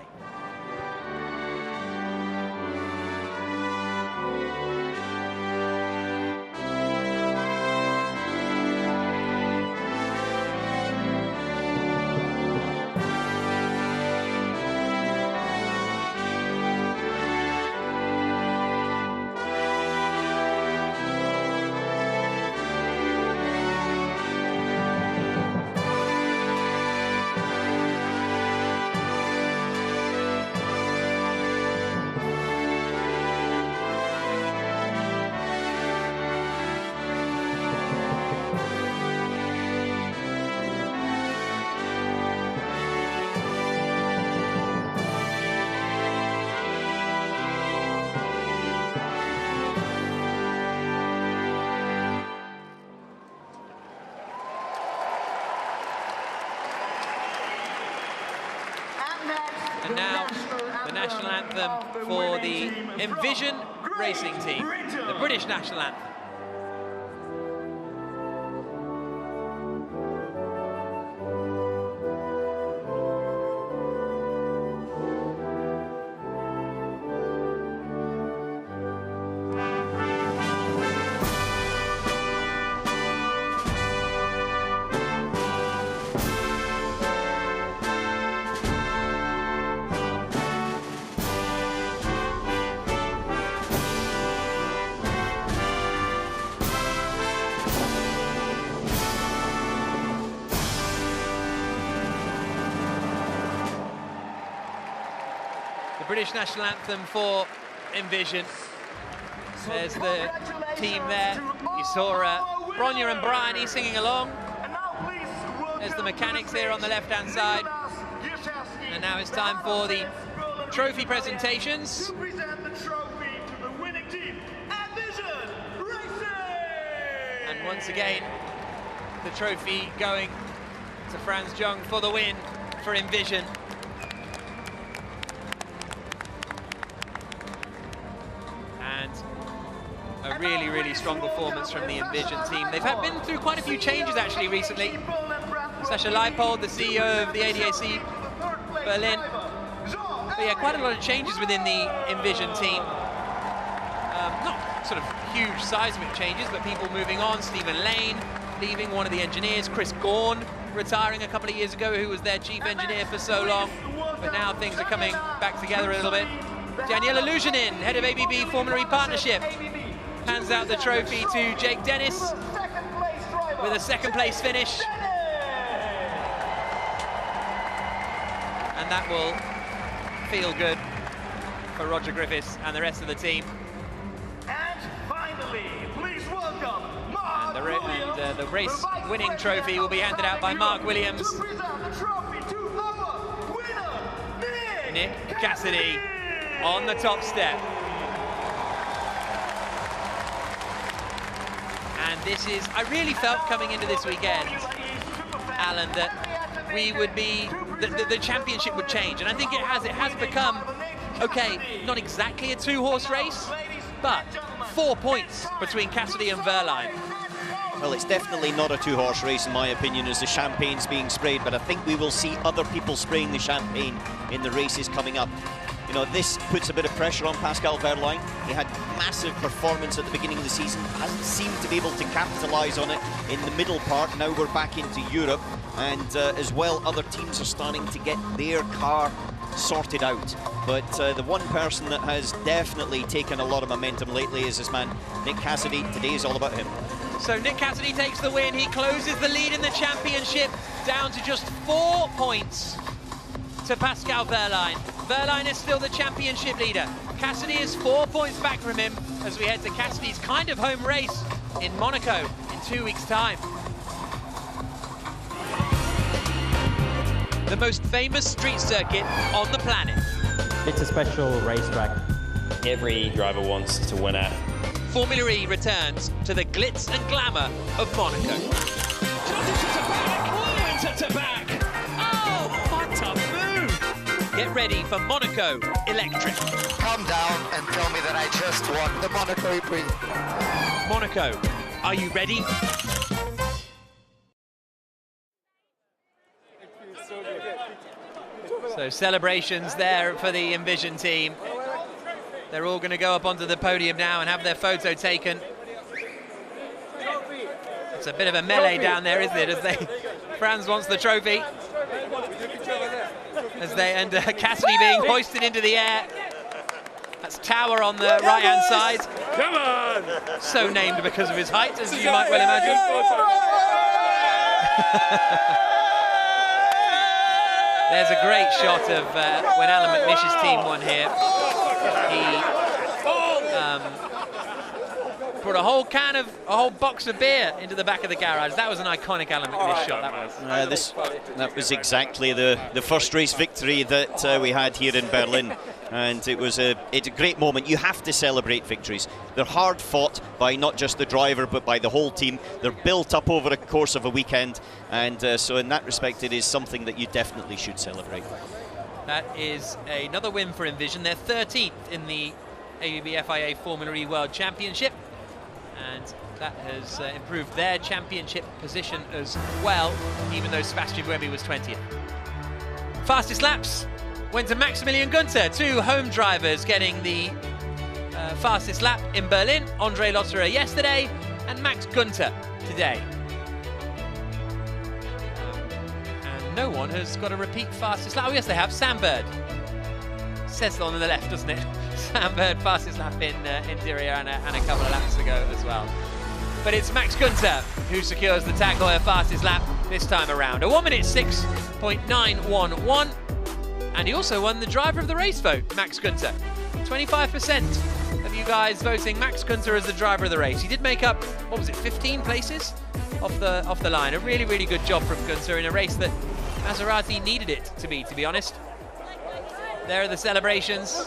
Speaker 17: And now the national anthem for the Envision Racing team, the British national anthem. The British national anthem for Envision. There's the team there. You saw Bronya and Bryony singing along. There's the mechanics here on the left-hand side. And now it's time for the trophy presentations.
Speaker 15: To present the trophy to the winning team.
Speaker 17: Once again, the trophy going to Franz Jung for the win for Envision. And a really, really strong performance from the Envision team. They've been through quite a few changes actually recently. Sasha Leipold, the CEO of the ADAC Berlin. But yeah, quite a lot of changes within the Envision team. Not sort of huge seismic changes, but people moving on. Stephen Lane leaving, one of the engineers. Chris Gorn retiring a couple of years ago, who was their chief engineer for so long. But now things are coming back together a little bit. Daniela Luzhinin, head of ABB Formula E Partnership, hands out the trophy to Jake Dennis with a second place finish. And that will feel good for Roger Griffiths and the rest of the team.
Speaker 15: And finally, please welcome
Speaker 17: And the race winning trophy will be handed out by Mark Williams. Nick Cassidy on the top step. And this is, I really felt coming into this weekend, Alan, that we would be, the championship would change. And I think it has become, okay, not exactly a two-horse race, but 4 points between Cassidy and Verline.
Speaker 4: Well, it's definitely not a two-horse race, in my opinion, as the champagne's being sprayed, but I think we will see other people spraying the champagne in the races coming up. You know, this puts a bit of pressure on Pascal Verline. He had massive performance at the beginning of the season, hasn't seemed to be able to capitalise on it in the middle part. Now we're back into Europe, and as well, other teams are starting to get their car sorted out. But the one person that has definitely taken a lot of momentum lately is this man, Nick Cassidy. Today is all about him.
Speaker 17: So Nick Cassidy takes the win. He closes the lead in the championship down to just 4 points to Pascal Verline. Verline is still the championship leader. Cassidy is 4 points back from him as we head to Cassidy's kind of home race in Monaco in 2 weeks' time. The most famous street circuit on the planet.
Speaker 19: It's a special racetrack. Every driver wants to win it.
Speaker 17: Formula E returns to the glitz and glamour of Monaco.
Speaker 15: Into back. Oh, what a move!
Speaker 17: Get ready for Monaco Electric.
Speaker 16: Calm down and tell me that I just won the Monaco E-Prix.
Speaker 17: Monaco, are you ready? So celebrations there for the Envision team. They're all going to go up onto the podium now and have their photo taken. It's a bit of a melee down there, isn't it? As Franz wants the trophy. And Cassidy being hoisted into the air. That's Tower on the right-hand side.
Speaker 15: Come on!
Speaker 17: So named because of his height, as you might well imagine. There's a great shot of when Alan McNish's team won here. He put a whole box of beer into the back of the garage. That was an iconic Alan McNish shot.
Speaker 4: That was exactly the first race victory that we had here in Berlin, and it's a great moment. You have to celebrate victories. They're hard fought by not just the driver but by the whole team. They're built up over the course of a weekend, and so in that respect it is something that you definitely should celebrate.
Speaker 17: That is another win for Envision. They're 13th in the ABB FIA Formula E World Championship, and that has improved their championship position as well, even though Sebastian Buemi was 20th. Fastest laps went to Maximilian Günther, 2 home drivers getting the fastest lap in Berlin. Andre Lotterer yesterday and Max Günther today. No one has got a repeat fastest lap. Oh yes, they have. Sam Bird. Says on the left, doesn't it? Sam Bird fastest lap in Diriyah and a couple of laps ago as well. But it's Max Günther who secures the Tag Heuer fastest lap this time around. A 1 minute 6.911. And he also won the driver of the race vote, Max Günther. 25% of you guys voting Max Günther as the driver of the race. He did make up, what was it, 15 places off the line. A really, really good job from Günther in a race that Maserati needed it to be honest. There are the celebrations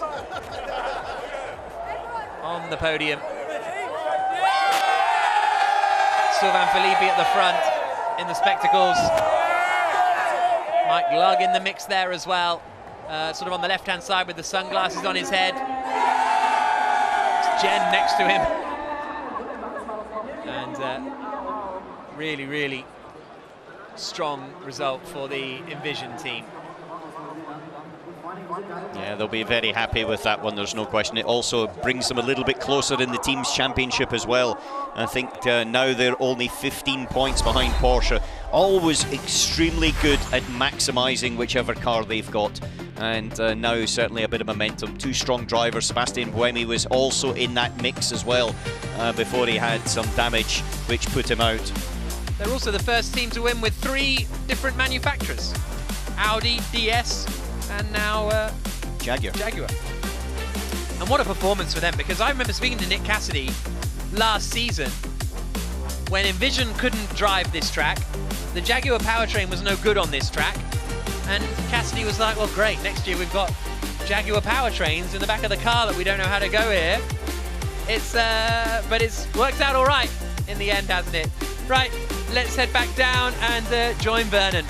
Speaker 17: on the podium. Sylvain Philippe at the front in the spectacles. Mike Lugg in the mix there as well, sort of on the left-hand side with the sunglasses on his head. It's Jen next to him. And really, really strong result for the Envision team.
Speaker 4: Yeah, they'll be very happy with that one, there's no question. It also brings them a little bit closer in the team's championship as well. I think now they're only 15 points behind Porsche. Always extremely good at maximising whichever car they've got. And now certainly a bit of momentum. Two strong drivers. Sebastian Buemi was also in that mix as well before he had some damage, which put him out.
Speaker 17: They're also the first team to win with 3 different manufacturers. Audi, DS, and now Jaguar. And what a performance for them, because I remember speaking to Nick Cassidy last season when Envision couldn't drive this track. The Jaguar powertrain was no good on this track, and Cassidy was like, well great, next year we've got Jaguar powertrains in the back of the car that we don't know how to go here. But it's worked out all right in the end, hasn't it? Right, let's head back down and join Vernon.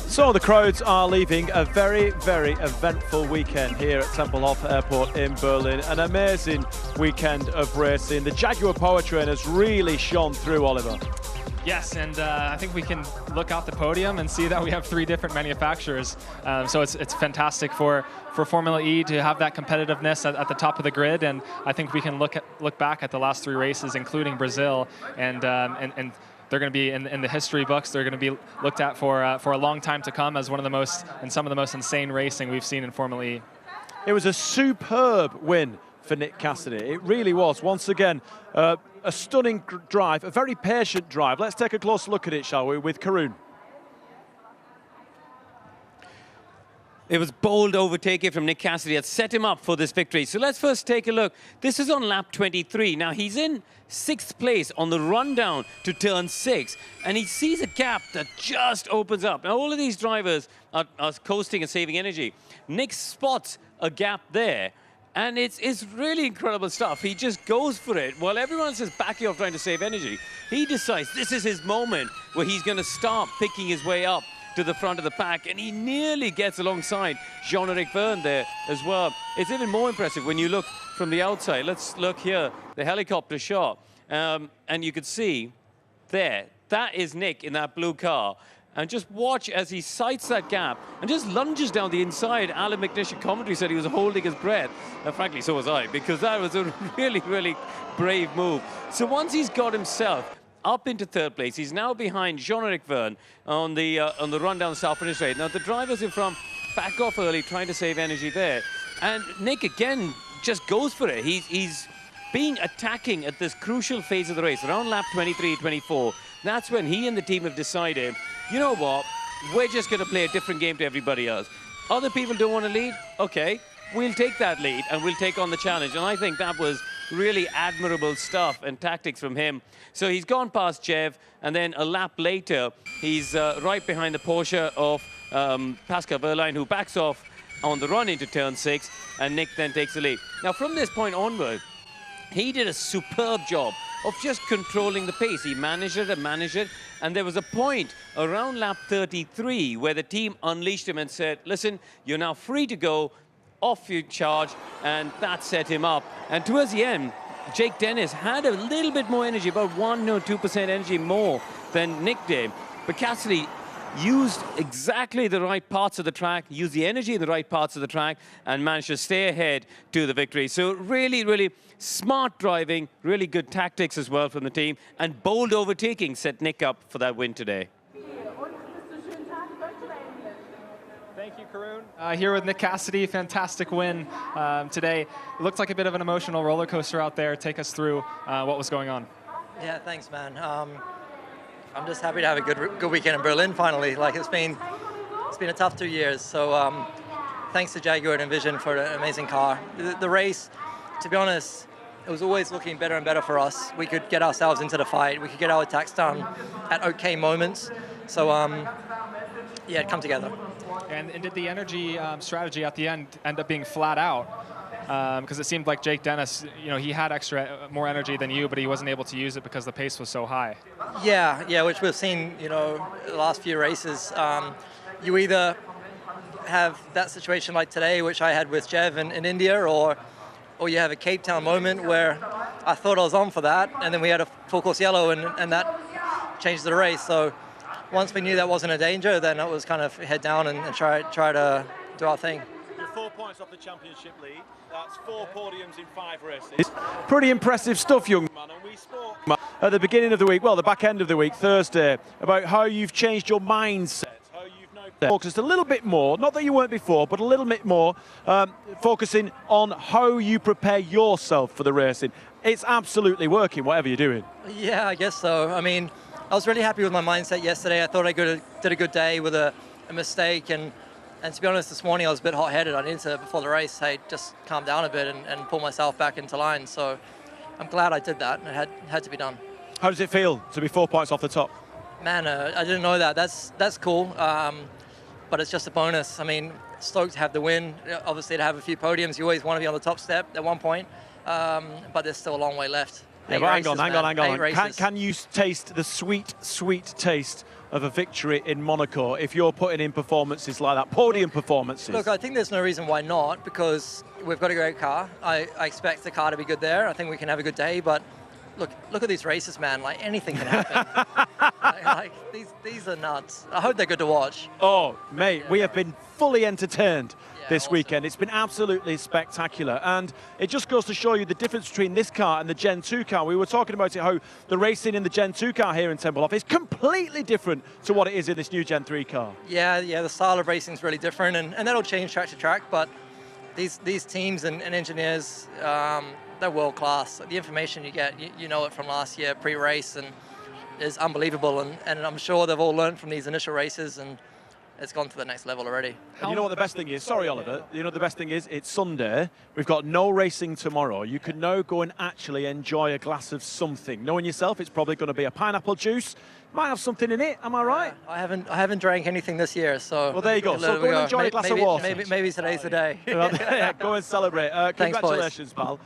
Speaker 1: So the crowds are leaving a very, very eventful weekend here at Templehof Airport in Berlin. An amazing weekend of racing. The Jaguar powertrain has really shone through, Oliver.
Speaker 8: Yes, and I think we can look out the podium and see that we have 3 different manufacturers. So it's fantastic for Formula E to have that competitiveness at the top of the grid, and I think we can look back at the last 3 races, including Brazil, and they're going to be in the history books. They're going to be looked at for a long time to come as some of the most insane racing we've seen in Formula E.
Speaker 1: It was a superb win for Nick Cassidy. It really was. Once again, a stunning drive, a very patient drive. Let's take a close look at it, shall we, with Karun.
Speaker 5: It was bold overtaking from Nick Cassidy that set him up for this victory. So let's first take a look. This is on lap 23. Now he's in 6th place on the rundown to turn 6, and he sees a gap that just opens up. Now all of these drivers are coasting and saving energy. Nick spots a gap there, and it's really incredible stuff. He just goes for it while everyone else is backing off trying to save energy. He decides this is his moment where he's going to start picking his way up to the front of the pack, and he nearly gets alongside Jean-Eric Vergne there as well. It's even more impressive when you look from the outside. Let's look here, the helicopter shot, and you can see there, that is Nick in that blue car. And just watch as he sights that gap and just lunges down the inside. Alan McNish commentary said he was holding his breath. And frankly, so was I, because that was a really, really brave move. So once he's got himself up into 3rd place, he's now behind Jean-Eric Vergne on the run down the South Finish straight. Now the drivers in front back off early, trying to save energy there. And Nick again just goes for it. He's being attacking at this crucial phase of the race, around lap 23, 24. That's when he and the team have decided, you know what, we're just going to play a different game to everybody else. Other people don't want to lead? Okay, we'll take that lead and we'll take on the challenge. And I think that was really admirable stuff and tactics from him. So he's gone past Jev, and then a lap later, he's right behind the Porsche of Pascal Wehrlein, who backs off on the run into turn 6, and Nick then takes the lead. Now from this point onward, he did a superb job of just controlling the pace. He managed it and managed it, and there was a point around lap 33 where the team unleashed him and said, listen, you're now free to go, off you charge, and that set him up. And towards the end, Jake Dennis had a little bit more energy, about 1 or 2% energy more than Nick did. But Cassidy used exactly the right parts of the track, used the energy in the right parts of the track, and managed to stay ahead to the victory. So really, really smart driving, really good tactics as well from the team, and bold overtaking set Nick up for that win today.
Speaker 8: Thank you, Karun. Here with Nick Cassidy, fantastic win today. It looks like a bit of an emotional roller coaster out there. Take us through what was going on.
Speaker 9: Yeah, thanks, man. I'm just happy to have a good weekend in Berlin finally. Like it's been a tough 2 years. So thanks to Jaguar and Envision for an amazing car. The race, to be honest, it was always looking better and better for us. We could get ourselves into the fight. We could get our attacks done at okay moments. So yeah, it come together.
Speaker 8: And did the energy strategy at the end up being flat out? because it seemed like Jake Dennis, he had more energy than you, but he wasn't able to use it because the pace was so high.
Speaker 9: Yeah, which we've seen, the last few races. You either have that situation like today, which I had with Jev in India, or you have a Cape Town moment where I thought I was on for that, and then we had a full course yellow, and that changed the race. So once we knew that wasn't a danger, then it was kind of head down and try to do our thing.
Speaker 1: You're 4 points off the championship lead. That's 4 podiums in 5 races. Pretty impressive stuff, young man. And we spoke at the beginning of the week, well, the back end of the week, Thursday, about how you've changed your mindset. Focused a little bit more, not that you weren't before, but a little bit more, focusing on how you prepare yourself for the racing. It's absolutely working, whatever you're doing.
Speaker 9: Yeah, I guess so. I mean, I was really happy with my mindset yesterday. I thought I did a good day with a mistake, and to be honest, this morning I was a bit hot-headed. I needed to, before the race, just calm down a bit and pull myself back into line. So I'm glad I did that, and it had to be done.
Speaker 1: How does it feel to be 4 points off the top?
Speaker 9: Man, I didn't know that. That's cool. But it's just a bonus. I mean, stoked to have the win. Obviously, to have a few podiums, you always want to be on the top step at one point, but there's still a long way left.
Speaker 1: Yeah, but hang on. Can you taste the sweet, sweet taste of a victory in Monaco if you're putting in performances like that, podium performances?
Speaker 9: Look, I think there's no reason why not, because we've got a great car. I expect the car to be good there. I think we can have a good day, but look at these races, man. Like, anything can happen. These are nuts. I hope they're good to watch.
Speaker 1: Oh, mate, we have been fully entertained this weekend. It's been absolutely spectacular. And it just goes to show you the difference between this car and the Gen 2 car. We were talking about it, how the racing in the Gen 2 car here in Templehof is completely different to what it is in this new Gen 3 car. Yeah, the style of racing is really different, and that'll change track to track, but these teams and engineers, they're world class. The information you get, you know it from last year pre-race, and is unbelievable. And I'm sure they've all learned from these initial races, and it's gone to the next level already. And you know what the best thing is? Sorry, Oliver. You know the best thing is? It's Sunday. We've got no racing tomorrow. You can now go and actually enjoy a glass of something. Knowing yourself, it's probably going to be a pineapple juice. Might have something in it. Am I right? I haven't drank anything this year, so. Well, there you go. So go and enjoy a glass of water. Maybe today's the day. Yeah, go and celebrate. Congratulations, pal.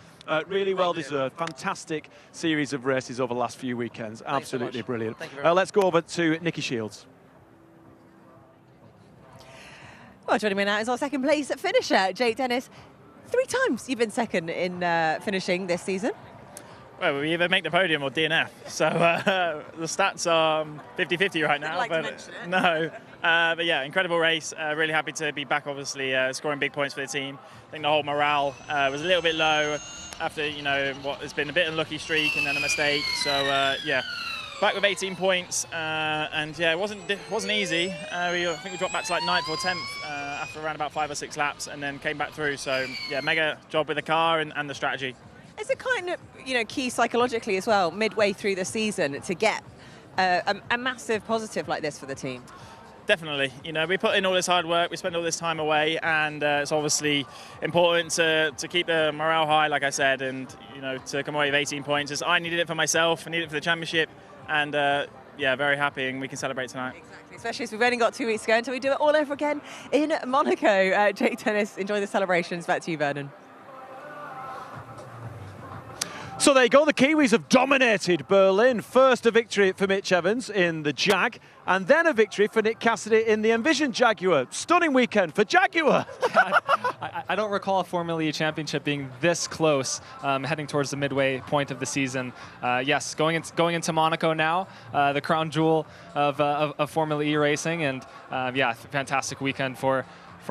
Speaker 1: Really well deserved. Fantastic series of races over the last few weekends. Absolutely brilliant. Let's go over to Nikki Shields.
Speaker 18: Well, joining me now is our second place finisher, Jake Dennis. 3 times you've been second in finishing this season.
Speaker 6: Well, we either make the podium or DNF. So the stats are 50-50 right now. But yeah, incredible race. Really happy to be back, obviously, scoring big points for the team. I think the whole morale was a little bit low after, what has been a bit unlucky streak and then a mistake. So yeah, back with 18 points. And yeah, it wasn't easy. I think we dropped back to like 9th or 10th after around about 5 or 6 laps, and then came back through. So yeah, mega job with the car and the strategy.
Speaker 18: Is it kind of, key psychologically as well, midway through the season, to get a massive positive like this for the team?
Speaker 6: Definitely. We put in all this hard work, we spend all this time away, and it's obviously important to keep the morale high, like I said, and, to come away with 18 points. As I needed it for myself, I needed it for the championship, and yeah, very happy, and we can celebrate tonight.
Speaker 18: Exactly, especially as we've only got 2 weeks to go until we do it all over again in Monaco. Jake Dennis, enjoy the celebrations. Back to you, Vernon.
Speaker 1: So there you go, the Kiwis have dominated Berlin. First a victory for Mitch Evans in the Jag, and then a victory for Nick Cassidy in the Envision Jaguar. Stunning weekend for Jaguar.
Speaker 8: I don't recall a Formula E championship being this close, heading towards the midway point of the season. Yes, going into Monaco now, the crown jewel of Formula E racing, and yeah, fantastic weekend for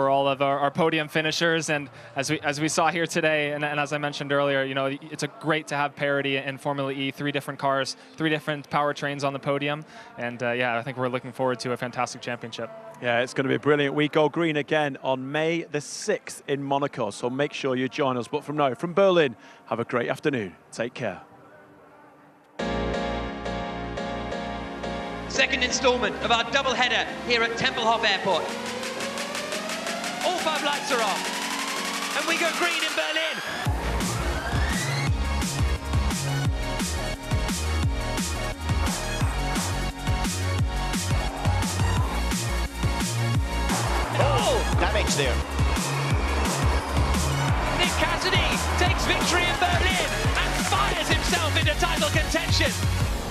Speaker 8: all of our podium finishers. And as we saw here today, and as I mentioned earlier, it's great to have parity in Formula E. 3 different cars, 3 different powertrains on the podium, and yeah, I think we're looking forward to a fantastic championship.
Speaker 1: Yeah, it's going to be a brilliant week. Go green again on May the 6th in Monaco, so make sure you join us. But from now, from Berlin, have a great afternoon. Take care.
Speaker 17: Second instalment of our double header here at Templehof Airport. All 5 lights are off, and we go green in Berlin. Oh!
Speaker 4: Damage there.
Speaker 17: Nick Cassidy
Speaker 3: himself into title contention.